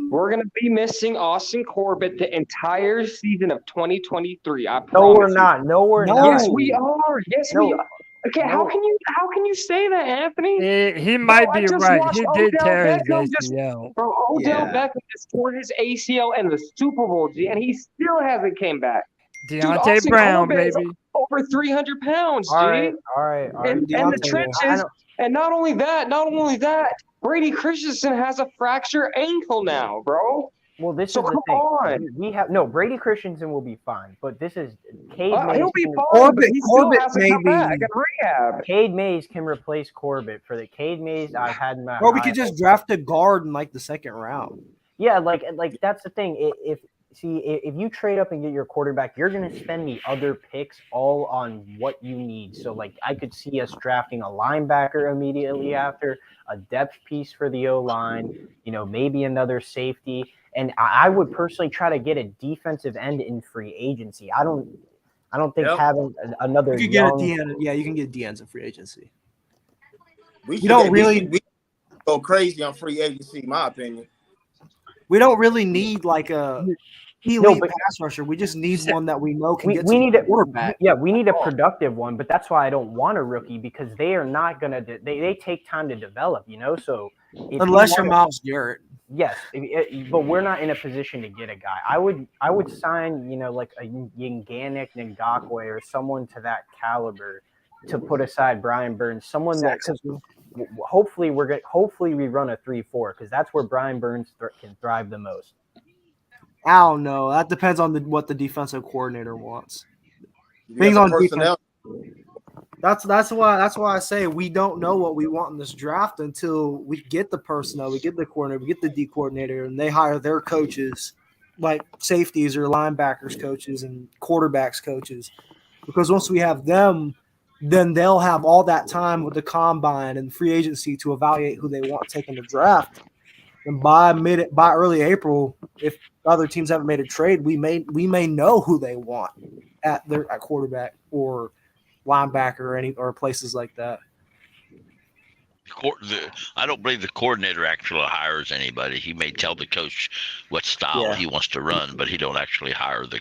We're going to be missing Austin Corbett the entire season of 2023. I promise. No, we're not. No, we're not. Yes, we are. Yes, we are. Okay, how can you say that, Anthony? He might be right. He did tear his ACL. Bro, Odell Beckham just tore his ACL in the Super Bowl, and he still hasn't came back. Deontay Brown, baby. Over 300 pounds, all dude. Right. And the trenches. And not only that, Brady Christensen has a fractured ankle now, bro. Well, this is the thing. We have Brady Christensen will be fine, but this is Cade Mays. He'll be fine, but he still has to come back and rehab. Cade Mays can replace Corbett. For the Cade Mays, I've had my. Or we could just draft a guard in like the second round. Yeah, like that's the thing. If you trade up and get your quarterback, you're going to spend the other picks all on what you need. So, like, I could see us drafting a linebacker immediately after, a depth piece for the O-line, maybe another safety. And I would personally try to get a defensive end in free agency. I don't think having another you can get a DN. Yeah, you can get DNs in free agency. We go crazy on free agency, in my opinion. We don't really need like a elite pass rusher. We just need one that we know can get to the quarterback. Yeah, we need a productive one, but that's why I don't want a rookie, because they are not going to – they take time to develop, So unless you're Myles Garrett. Yes, but we're not in a position to get a guy. I would sign, like a Yanganic Ngakwe or someone to that caliber to put aside Brian Burns, someone that – hopefully we run a 3-4, because that's where Brian Burns can thrive the most. I don't know. That depends on what the defensive coordinator wants. Things on defense. That's why I say we don't know what we want in this draft until we get the personnel, we get the coordinator, we get the D coordinator, and they hire their coaches, like safeties or linebackers coaches and quarterbacks coaches. Because once we have them, then they'll have all that time with the combine and free agency to evaluate who they want taking the draft. And by early April, if other teams haven't made a trade, we may know who they want at quarterback or linebacker or places like that. I don't believe the coordinator actually hires anybody. He may tell the coach what style he wants to run, but he don't actually hire the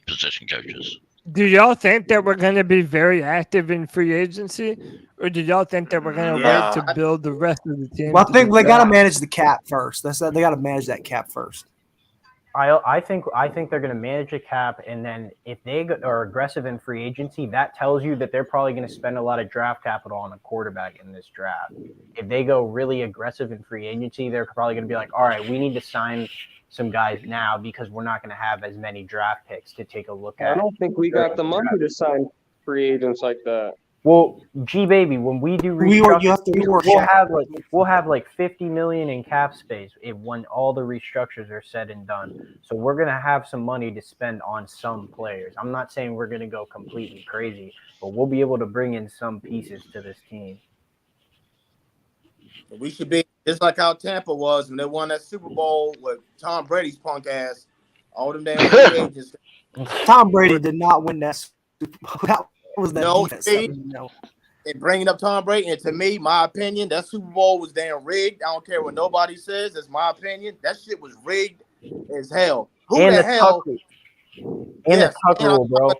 position coaches. Do y'all think that we're going to be very active in free agency, or do y'all think that we're going to wait to build the rest of the team? Well, I think they got to manage the cap first. They got to manage that cap first. I think they're going to manage the cap, and then if they are aggressive in free agency, that tells you that they're probably going to spend a lot of draft capital on a quarterback in this draft. If they go really aggressive in free agency, they're probably going to be like, all right, we need to sign some guys now because we're not going to have as many draft picks to take a look at. I don't think we got the money to sign free agents like that. Well, G-Baby, when we do restructures, we'll have like $50 million in cap space when all the restructures are said and done. So we're going to have some money to spend on some players. I'm not saying we're going to go completely crazy, but we'll be able to bring in some pieces to this team. We should be just like how Tampa was when they won that Super Bowl with Tom Brady's punk ass. All them damn free agents. Tom Brady did not win that Super Bowl. Was that and bringing up Tom Brady, and to me, my opinion, that Super Bowl was damn rigged. I don't care what nobody says. It's my opinion. That shit was rigged as hell. Who and the hell? And the tuck rule, bro.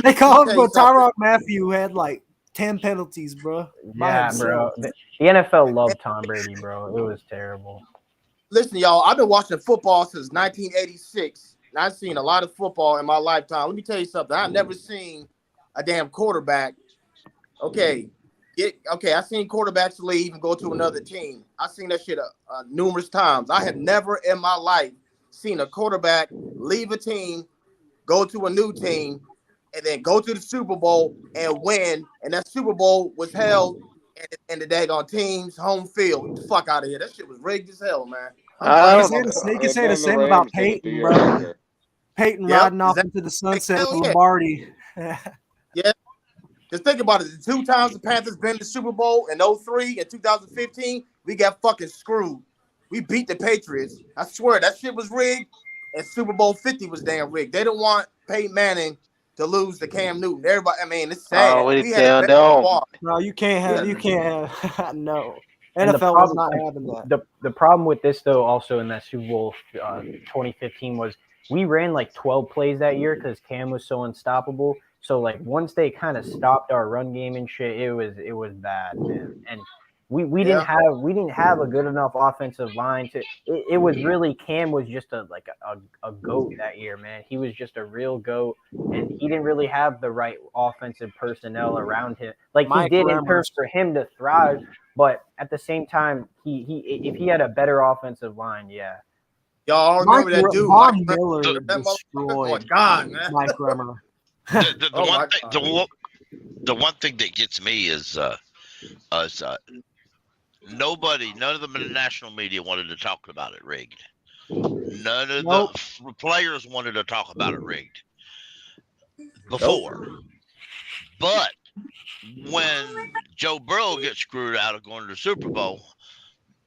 They call him Tyrod Matthew, who had like 10 penalties, bro. Yeah, bro. The NFL loved Tom Brady, bro. It was terrible. Listen, y'all, I've been watching football since 1986. And I've seen a lot of football in my lifetime. Let me tell you something. I've never seen a damn quarterback. Okay, I've seen quarterbacks leave and go to another team. I've seen that shit numerous times. I have never in my life seen a quarterback leave a team, go to a new team, and then go to the Super Bowl and win. And that Super Bowl was held in the daggone team's home field. Get the fuck out of here. That shit was rigged as hell, man. You can say the same about Peyton, bro. Peyton riding off into the sunset with Lombardi. Yeah. Just think about it. The 2 times the Panthers been to the Super Bowl in 2003 and 2015, we got fucking screwed. We beat the Patriots. I swear that shit was rigged, and Super Bowl 50 was damn rigged. They don't want Peyton Manning to lose to Cam Newton. Everybody, I mean, it's sad. Oh, we can't. No, you can't have. No. NFL was not having that. The problem with this, though, also in that Super Bowl 2015 was we ran like 12 plays that year because Cam was so unstoppable. So like once they kind of stopped our run game and shit, it was bad, man. And we didn't have a good enough offensive line to. It was really Cam was just a goat that year, man. He was just a real goat, and he didn't really have the right offensive personnel around him. Like he did in terms for him to thrive, but at the same time, if he had a better offensive line, yeah. Y'all remember that dude? Von Miller destroyed. Oh my God, man. Mike Remmer. The one thing that gets me is none of them in the national media wanted to talk about it rigged. None of the players wanted to talk about it rigged before. But when Joe Burrow gets screwed out of going to the Super Bowl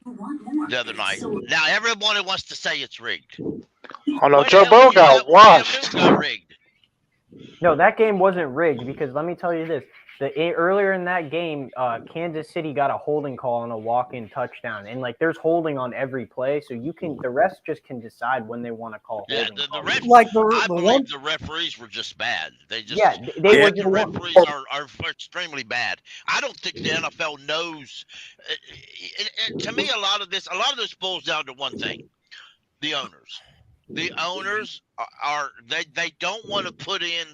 the other night, now everybody wants to say it's rigged. Oh no, Joe Burrow got washed. No, that game wasn't rigged because let me tell you this. Earlier in that game, Kansas City got a holding call on a walk-in touchdown, and like there's holding on every play, so the refs just can decide when they want to call holding. The referees were just bad. The referees are extremely bad. I don't think the NFL knows. And to me, a lot of this boils down to one thing: the owners. The owners they don't want to put in.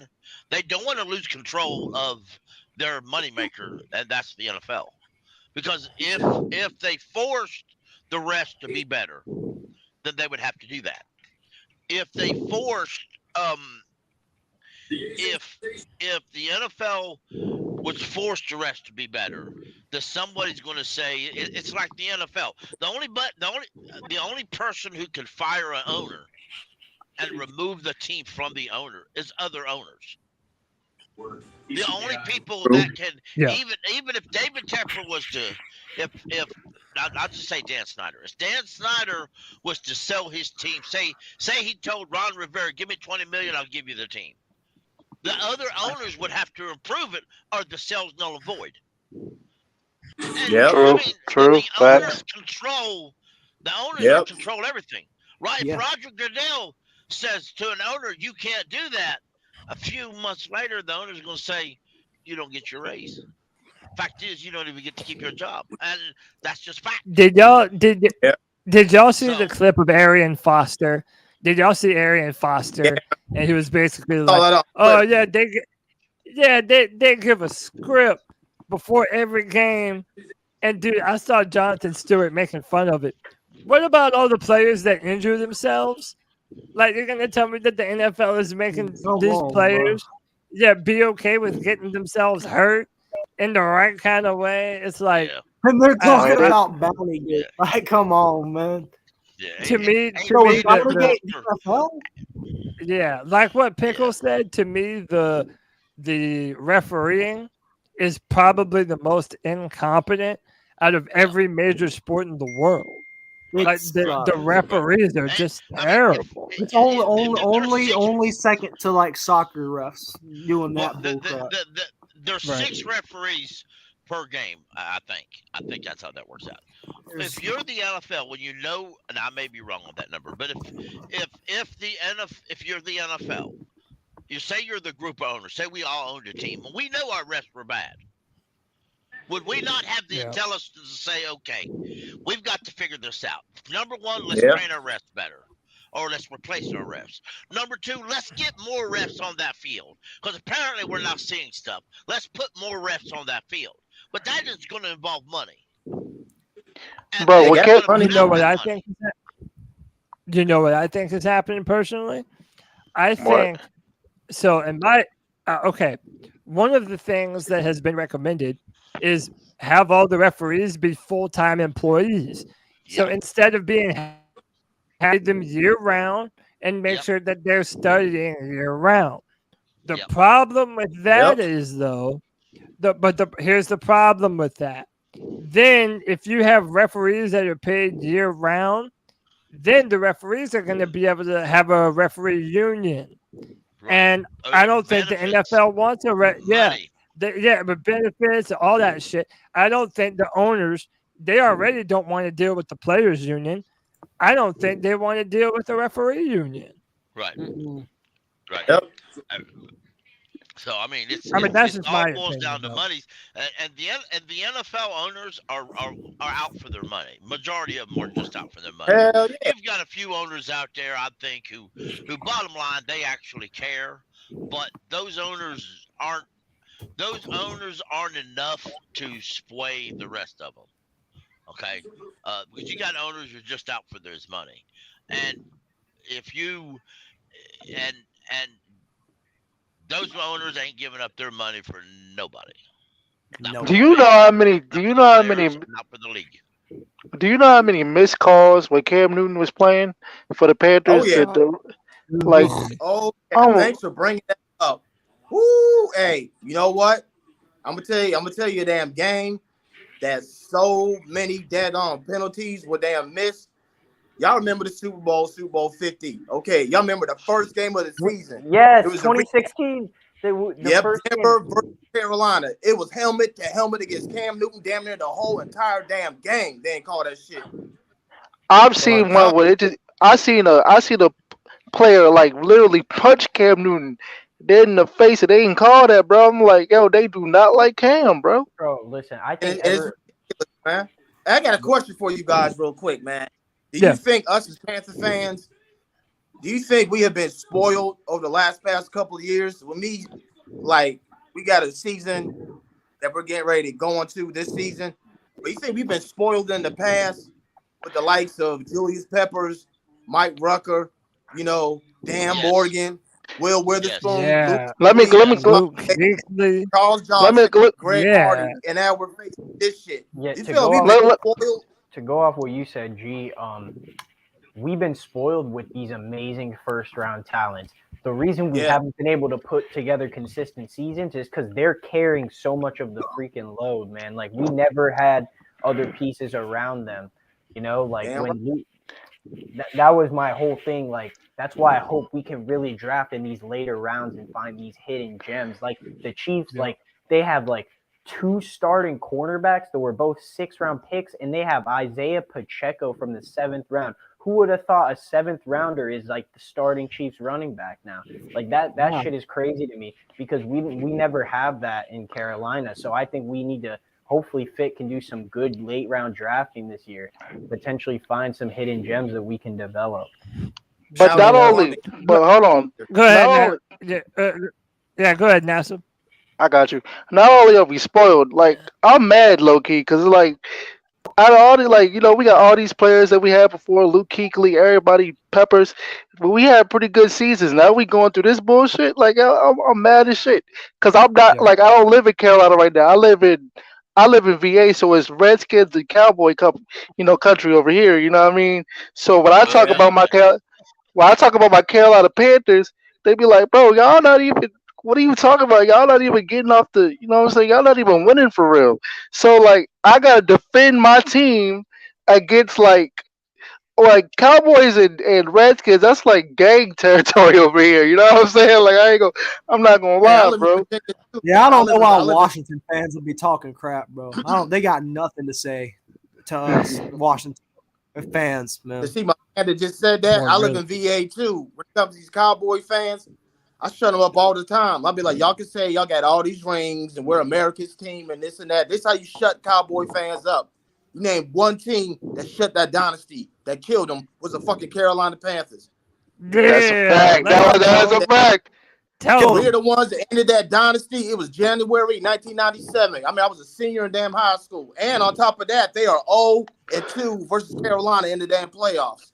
They don't want to lose control of their moneymaker, and that's the NFL. Because if they forced the refs to be better, then they would have to do that. If they forced, if the NFL was forced the refs to be better, then somebody's going to say it's like the NFL. The only person who can fire an owner and remove the team from the owner is other owners. The only people that can, even if David Tepper was to, I'll just say Dan Snyder. If Dan Snyder was to sell his team, say he told Ron Rivera, "Give me $20 million, I'll give you the team." The other owners would have to approve it, or the sale's null and void. True. The owners control everything, right? If Roger Goodell says to an owner, "You can't do that," a few months later, the owner's going to say, "You don't get your raise." Fact is, you don't even get to keep your job, and that's just fact. Did y'all see the clip of Arian Foster? Did y'all see Arian Foster? Yeah. And he was basically like, they give a script before every game, and dude, I saw Jonathan Stewart making fun of it. What about all the players that injure themselves? Like, you're going to tell me that the NFL is making these players be okay with getting themselves hurt in the right kind of way? It's like... And they're talking about bounty games. Like, come on, man. To me, like what Pickle said, to me, the refereeing is probably the most incompetent out of every major sport in the world. Like the referees are just terrible. It's only second to like soccer refs doing that. There's 6 referees per game. I think that's how that works out. If you're the NFL, when you know, and I may be wrong on that number, but if you're the NFL, you say you're the group owner. Say we all owned a team, and we know our refs were bad. Would we not have the intelligence to say, okay, we've got to figure this out? Number one, let's train our refs better, or let's replace our refs. Number two, let's get more refs on that field, because apparently we're not seeing stuff. Let's put more refs on that field, but that is going to involve money. Bro, you know what I think? You know what I think is happening personally? I think so. In my one of the things that has been recommended is have all the referees be full-time employees. So instead of have them year-round and make sure that they're studying year-round. The problem with that is though, here's the problem with that. Then if you have referees that are paid year-round, then the referees are going to be able to have a referee union. And I don't think the NFL wants a but benefits, all that shit. I don't think the owners, they already don't want to deal with the players union. I don't think they want to deal with the referee union. Right. Right. Yep. So I mean, that's it just all my boils opinion, down to though. money, and the NFL owners are out for their money. Majority of them are just out for their money. Hell yeah. You've got a few owners out there, I think, who bottom line they actually care, but those owners aren't enough to sway the rest of them. Okay, because you got owners who are just out for their money, and if you and those owners ain't giving up their money for nobody. Do you know how many? Do you know how many? Not for the league. Do you know how many missed calls when Cam Newton was playing for the Panthers? Thanks for bringing that up. Woo, hey, you know what? I'm gonna tell you a damn game that so many daggone penalties were damn missed. Y'all remember the Super Bowl 50? Okay, y'all remember the first game of the season? Yes, it was 2016. Denver versus Carolina. It was helmet to helmet against Cam Newton, damn near the whole entire damn game. They ain't call that shit. I've seen one where I seen a player like literally punch Cam Newton dead in the face, and they didn't call that, bro. I'm like, yo, they do not like Cam, bro. Bro, listen, I think man. I got a question for you guys, real quick, man. Do you think us as Panther fans, do you think we have been spoiled over the past couple of years? With me, like, we got a season that we're getting ready to go into this season. But you think we've been spoiled in the past with the likes of Julius Peppers, Mike Rucker, Dan Morgan, Will Witherspoon, Charles Johnson, Greg Hardy, and now we're facing this shit. Yeah, you feel we've been spoiled? To go off what you said, G, we've been spoiled with these amazing first-round talents. The reason we haven't been able to put together consistent seasons is because they're carrying so much of the freaking load, man. Like, we never had other pieces around them, like that was my whole thing. Like, that's why I hope we can really draft in these later rounds and find these hidden gems. Like the Chiefs, like they have like 2 starting cornerbacks that were both 6th-round picks, and they have Isaiah Pacheco from the 7th round. Who would have thought a 7th rounder is like the starting Chiefs running back now? Like that shit is crazy to me because we never have that in Carolina. So I think we need to hopefully Fit can do some good late round drafting this year, potentially find some hidden gems that we can develop. But hold on. Go ahead. Go ahead, Nassib. I got you. Not only are we spoiled, like I'm mad low key because like out of all the we got all these players that we had before, Luke Kuechly, everybody, Peppers, but we had pretty good seasons. Now we going through this bullshit. Like I'm mad as shit because I'm not I don't live in Carolina right now. I live in VA, so it's Redskins and Cowboy country over here. You know what I mean? So when I talk about my Carolina Panthers, they be like, bro, y'all not even. What are you talking about? Y'all not even getting off the, what I'm saying? Y'all not even winning for real. So, I got to defend my team against, Cowboys and Redskins. That's, gang territory over here. You know what I'm saying? I'm not going to lie, bro. Yeah, I don't know why Washington fans will be talking crap, bro. They got nothing to say to us, Washington fans, man. See, my man that just said that. I live in VA, too. When it comes to these Cowboy fans, I shut them up all the time. I'll be like, y'all can say y'all got all these rings and we're America's team and this and that. This is how you shut Cowboy fans up. You name one team that shut that dynasty, that killed them, was the fucking Carolina Panthers. That's a fact. That's a fact. We're the ones that ended that dynasty. It was January 1997. I mean, I was a senior in damn high school. And on top of that, they are 0-2 versus Carolina in the damn playoffs.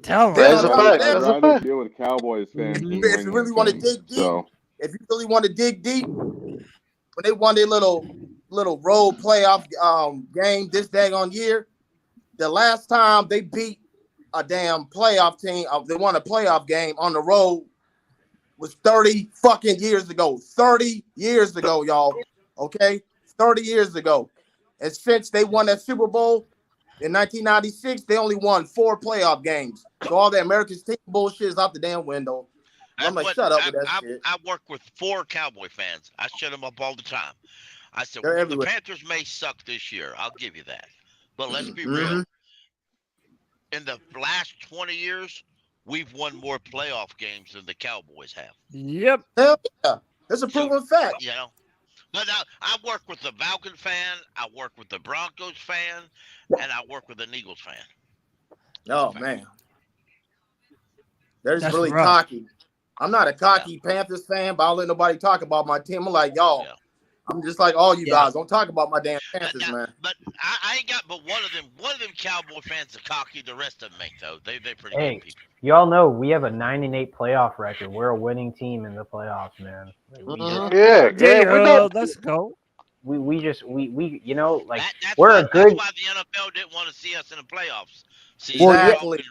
Tell me. That's a fact. I'd rather deal with Cowboys fans. If you really want to dig deep, if you really want to dig deep, when they won their little road playoff game this daggone year, the last time they beat a damn playoff team, they won a playoff game on the road was 30 fucking years ago. 30 years ago, y'all. Okay? 30 years ago. And since they won that Super Bowl in 1996, they only won 4 playoff games. So all the America's team bullshit is out the damn window. I'm like, shut up with that shit. I work with 4 Cowboy fans. I shut them up all the time. I said, well, the Panthers may suck this year. I'll give you that. But let's be real. In the last 20 years, we've won more playoff games than the Cowboys have. Yep. Hell yeah. That's a proven fact. You know. But I work with the Falcon fan, I work with the Broncos fan, and I work with an Eagles fan. Oh, man. They're just really cocky. I'm not a cocky Panthers fan, but I don't let nobody talk about my team. I'm like, y'all, I'm just like all you guys. Don't talk about my damn Panthers, man. But I ain't got but one of them Cowboy fans are cocky. The rest of them ain't, though. They're pretty good people. Y'all know we have a 9-8 playoff record. We're a winning team in the playoffs, man. Let's go. We you know, like that's we're why, a good. That's why the NFL didn't want to see us in the playoffs. See, Exactly.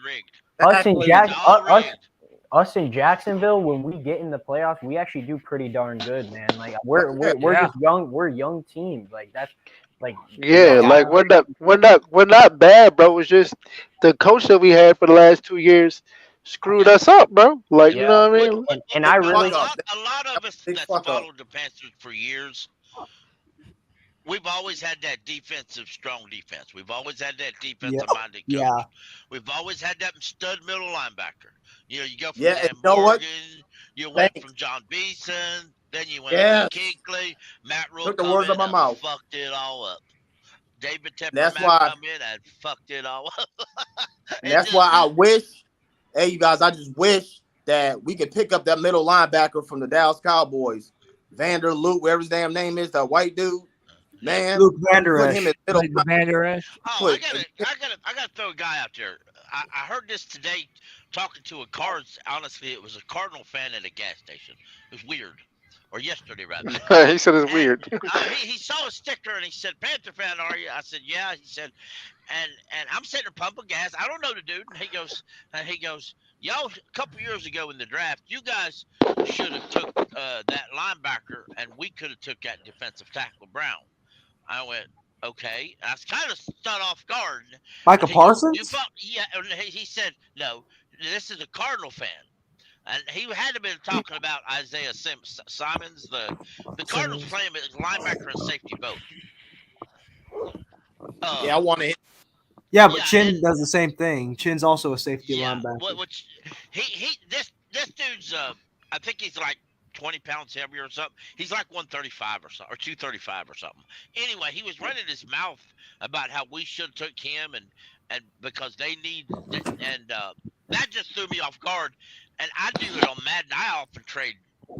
Us in Jacksonville, when we get in the playoffs, we actually do pretty darn good, man. Like we're just young. We're young teams. Like that's like like we're not bad, bro. It's just the coach that we had for the last 2 years screwed us up, bro. Like you know what I mean? And I really a lot of us that followed the Panthers for years. We've always had that strong defense. We've always had that defensive-minded coach. Yeah. We've always had that stud middle linebacker. You know, you go from Dan Morgan, what? you went from John Beeson, then you went to Kinkley, Matt Rhule took the words out of my mouth. Fucked it all up. David Tepper That's why come in and fucked it all up. And that's why I wish, hey, you guys, I just wish that we could pick up that middle linebacker from the Dallas Cowboys, Vander Luke, whatever his damn name is, that white dude. Man, Luke Vander put him in middle. Oh, I gotta throw a guy out there. I heard this today talking to a Cards. Honestly, it was a Cardinal fan at a gas station. It was weird. Or yesterday, rather. He said it's weird. He saw a sticker and he said, "Panther fan, are you?" I said, "Yeah." He said, and I'm sitting there pumping gas. I don't know the dude. And he goes, "Y'all, a couple years ago in the draft, you guys should have took that linebacker, and we could have took that defensive tackle, Brown." I went, okay. I was kind of stunned off guard. Michael Parsons? Yeah. He said, no, this is a Cardinal fan. And he had to been talking about Isaiah Simons. The Cardinals play him as linebacker and safety both. Yeah, I want to hit. Yeah, but Chin does the same thing. Chin's also a safety linebacker. This dude's I think he's like 20 pounds heavier or something. He's like 135 or something, or 235 or something. Anyway, he was running his mouth about how we should have took him and because they need and that just threw me off guard. And I do it on Madden. I often trade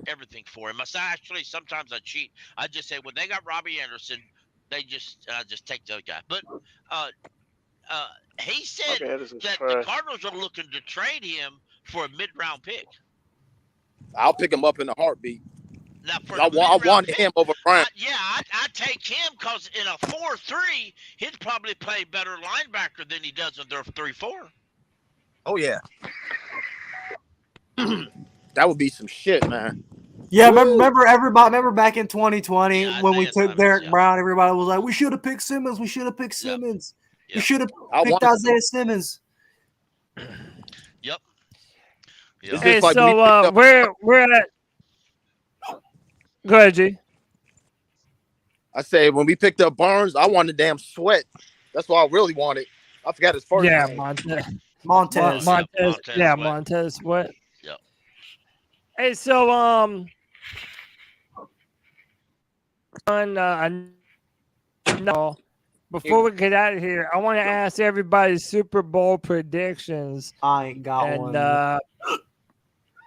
everything for him. Sometimes I cheat. I just say, well, they got Robbie Anderson. I just take the other guy. But he said that the Cardinals are looking to trade him for a mid-round pick. I'll pick him up in a heartbeat. Now I want him over Brown. I take him because in a 4-3, he'd probably play better linebacker than he does in their 3-4. Oh, yeah. That would be some shit, man. Yeah, remember back in 2020 when we took Derek Brown, everybody was like, we should have picked Simmons. We should have picked Simmons. We should have picked Isaiah Simmons. Yep. Hey, so we're at. Go ahead, G. I say when we picked up Barnes, I wanted damn Sweat. That's what I really wanted. I forgot his first name. Montez. Montez Sweat. Yep. Hey, so before we get out of here, I want to ask everybody Super Bowl predictions. I ain't got and, one.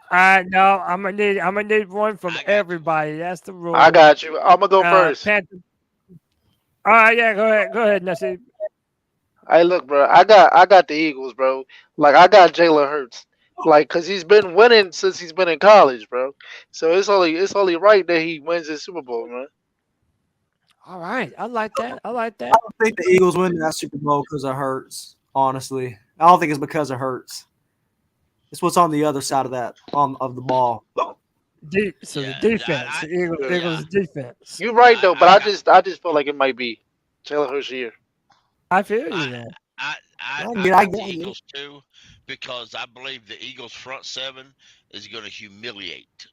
I know I'm gonna need one from everybody. That's the rule. I got you. I'm gonna go first. All right, yeah, go ahead, Nasib. Hey, look, bro. I got the Eagles, bro. Like I got Jalen Hurts. Like, cause he's been winning since he's been in college, bro. So it's only right that he wins the Super Bowl, man. All right, I like that. I don't think the Eagles win that Super Bowl because of Hurts. Honestly, I don't think it's because of Hurts. It's what's on the other side of that of the ball. The defense, the Eagles defense. You're right though, but I just feel like it might be Jalen Hurts' year. I feel you, man. I got the Eagles too, because I believe the Eagles front seven is going to humiliate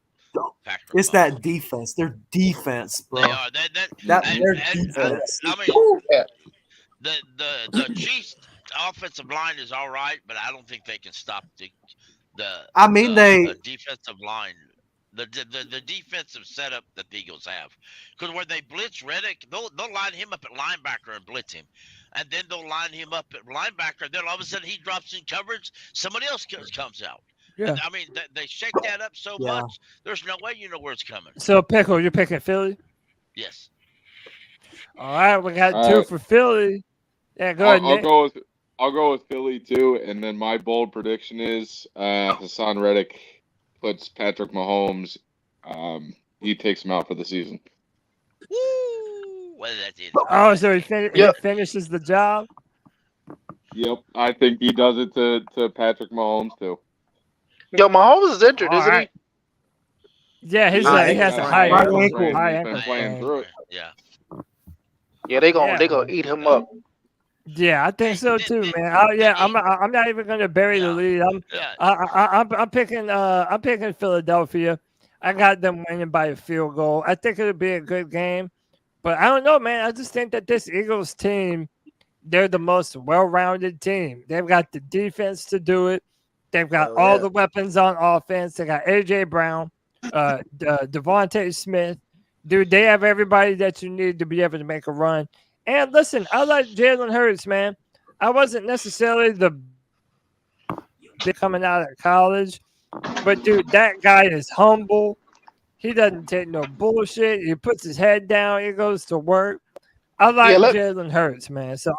Patrick It's Mahomes. that defense. Their defense, bro. They are. Their defense. I mean, the Chiefs' offensive line is all right, but I don't think they can stop the defensive line. The defensive setup that the Eagles have, because when they blitz Reddick, they'll line him up at linebacker and blitz him, and then they'll line him up at linebacker. Then all of a sudden he drops in coverage, somebody else comes out. Yeah. I mean, they shake that up so much. There's no way you know where it's coming. So, Pickle, you're picking Philly? Yes. All right, we got two for Philly. Yeah, go ahead, Nick. I'll go with Philly too, and then my bold prediction is Hassan Reddick puts Patrick Mahomes. He takes him out for the season. Woo! Well, that's it. Oh, so he finishes the job? Yep, I think he does it to Patrick Mahomes too. Yo, Mahomes is injured, isn't he? Yeah, he has a high ankle. He's been playing through it. Yeah. Yeah, they gonna eat him up. Yeah, I think so too, man. I'm not even gonna bury the lead. I'm picking Philadelphia. I got them winning by a field goal. I think it'll be a good game, but I don't know, man. I just think that this Eagles team, they're the most well-rounded team. They've got the defense to do it. They've got all the weapons on offense. They got AJ Brown, Devontae Smith. Dude, they have everybody that you need to be able to make a run. And listen, I like Jalen Hurts, man. I wasn't necessarily the coming out of college, but dude, that guy is humble. He doesn't take no bullshit. He puts his head down. He goes to work. I like Jalen Hurts, man. So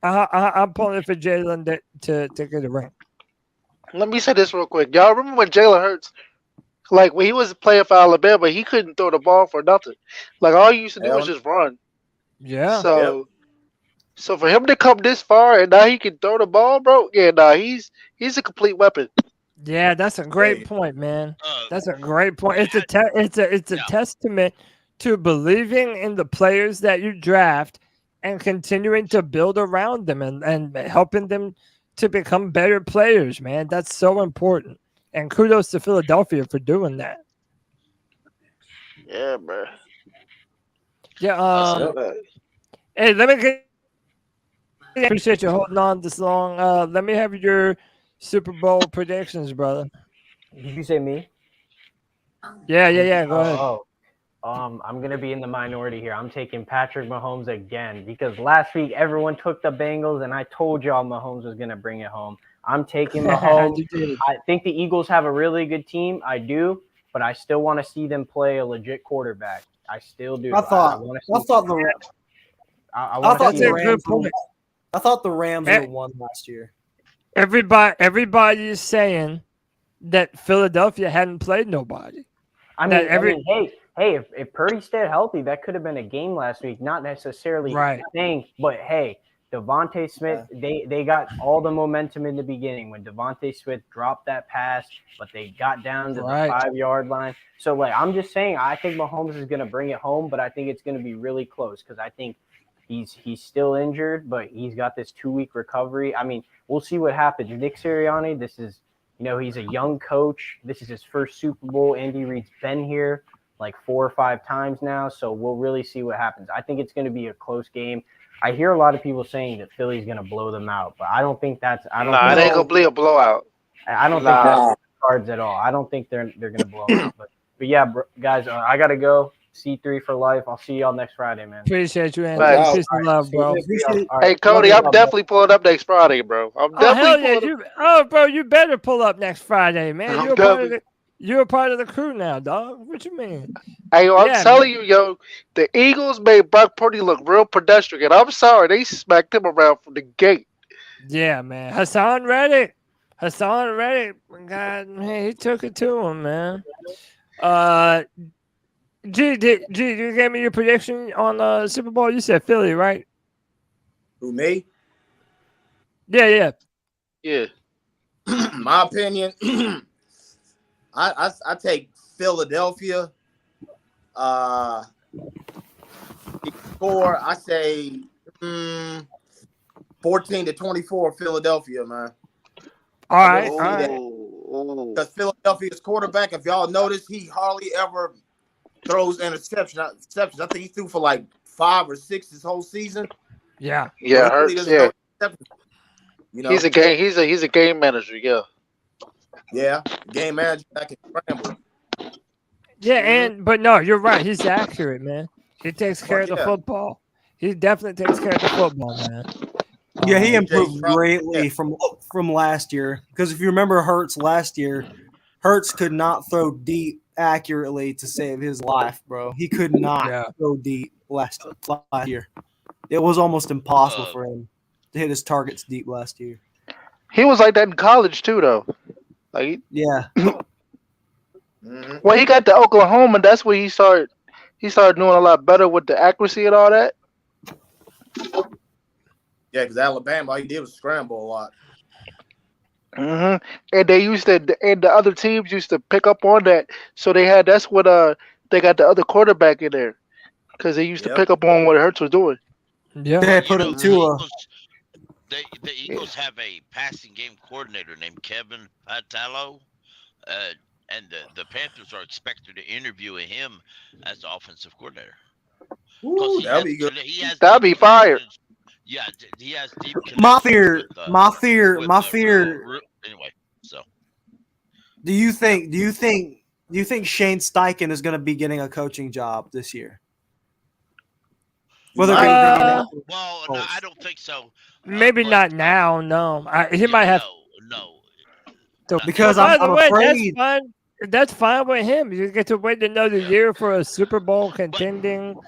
I'm pulling for Jalen to get a ring. Let me say this real quick. Y'all remember when Jalen Hurts, like when he was playing for Alabama, he couldn't throw the ball for nothing. Like all he used to do was just run. Yeah. So for him to come this far and now he can throw the ball, bro. Yeah, he's a complete weapon. Yeah, that's a great point, man. That's a great point. It's a testament to believing in the players that you draft and continuing to build around them and helping them to become better players, man. That's so important. And kudos to Philadelphia for doing that. Yeah, bro. Yeah. Hey, let me get. I appreciate you holding on this long. Let me have your Super Bowl predictions, brother. Did you say me? Yeah. Go ahead. I'm gonna be in the minority here. I'm taking Patrick Mahomes again because last week everyone took the Bengals, and I told y'all Mahomes was gonna bring it home. I'm taking Mahomes. I think the Eagles have a really good team. I do, but I still want to see them play a legit quarterback. I still do. I thought the Rams would have won last year. Everybody is saying that Philadelphia hadn't played nobody. I mean, hey, if Purdy stayed healthy, that could have been a game last week. Not necessarily saying, but hey, Devontae Smith, they got all the momentum in the beginning when Devontae Smith dropped that pass, but they got down to the 5-yard line. So, like, I'm just saying, I think Mahomes is going to bring it home, but I think it's going to be really close because I think he's still injured, but he's got this 2-week recovery. I mean, we'll see what happens. Nick Sirianni, this is, he's a young coach. This is his first Super Bowl. Andy Reid's been here like 4 or 5 times now, so we'll really see what happens. I think it's going to be a close game. I hear a lot of people saying that Philly's going to blow them out, but I don't think that's – it ain't going to be a blowout. I don't think that's cards at all. I don't think they're gonna blow up. But yeah, guys, I gotta go. C3 for life. I'll see y'all next Friday, man. Appreciate you, Anthony. Peace and love, bro. Hey, Cody, I'm definitely pulling up next Friday, bro. I'm definitely bro, you better pull up next Friday, man. You're a part of the crew now, dog. What you mean? Hey, I'm telling you, yo, the Eagles made Brock Purdy look real pedestrian. I'm sorry, they smacked him around from the gate. Yeah, man. Hassan Reddick. God, man, he took it to him, man. G, you gave me your prediction on the Super Bowl. You said Philly, right? Who, me? Yeah. My opinion, I take Philadelphia. Score, I say 14-24 Philadelphia, man. All right. Because Philadelphia's quarterback, if y'all notice, he hardly ever throws interceptions. I think he threw for like 5 or 6 this whole season. Yeah. Yeah, Hurts, yeah. You know, he's a game manager, yeah. Yeah, game manager back in Scramble. Yeah, but no, you're right. He's accurate, man. He takes care of the football. He definitely takes care of the football, man. Yeah, he improved greatly from last year. Because if you remember Hurts last year, Hurts could not throw deep accurately to save his life, bro. He could not throw deep last year. It was almost impossible for him to hit his targets deep last year. He was like that in college too, though. Like, yeah. When he got to Oklahoma, that's where he started doing a lot better with the accuracy and all that. Yeah, because Alabama, all he did was scramble a lot. And the other teams used to pick up on that. So that's what they got the other quarterback in there, because they used to pick up on what Hurts was doing. Yeah, they put him to the Eagles have a passing game coordinator named Kevin Patalo, and the Panthers are expected to interview him as the offensive coordinator. Ooh, that'd be good. That'd be fire. Yeah, he has deep. My fear. Anyway, so do you think Shane Steichen is going to be getting a coaching job this year? Well, no, I don't think so. Maybe not now. No, he might have. No. Because I'm afraid. That's fine with him. You get to wait another year for a Super Bowl contending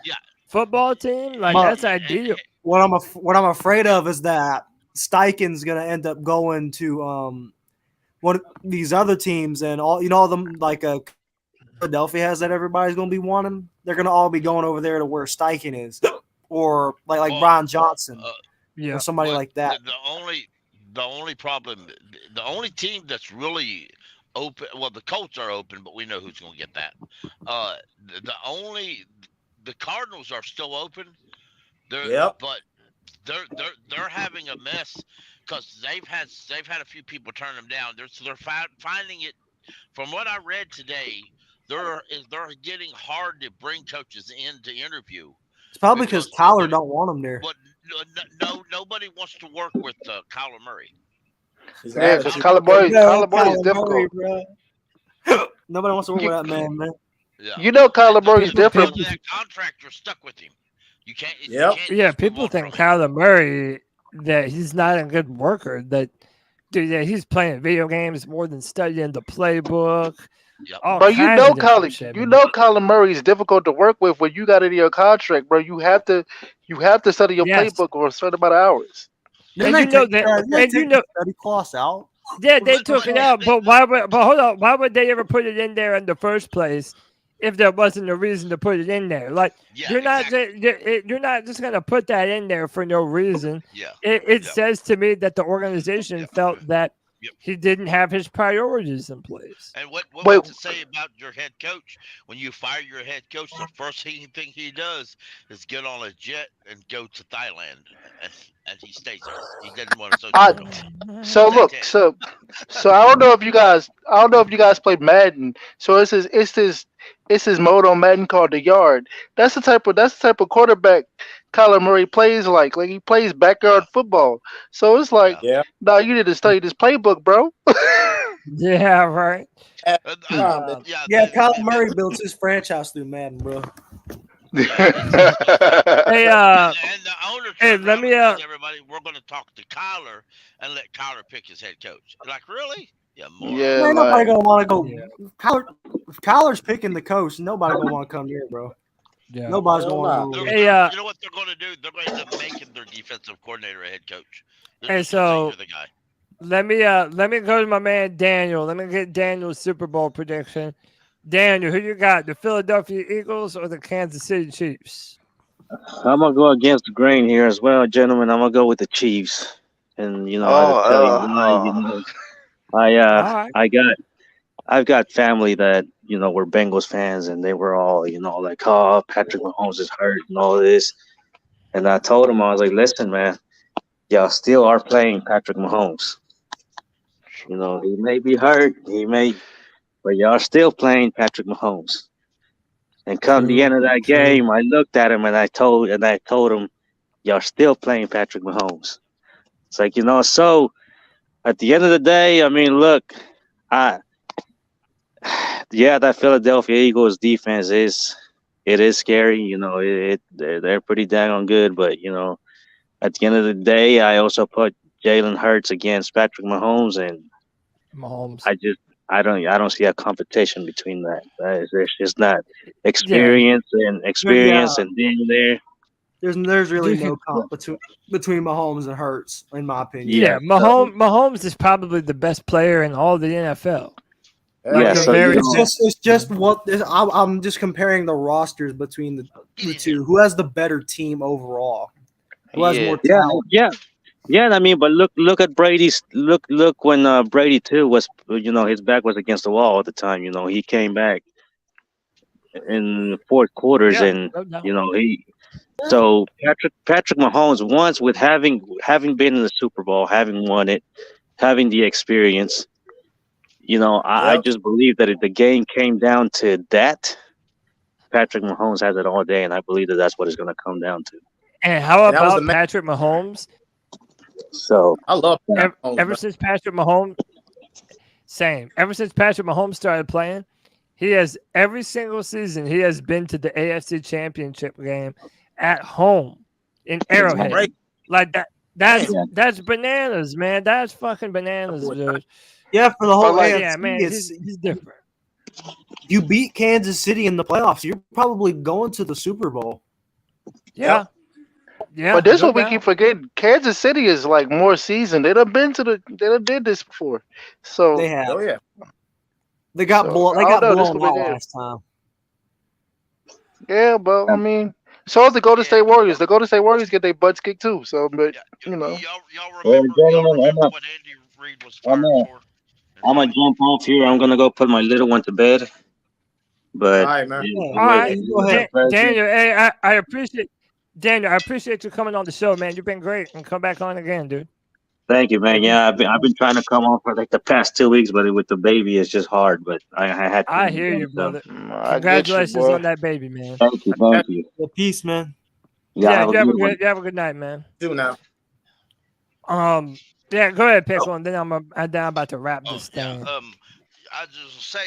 football team. That's ideal. What I'm afraid of is that Steichen's gonna end up going to one of these other teams, and all them like Philadelphia has that everybody's gonna be wanting. They're gonna all be going over there to where Steichen is, or like Brian Johnson, or somebody like that. The only problem, the only team that's really open. Well, the Colts are open, but we know who's going to get that. The Cardinals are still open. But they're having a mess because they've had a few people turn them down. They're finding it. From what I read today, they're getting hard to bring coaches in to interview. It's probably because Kyler don't want them there. But nobody wants to work with Kyler Murray. Yeah, because Kyler Murray is difficult. Nobody wants to work with that man. Yeah. You know Kyler Murray is different. That contract, you're stuck with him. You can't. Yeah, people think Kyler Murray that he's not a good worker. That he's playing video games more than studying the playbook. But Kyler Murray is difficult to work with when you got it in your contract, bro. You have to study your playbook for a certain amount of hours. And study class out. Yeah, they took it out, but hold on. Why would they ever put it in there in the first place if there wasn't a reason to put it in there? Like you're not just gonna put that in there for no reason. It says to me that the organization felt that he didn't have his priorities in place. And what to say about your head coach? When you fire your head coach, the first thing he does is get on a jet and go to Thailand, and he stays there. He doesn't want to associate. So I don't know if you guys play Madden. So it's this mode on Madden called the Yard. That's the type of quarterback Kyler Murray plays like he plays backyard football. So it's like, no, you need to study this playbook, bro. Yeah, right. Yeah, Kyler Murray built his franchise through Madden, bro. Hey, hey, let me everybody, we're going to talk to Kyler and let Kyler pick his head coach. Like, really? Yeah, more. Yeah, ain't nobody gonna want to go. If Kyler's picking the coach, nobody gonna want to come here, bro. Yeah. Nobody's gonna want to. Hey, you know what they're going to do? They're going to end up making their defensive coordinator a head coach. Hey, so the guy. let me go to my man Daniel. Let me get Daniel's Super Bowl prediction. Daniel, who you got? The Philadelphia Eagles or the Kansas City Chiefs? I'm gonna go against the grain here as well, gentlemen. I'm gonna go with the Chiefs, and I'll tell you why. I've got family that were Bengals fans, and they were all like, oh, Patrick Mahomes is hurt and all this, and I told them, I was like, listen, man, y'all still are playing Patrick Mahomes. He may be hurt, but y'all still playing Patrick Mahomes. And come the end of that game, I looked at him and I told him, y'all still playing Patrick Mahomes. It's like, so at the end of the day, I mean, look, that Philadelphia Eagles defense is scary. They're pretty dang good, but at the end of the day, I also put Jalen Hurts against Patrick Mahomes, and I don't see a competition between that. There's just not experience and being there. There's really no comp between Mahomes and Hurts, in my opinion. Yeah, Mahomes is probably the best player in all the NFL. It's just what I'm just comparing the rosters between the two. Who has the better team overall? Who has more talent? Yeah. I mean, but look at Brady's look when Brady too was his back was against the wall all the time. He came back in the fourth quarters, and So Patrick Mahomes, once with having been in the Super Bowl, having won it, having the experience, I just believe that if the game came down to that, Patrick Mahomes has it all day, and I believe that that's what it's going to come down to. And how about Patrick Mahomes? So I love ever since Patrick Mahomes, ever since Patrick Mahomes started playing, he has every single season he has been to the AFC Championship game at home in Arrowhead. Right. Like that. That's bananas, man. That's fucking bananas, dude. Yeah, for the whole AFC, yeah, man, he's different. You beat Kansas City in the playoffs, you're probably going to the Super Bowl. Yeah. Yeah. But this is what we keep forgetting. Kansas City is like more seasoned. They done did this before. So they have. Oh yeah. They got blown out last time. Yeah, but I mean, so is the Golden State Warriors. The Golden State Warriors get their butts kicked too. So, but Y'all remember what Andy Reid was fired for? I'm gonna jump off here. I'm gonna go put my little one to bed. But all right, man. All right, Daniel. Hey, I appreciate Daniel. I appreciate you coming on the show, man. You've been great, and come back on again, dude. Thank you, man. Yeah, I've been trying to come on for like the past 2 weeks, but with the baby, it's just hard. But I had to. I hear you, brother. Congratulations on that baby, man. Thank you. Well, peace, man. Yeah, you have a good night, man. Do now. Yeah, go ahead, pick one. Then I'm about to wrap this thing. I just say,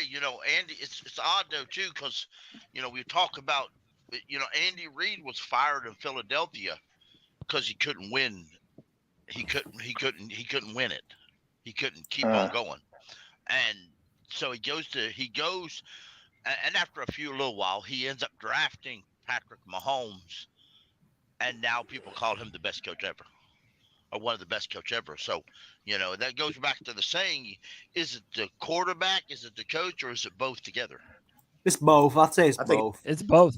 Andy, it's odd though too, because we talk about, Andy Reid was fired in Philadelphia because he couldn't win. He couldn't win it. He couldn't keep on going, and so he goes, and after a little while, he ends up drafting Patrick Mahomes, and now people call him the best coach ever. Or one of the best coach ever. So, that goes back to the saying, is it the quarterback, is it the coach, or is it both together? It's both. I'd say it's both. It's both.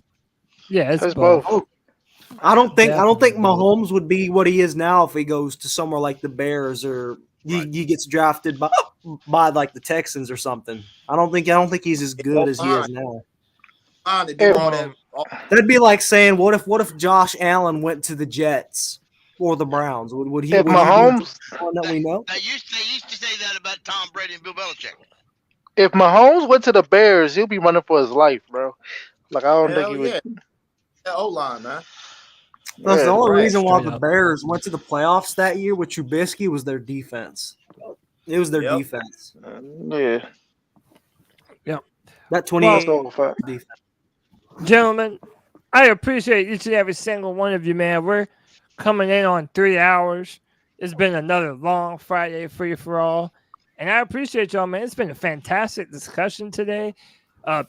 Yeah, it's both. I don't think Mahomes would be what he is now if he goes to somewhere like the Bears or he gets drafted by like the Texans or something. I don't think he's as good as he is now. That'd be like saying, what if Josh Allen went to the Jets? Or the Browns? Would he? If Mahomes, that we know. They used to say that about Tom Brady and Bill Belichick. If Mahomes went to the Bears, he'll be running for his life, bro. Like I don't think he would. That O-line, man. That's the only reason why the Bears went to the playoffs that year with Trubisky was their defense. It was their defense. Yeah. Yep. That 20 Well, gentlemen, I appreciate each and every single one of you, man. We're coming in on 3 hours. It's been another long Friday free for all. And I appreciate y'all, man. It's been a fantastic discussion today.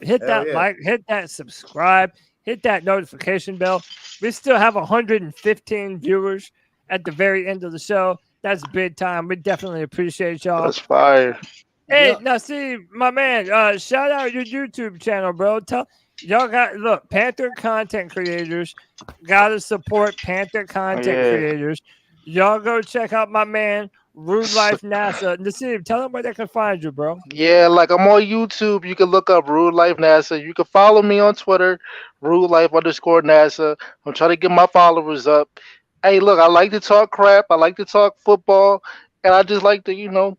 Hit that like, hit that subscribe, hit that notification bell. We still have 115 viewers at the very end of the show. That's big time. We definitely appreciate y'all. That's fire. Hey, now see, my man, shout out your YouTube channel, bro. Tell y'all look, Panther content creators gotta support Panther content creators. Y'all go check out my man, Rhule Life NASA. Nasib, tell them where they can find you, bro. Yeah, like I'm on YouTube. You can look up Rhule Life NASA. You can follow me on Twitter, Rhule Life _NASA. I'm trying to get my followers up. Hey, look, I like to talk crap. I like to talk football, and I just like to,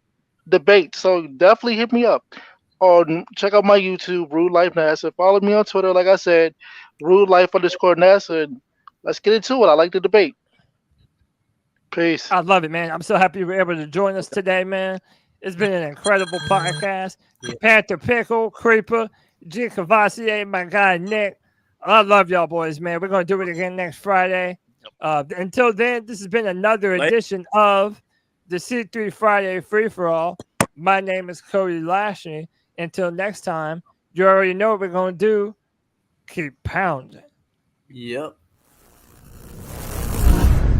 debate. So definitely hit me up. Or check out my YouTube, Rhule Life NASA. Follow me on Twitter, like I said, Rhule Life _NASA. And let's get into it. I like to debate. Peace. I love it, man. I'm so happy you were able to join us today, man. It's been an incredible podcast. Panther Pickle, Creeper, G. Cavassier, my guy Nick. I love y'all boys, man. We're going to do it again next Friday. Until then, this has been another edition of the C3 Friday Free-For-All. My name is Cody Lashley. Until next time, you already know what we're going to do. Keep pounding. Yep.